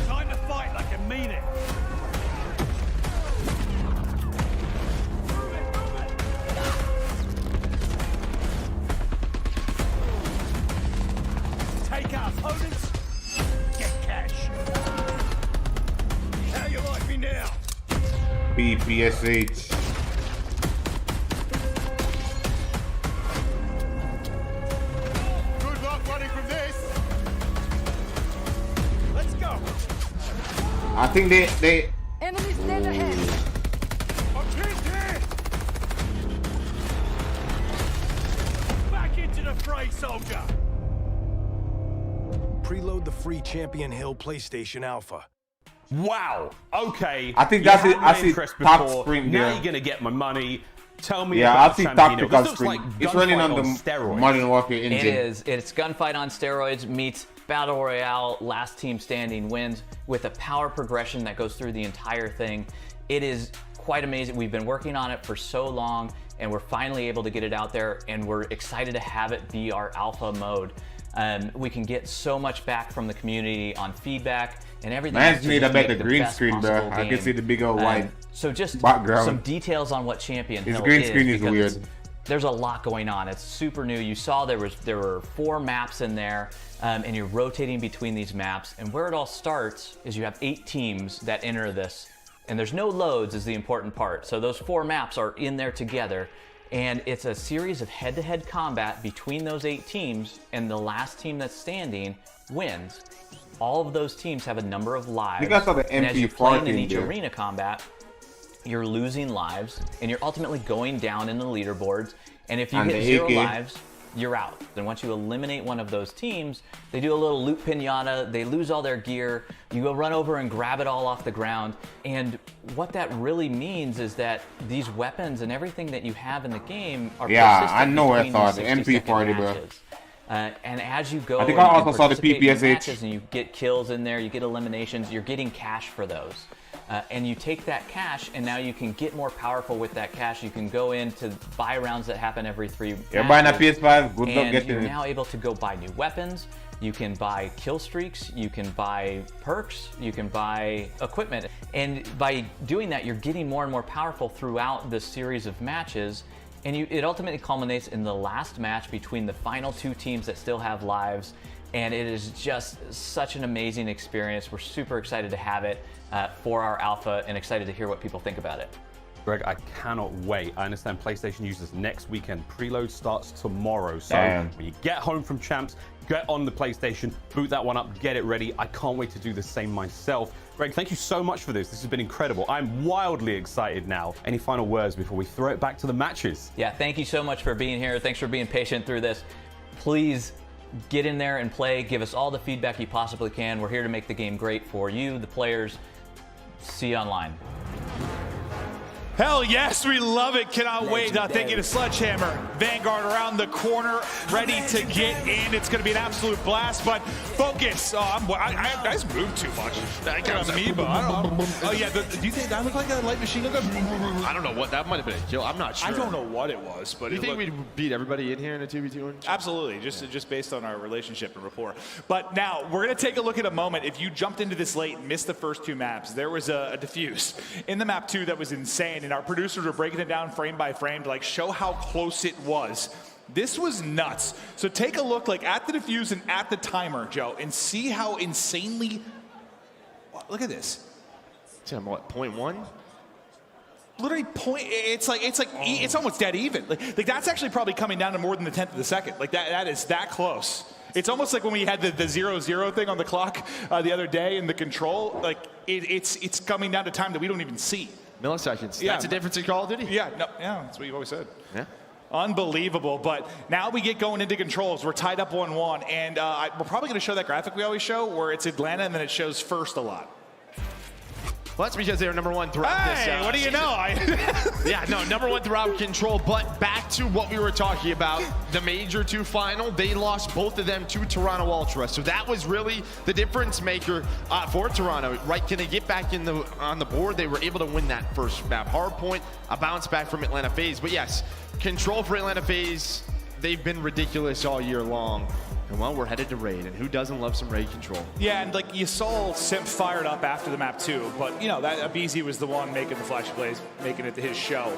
Time to fight like I mean it. Take our opponents, get cash. How you like me now? BPSH. Good luck running from this. Let's go. I think they Enemies dead ahead. Our team's here. Back into the fray, soldier. Preload the free Champion Hill PlayStation Alpha. Wow. Okay. I think that's it. I see top before. screen Now there. you're gonna get my money. Tell me Yeah, about I see Champion Hill. tactical This looks screen. like It's running on Gunfight the steroids. Modern Warfare engine. It is. It's Gunfight on steroids meets Battle Royale, last team standing wins, with a power progression that goes through the entire thing. It is quite amazing. We've been working on it for so long, and we're finally able to get it out there, and we're excited to have it be our alpha mode. We can get so much back from the community on feedback and everything. Man, need a better the green best screen, bro. possible I can game. see the big old white So just background. some details on what Champion His Hill green is. screen is because weird. There's a lot going on. It's super new. You saw there were 4 maps in there, and you're rotating between these maps. And where it all starts is you have 8 teams that enter this, and there's no loads is the important part. So those 4 maps are in there together, and it's a series of head-to-head combat between those 8 teams, and the last team that's standing wins. All of those teams have a number of lives. You guys saw the and as you're MP40 playing in in each there. arena combat, you're losing lives, and you're ultimately going down in the leaderboards. And if you And hit the 0 AK. lives, you're out. Then once you eliminate one of those teams, they do a little loot pinata, they lose all their gear, you go run over and grab it all off the ground. And what that really means is that these weapons and everything that you have in the game are Yeah, persistent I know I between saw these the 60-second MP40, bro. matches. And as you go, I think and I also saw the participate in PPSH. matches and you get kills in there, you get eliminations, you're getting cash for those. And you take that cash, and now you can get more powerful with that cash. You can go in to buy rounds that happen every 3 You're buying a matches, PS5, good luck and getting you're it. now able to go buy new weapons. You can buy kill streaks, you can buy perks, you can buy equipment. And by doing that, you're getting more and more powerful throughout the series of matches. And it ultimately culminates in the last match between the final 2 teams that still have lives. And it is just such an amazing experience. We're super excited to have it for our alpha, and excited to hear what people think about it. Greg, I cannot wait. I understand PlayStation users next weekend. Preload starts tomorrow. So Damn. when you get home from Champs, get on the PlayStation, boot that one up, get it ready. I can't wait to do the same myself. Greg, thank you so much for this. This has been incredible. I'm wildly excited now. Any final words before we throw it back to the matches? Yeah, thank you so much for being here. Thanks for being patient through this. Please get in there and play. Give us all the feedback you possibly can. We're here to make the game great for you, the players. See you online. Hell yes, we love it. Cannot wait. Thank you to Sledgehammer. Vanguard around the corner, ready to get in. It's going to be an absolute blast, but focus. I just moved too much. I got amoeba. I don't know. Oh, yeah. Do you think that looked like a light machine gun? I don't know what that might have been. Joe, I'm not sure. I don't know what it was, but Do you it think looked... we'd beat everybody in here in a 2v2? Absolutely, just based on our relationship and rapport. But now, we're going to take a look at a moment. If you jumped into this late and missed the first 2 maps, there was a diffuse in the map 2 that was insane. and our producers are breaking it down frame by frame to like show how close it was. This was nuts. So take a look like at the defuse and at the timer, Joe, and see how insanely, look at this. It's what, 0.1? Literally it's almost dead even. Like that's actually probably coming down to more than the 10th of the second. Like that is that close. It's almost like when we had the 0-0 thing on the clock the other day in the control. Like it's coming down to time that we don't even see. Milliseconds. Yeah. That's a difference in Call of Duty. Yeah, no, yeah, that's what you've always said. Yeah. Unbelievable, but now we get going into controls. We're tied up 1-1, and we're probably going to show that graphic we always show where it's Atlanta and then it shows first a lot. Well, that's because they were #1 throughout this. Hey, what do you know? Yeah, no, #1 throughout control. But back to what we were talking about, the Major 2 final, they lost both of them to Toronto Ultra. So that was really the difference maker for Toronto, right? Can they get back on the board? They were able to win that first map. Hardpoint, a bounce back from Atlanta FaZe. But yes, control for Atlanta FaZe, they've been ridiculous all year long. And well, we're headed to Raid, and who doesn't love some Raid control? Yeah, and like you saw Simp fired up after the map too, but you know, that BZ was the one making the flashy plays, making it to his show.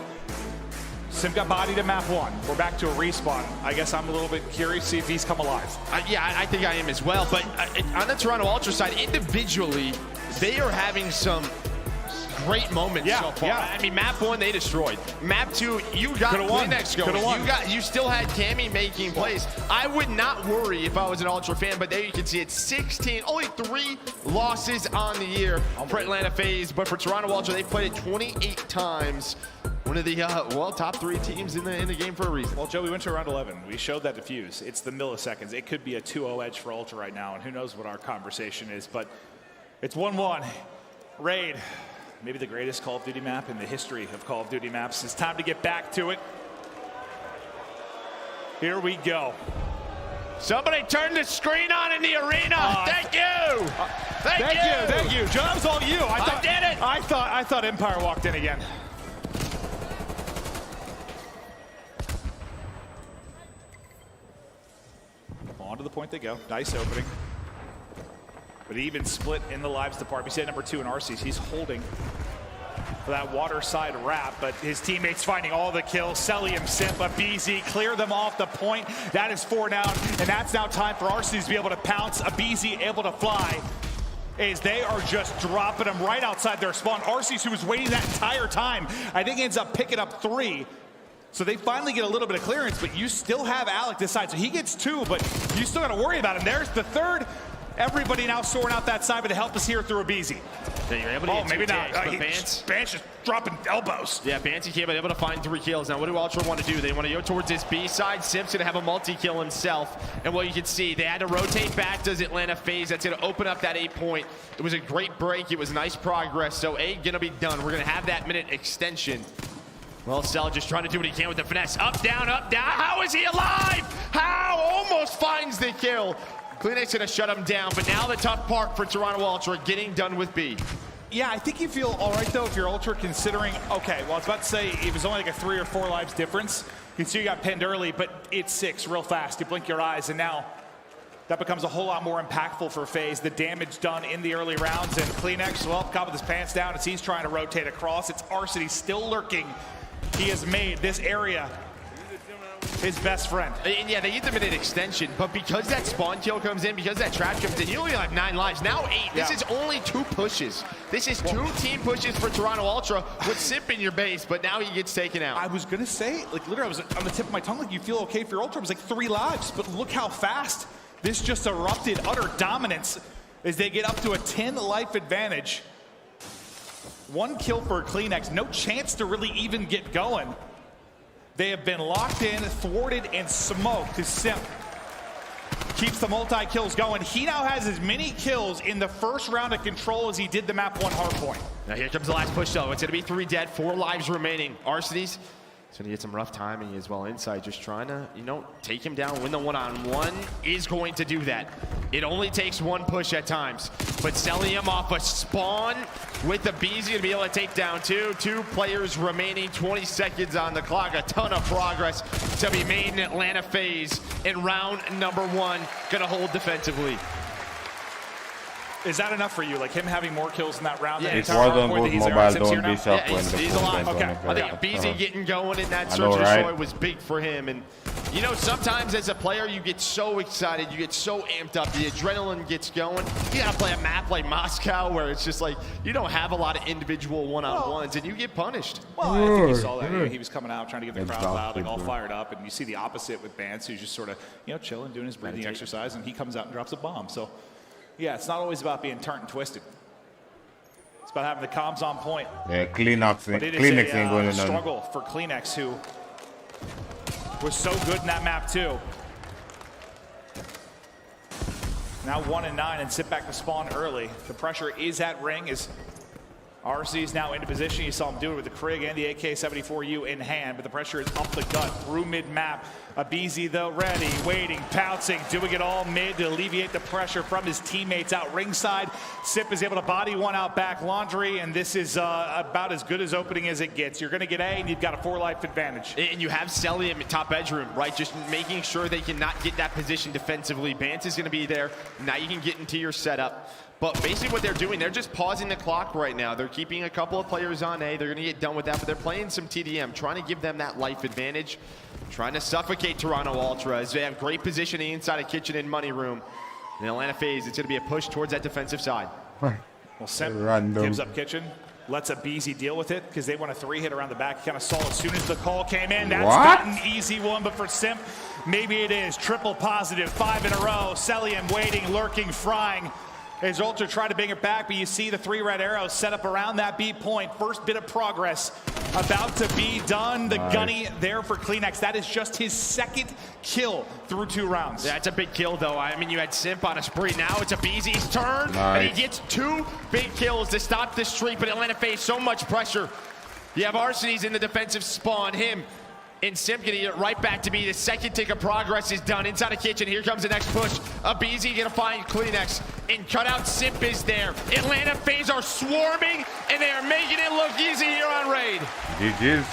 Simp got bodied at map 1. We're back to a respawn. I guess I'm a little bit curious to see if he's come alive. Yeah, I think I am as well, but on the Toronto Ultra side, individually, they are having some great moments so far. Yeah. I mean, map 1, they destroyed. Map 2, you got Kleenex going. You still had Cammy making plays. I would not worry if I was an Ultra fan, but there you can see it. 16, only 3 losses on the year for Atlanta FaZe, but for Toronto Ultra, they played it 28 times. One of the, top 3 teams in the game for a reason. Well, Joe, we went to round 11. We showed that defuse. It's the milliseconds. It could be a 2-0 edge for Ultra right now, and who knows what our conversation is, but it's 1-1. Raid. Maybe the greatest Call of Duty map in the history of Call of Duty maps. It's time to get back to it. Here we go. Somebody turn the screen on in the arena. Thank you. Thank you. Joe, that was all you. I did it. I thought Empire walked in again. On to the point they go. Nice opening. But even split in the lives department. He's at #2 in RCs. He's holding for that water side wrap, but his teammates finding all the kills. Celium, Simp, but BZ clear them off the point. That is 4 down, and that's now time for RCs to be able to pounce. A BZ able to fly as they are just dropping them right outside their spawn. RCs, who was waiting that entire time, I think ends up picking up 3. So they finally get a little bit of clearance, but you still have Alec this side. So he gets 2, but you still got to worry about him. There's the 3rd. Everybody now soaring out that side, but to help us here through a BZ. Yeah, you're able to get maybe 2 not. tags, Bance just dropping elbows. Yeah, Bancy came able to find 3 kills. Now, what do Ultra want to do? They want to go towards this B side. Simp's going to have a multi-kill himself. And what you can see, they had to rotate back to Atlanta FaZe. That's going to open up that 8-point. It was a great break. It was nice progress. So, A, going to be done. We're going to have that minute extension. Well, Cell just trying to do what he can with the finesse. Up, down, up, down. How is he alive? How? Almost finds the kill. Kleenex gonna shut him down, but now the tough part for Toronto Ultra, getting done with B. Yeah, I think you feel all right, though, if you're Ultra considering, okay, well, I was about to say it was only like a 3 or 4 lives difference. You can see you got pinned early, but it's 6 real fast. You blink your eyes, and now that becomes a whole lot more impactful for FaZe. The damage done in the early rounds, and Kleenex, well, caught with his pants down as he's trying to rotate across. It's Arsity still lurking. He has made this area his best friend. And yeah, they get the minute extension, but because that spawn kill comes in, because that trash comes in, you only have 9 lives. Now 8. This is only 2 pushes. This is 2 team pushes for Toronto Ultra with Simp in your base, but now he gets taken out. I was going to say, like, literally, I was on the tip of my tongue, like, you feel okay for your Ultra. It was like 3 lives, but look how fast this just erupted. Utter dominance as they get up to a 10 life advantage. 1 kill for Kleenex. No chance to really even get going. They have been locked in, thwarted, and smoked. His Simp keeps the multi-kills going. He now has as many kills in the first round of control as he did the map 1 hardpoint. Now here comes the last push, though. It's going to be 3 dead, 4 lives remaining. Arcity's going to get some rough timing as well inside. Just trying to, take him down, win the one-on-one. Is going to do that. It only takes 1 push at times. But selling him off a spawn with the BZ going to be able to take down 2. 2 players remaining, 20 seconds on the clock. A ton of progress to be made in Atlanta FaZe in round number 1. Going to hold defensively. Is that enough for you? Like him having more kills in that round? Yeah, than it the entire wasn't point that good he's mobile, there since don't here be now? shocked Yeah, when the he's a lot. movement Okay. on it. I think BZ getting going in that I search know, and right? destroy was big for him. And you know, sometimes as a player, you get so excited, you get so amped up, the adrenaline gets going. You gotta play a map like Moscow where it's just like you don't have a lot of individual one-on-ones, and you get punished. Well, I think you saw that. You know, he was coming out trying to get the crowd loud, like all fired up, and you see the opposite with Bance, who's just sort of, you know, chilling, doing his breathing exercise, and he comes out and drops a bomb. So, yeah, it's not always about being turned and twisted. It's about having the comms on point. Yeah, Kleenex ain't going to none. Struggle for Kleenex, who was so good in that map too. Now 1 and 9 and sit back to spawn early. The pressure is at ring as RC is now into position. You saw him do it with the Krig and the AK-74U in hand, but the pressure is up the gut through mid-map. Abizi though ready, waiting, pouncing, doing it all mid to alleviate the pressure from his teammates out ringside. Sip is able to body one out back Laundry, and this is about as good as opening as it gets. You're going to get A, and you've got a 4-life advantage. And you have Selly in top bedroom, right? Just making sure they cannot get that position defensively. Bance is going to be there. Now you can get into your setup. But basically what they're doing, they're just pausing the clock right now. They're keeping a couple of players on A. They're going to get done with that, but they're playing some TDM, trying to give them that life advantage, trying to suffocate Toronto Ultra as they have great positioning inside of kitchen and money room. In Atlanta phase, it's going to be a push towards that defensive side. Well, Simp gives up kitchen, lets Abizi deal with it because they want a 3-hit around the back. He kind of saw as soon as the call came in. That's not an easy one, but for Simp, maybe it is. Triple positive, 5 in a row. Celium waiting, lurking, frying. As Ultra try to bring it back, but you see the 3 red arrows set up around that B point. First bit of progress about to be done. The gunny there for Kleenex. That is just his 2nd kill through 2 rounds. That's a big kill, though. I mean, you had Simp on a spree. Now it's Abizi's turn, and he gets 2 big kills to stop this streak, but Atlanta faced so much pressure. You have Arseny's in the defensive spawn. Him and Simp gonna get it right back to me. The 2nd tick of progress is done inside the kitchen. Here comes the next push. Abizi gonna find Kleenex, and cutout Simp is there. Atlanta FaZe are swarming, and they are making it look easy here on Raid. GG's.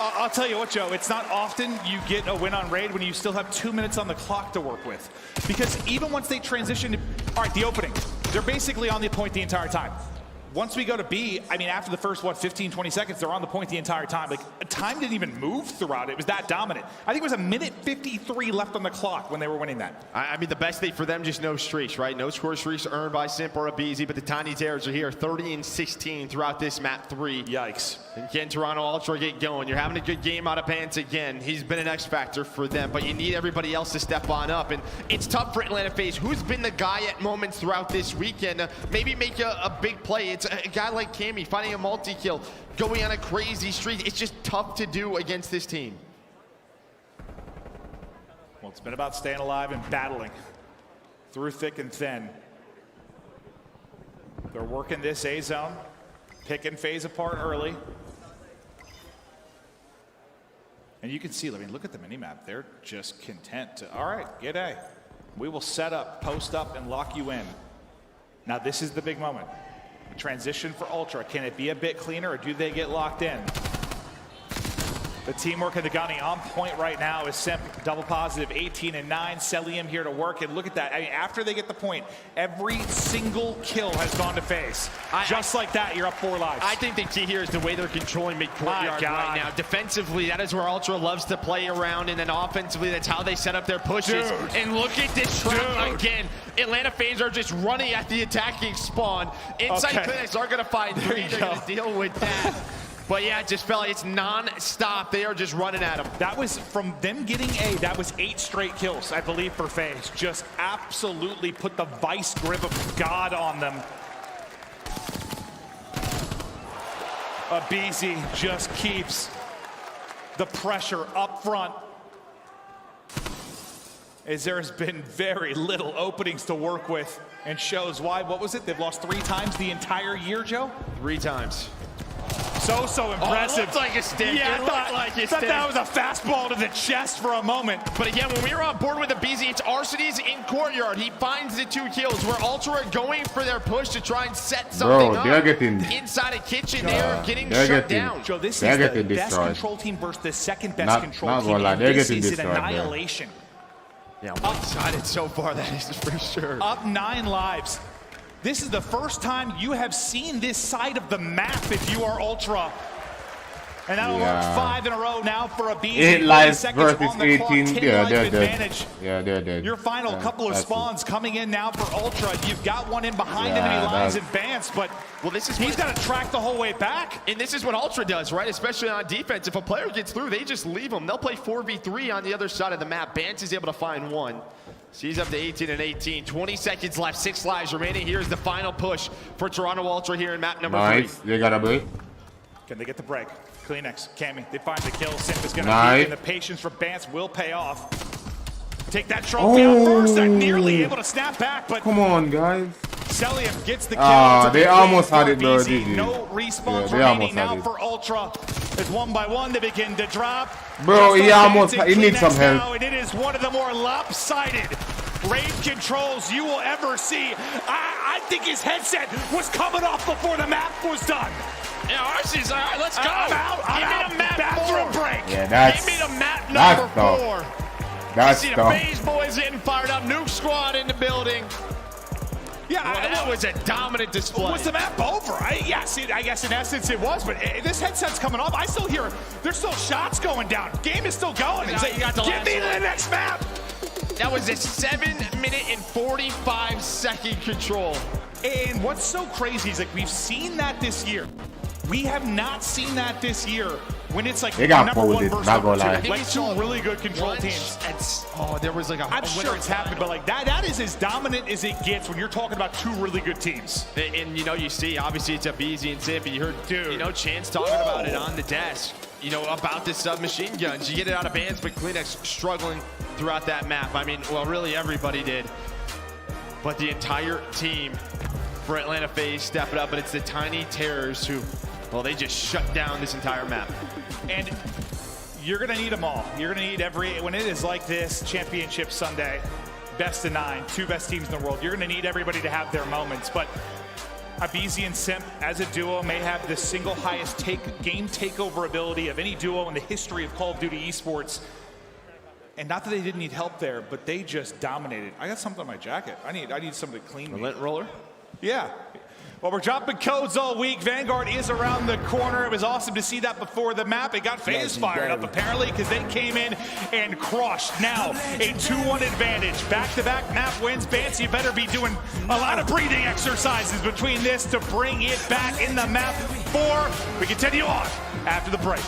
I'll tell you what, Joe, it's not often you get a win on Raid when you still have 2 minutes on the clock to work with. Because even once they transition to, all right, the opening, they're basically on the point the entire time. Once we go to B, I mean, after the first, 15, 20 seconds, they're on the point the entire time. Like, time didn't even move throughout it. It was that dominant. I think it was a minute 53 left on the clock when they were winning that. I mean, the best thing for them, just no streaks, right? No score streaks earned by Simp or Abizi, but the Tiny Terrors are here, 30 and 16 throughout this map 3. Yikes. And can Toronto Ultra get going? You're having a good game out of Bance again. He's been an X factor for them, but you need everybody else to step on up. And it's tough for Atlanta FaZe, who's been the guy at moments throughout this weekend, maybe make a big play. It's a guy like Cammy finding a multi-kill, going on a crazy streak. It's just tough to do against this team. Well, it's been about staying alive and battling through thick and thin. They're working this A zone, picking FaZe apart early. And you can see, I mean, look at the minimap. They're just content to, all right, get A. We will set up, post up, and lock you in. Now, this is the big moment. Transition for Ultra. Can it be a bit cleaner, or do they get locked in? The teamwork of the gunny on point right now is Simp, double positive, 18 and 9. Celium here to work, and look at that. I mean, after they get the point, every single kill has gone to FaZe. Just like that, you're up 4 lives. I think the key here is the way they're controlling mid-courtyard right now. Defensively, that is where Ultra loves to play around, and then offensively, that's how they set up their pushes. Dude. And look at this trap again. Atlanta FaZe are just running at the attacking spawn. Inside Kleenex are going to find 3. They're going to deal with that. But yeah, it just felt like it's non-stop. They are just running at them. That was, from them getting A, that was 8 straight kills, I believe, for FaZe. Just absolutely put the vice grip of God on them. Abizi just keeps the pressure up front, as there's been very little openings to work with, and shows why. What was it? They've lost 3 times the entire year, Joe? 3 times. So impressive. Oh, it looked like a stick. Yeah, I thought that was a fastball to the chest for a moment. But again, when we were on board with Abizi, it's Arseny's in courtyard. He finds the 2 kills. Where Ultra are going for their push to try and set something up. Inside a kitchen, they are getting shut down. Joe, this is the best control team versus the 2nd best control team. And this is an annihilation. Yeah, one-sided so far, that is for sure. Up 9 lives. this is the first time you have seen this side of the map if you are Ultra. And that'll mark 5 in a row now for a BZ. 8 lives versus 18. Yeah, they're dead. Yeah, they're dead. Your final couple of spawns coming in now for Ultra. You've got one in behind enemy lines advanced, but he's got to track the whole way back. And this is what Ultra does, right? Especially on defense. If a player gets through, they just leave them. They'll play 4v3 on the other side of the map. Bance is able to find one. She's up to 18 and 18. 20 seconds left, 6 lives remaining. Here's the final push for Toronto Ultra here in map number 3. They got a break. Can they get the break? Kleenex, Cammy, they find the kill. Simp is going to be, and the patience for Bance will pay off. Take that trophy out first. They're nearly able to snap back, but come on, guys. Celium gets the kill. They almost had it, bro. No respawns remaining now for Ultra. As one by one they begin to drop. Bro, he needs some help. Now, and it is one of the more lopsided raid controls you will ever see. I think his headset was coming off before the map was done. Yeah, ours is all right. Let's go. I'm out. Give me the map bathroom break. Yeah, that's. Give me the map number 4. That's see the tough. FaZe boys getting fired up. Nuke squad in the building. Yeah, that was a dominant display. Was the map over? I guess in essence it was, but this headset's coming off. I still hear there's still shots going down. Game is still going. You got the Give me the next map. That was a 7-minute and 45-second control. And what's so crazy is like we've seen that this year. We have not seen that this year when it's like they got number 1 versus number 2. Lie. Like 2 really good control teams. There was like a. I'm sure it's happened, but like that is as dominant as it gets when you're talking about 2 really good teams. And you know, you see, obviously it's a BZ and Simp. You heard, Chance talking about it on the desk. About this submachine guns. You get it out of Bance, but Kleenex struggling throughout that map. I mean, well, really everybody did. But the entire team for Atlanta FaZe step it up, but it's the Tiny Terrors who, well, they just shut down this entire map. And you're going to need them all. You're going to need when it is like this, Championship Sunday, best of 9, 2 best teams in the world, you're going to need everybody to have their moments. But Abizi and Simp as a duo may have the single highest game takeover ability of any duo in the history of Call of Duty esports. And not that they didn't need help there, but they just dominated. I got something on my jacket. I need somebody to clean me. Lint roller? Yeah. Well, we're dropping codes all week. Vanguard is around the corner. It was awesome to see that before the map. It got FaZe fired up, apparently, because they came in and crushed. Now, a 2-1 advantage. Back-to-back map wins. Bance, you better be doing a lot of breathing exercises between this to bring it back in the map 4. We continue on after the break.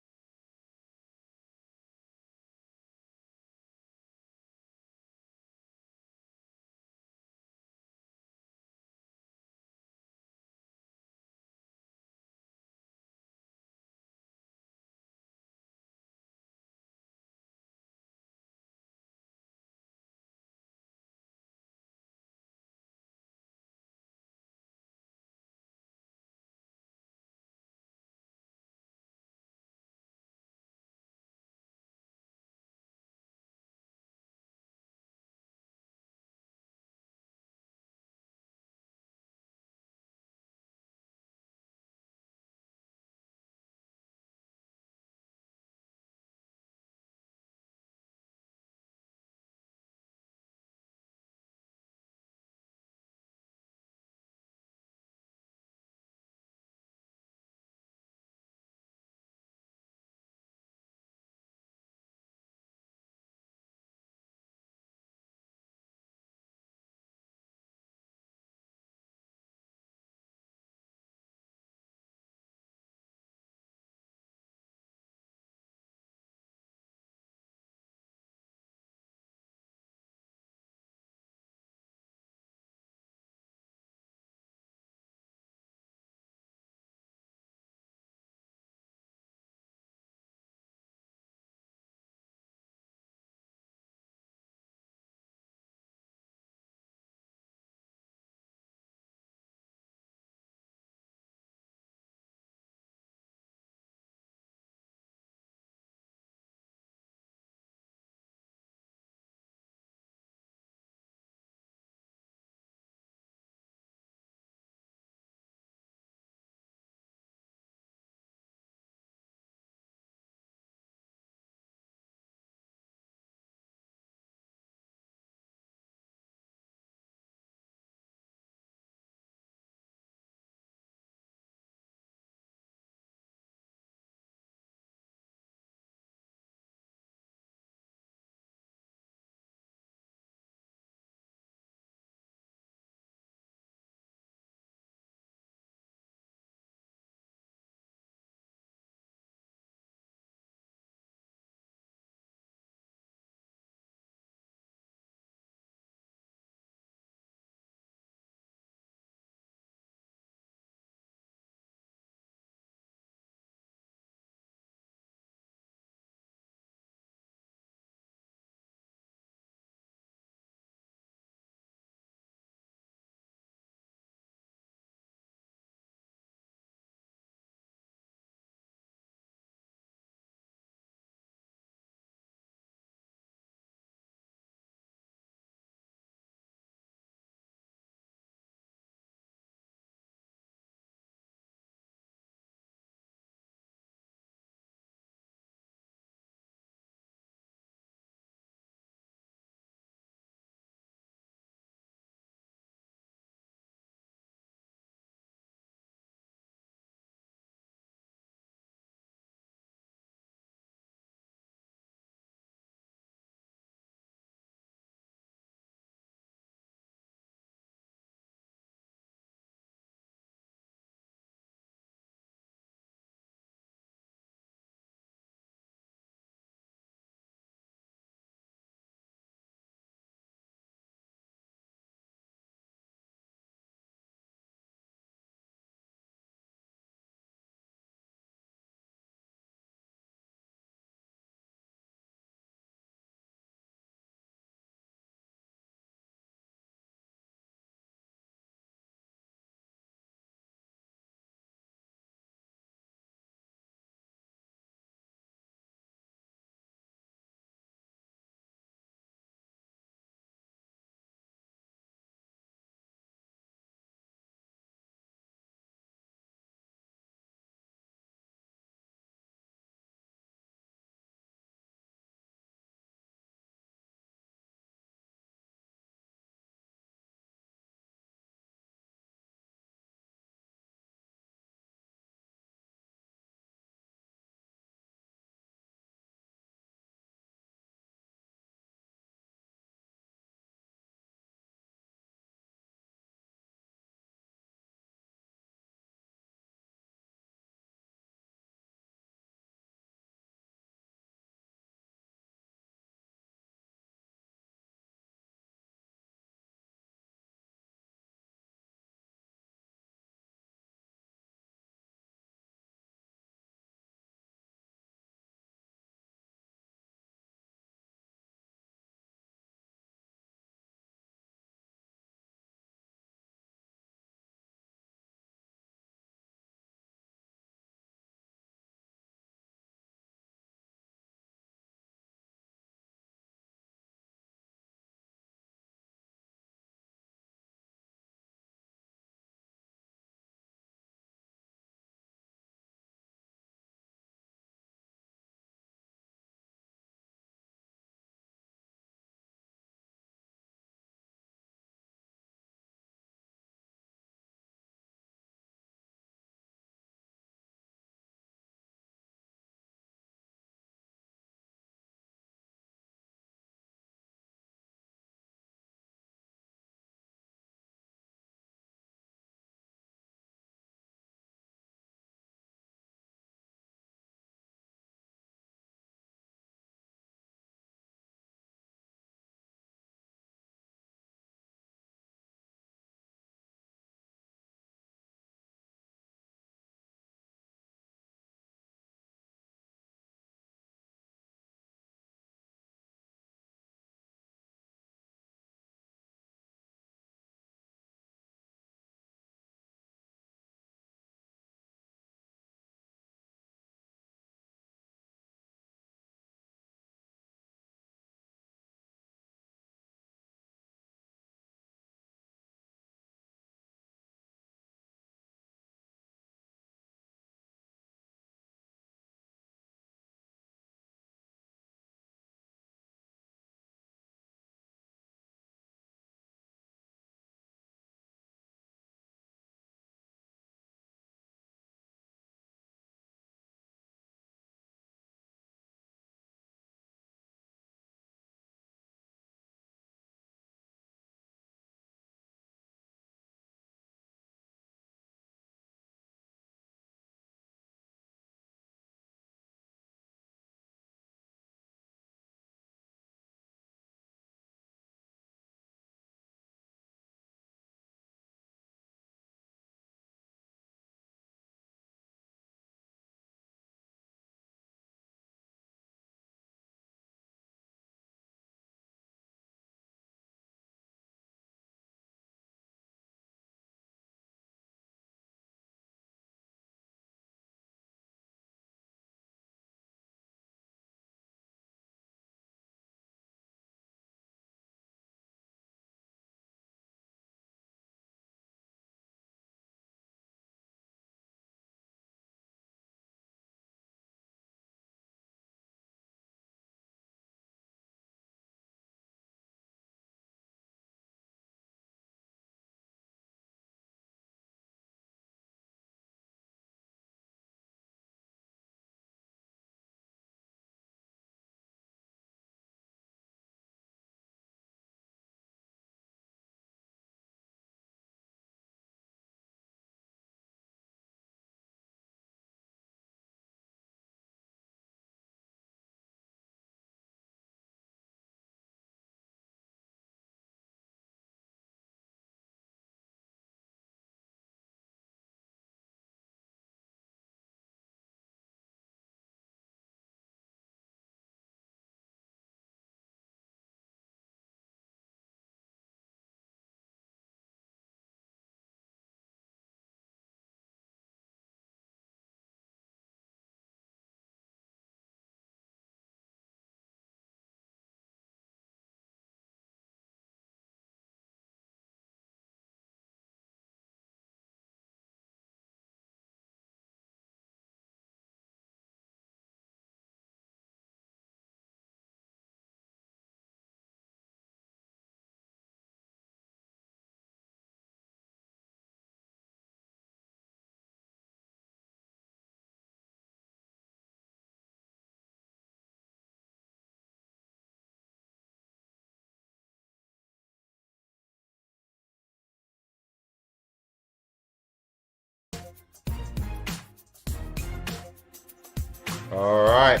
All right.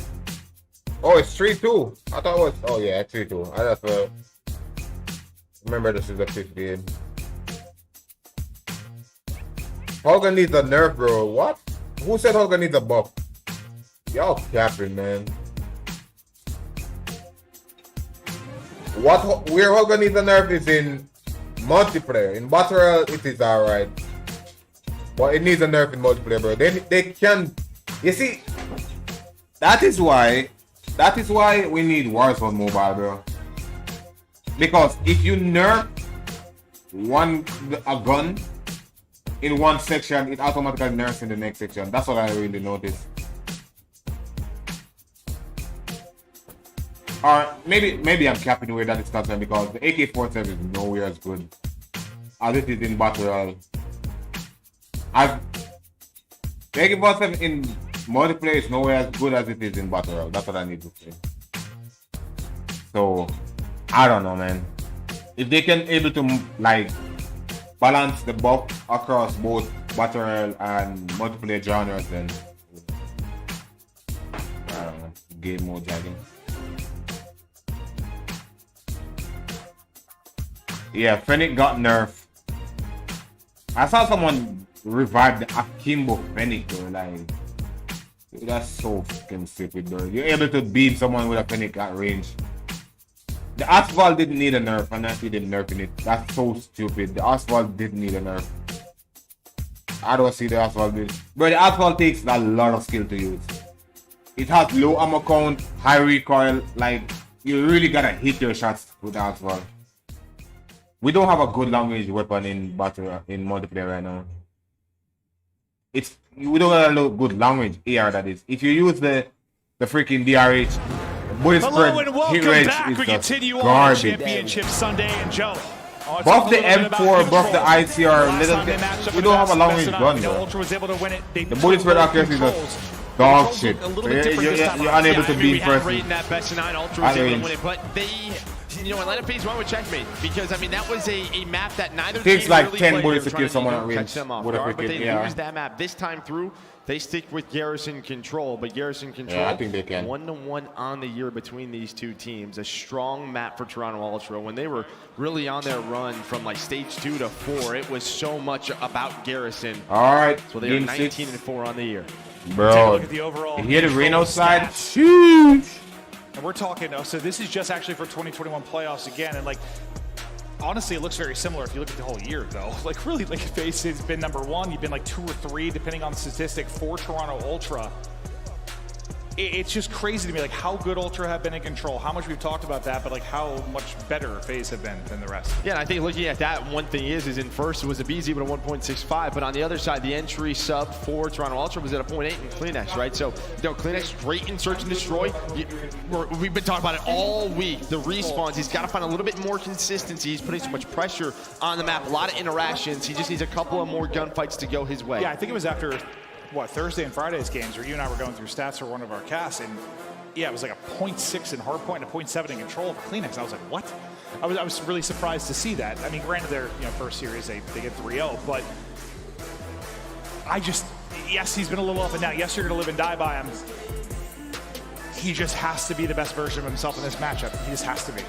Oh, it's 3-2. I thought it was. Oh yeah, 3-2. I just remember this is a 5th game. Hogan needs a nerf, bro. What? Who said Hogan needs a buff? Y'all capping, man. Where Hogan needs a nerf is in multiplayer. In Battle Royale, it is alright. But it needs a nerf in multiplayer, bro. They can. You see, that is why we need Warzone mobile, bro. Because if you nerf a gun in one section, it automatically nerfs in the next section. That's what I really noticed. Or maybe I'm capping where that is concerned, because the AK-47 is nowhere as good as it is in Battle Royale. The AK-47 in multiplayer is nowhere as good as it is in Battle Royale. That's what I need to say. So I don't know, man. If they can able to like balance the buff across both Battle Royale and multiplayer genres, then I don't know. Game mode lagging. Yeah, Fennec got nerfed. I saw someone revive the Akimbo Fennec though, like that's so fucking stupid though. You're able to beat someone with a Fennec at range. The Asphalt didn't need a nerf, and he didn't nerf in it. That's so stupid. The Asphalt didn't need a nerf. I don't see the Asphalt did. But the Asphalt takes a lot of skill to use. It has low ammo count, high recoil, like you really gotta hit your shots with the Asphalt. We don't have a good long range weapon in multiplayer right now. We don't have a good long range AR, that is. If you use the freaking DRH, bullet spread hit range is We just continue on garbage. Championship Sunday, and Joe. Buff the M4, buff the ICR, little bit. We don't have a long range gun though. Ultra was able to win it. The bullet spread accuracy is just dog shit. You're unable to beat person. That best of 9 Ultra was able to win it, but they, you know, Atlanta FaZe won with checkmate, because I mean that was a map that neither It takes team like really 10 played. bullets They to were kill trying someone to, at catch range them off with a guard, but freaking they AR. lose that map this time through. They stick with Garrison Control, but Garrison Control, Yeah, I think they can. 1-1 on the year between these two teams. A strong map for Toronto Ultra. When they were really on their run from like stage 2 to 4, it was so much about Garrison. All right, so they are game 19-4 on the year. Bro, look at the overall you hear the Reno side? And we're talking, so this is just actually for 2021 playoffs again, and like, honestly, it looks very similar if you look at the whole year, though. Like, really, like, FaZe has been #1. You've been like 2 or 3, depending on the statistic, for Toronto Ultra. It's just crazy to me, like, how good Ultra have been in control. How much we've talked about that, but like, how much better FaZe have been than the rest. Yeah, and I think looking at that, one thing is in first it was a BZ with a 1.65, but on the other side, the entry sub for Toronto Ultra was at a 0.8 in Kleenex, right? So, you know, Kleenex great in search and destroy. We've been talking about it all week. The respawns, he's got to find a little bit more consistency. He's putting so much pressure on the map, a lot of interactions. He just needs a couple of more gunfights to go his way. Yeah, I think it was after, what, Thursday and Friday's games where you and I were going through stats for one of our casts, and yeah, it was like a 0.6 in hardpoint and a 0.7 in control of Kleenex. I was like, what? I was really surprised to see that. I mean, granted, their first series they get 3-0, but yes, he's been a little up and down. Yes, you're gonna live and die by him. He just has to be the best version of himself in this matchup. He just has to be.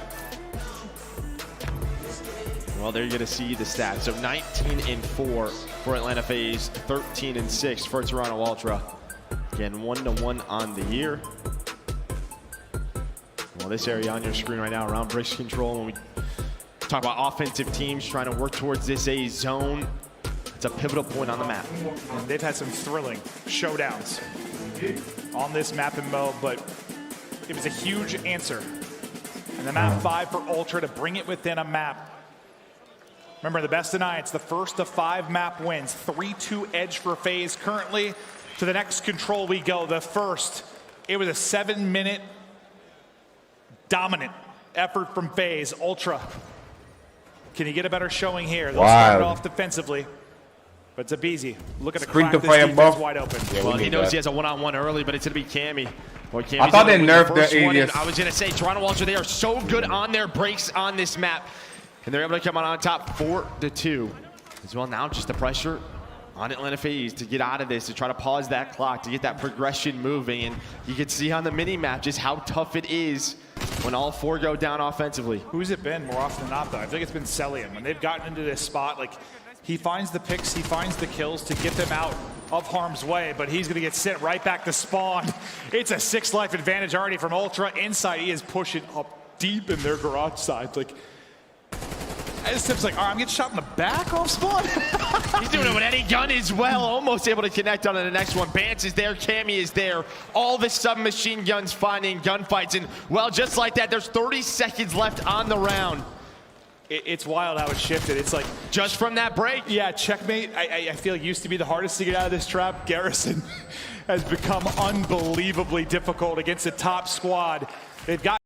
Well, there you're going to see the stats. So 19-4 for Atlanta FaZe, 13-6 for Toronto Ultra. Again, 1-1 on the year. Well, this area on your screen right now around Bricks Control, when we talk about offensive teams trying to work towards this A zone, it's a pivotal point on the map. And they've had some thrilling showdowns on this map and mode, but it was a huge answer. And the map 5 for Ultra to bring it within a map. Remember, the best of 9, it's the first of 5 map wins. 3-2 edge for FaZe. Currently, to the next control we go. The first, it was a 7-minute dominant effort from FaZe. Ultra, can you get a better showing here? They'll start it off defensively, but it's a Beezy. Look at the crack, this defense wide open. Yeah, well, he knows he has a one-on-one early, but it's going to be Cammy. Well, I thought they nerfed the Alias. I was going to say, Toronto Ultra, they are so good on their breaks on this map. And they're able to come on top 4-2. As well, now just the pressure on Atlanta FaZe to get out of this, to try to pause that clock, to get that progression moving. And you can see on the mini-map just how tough it is when all 4 go down offensively. Who's it been more often than not, though? I think it's been Celian. When they've gotten into this spot, like, he finds the picks, he finds the kills to get them out of harm's way, but he's going to get sent right back to spawn. It's a 6 life advantage already from Ultra. Inside, he is pushing up deep in their garage side. Like, this Tim's like, all right, I'm getting shot in the back off spawn. He's doing it with any gun as well. Almost able to connect on to the next one. Bance is there, Cammy is there. All the submachine guns finding gunfights. And, well, just like that, there's 30 seconds left on the round. It's wild how it shifted. It's like, just from that break. Yeah, checkmate, I feel used to be the hardest to get out of this trap. Garrison has become unbelievably difficult against a top squad. They've got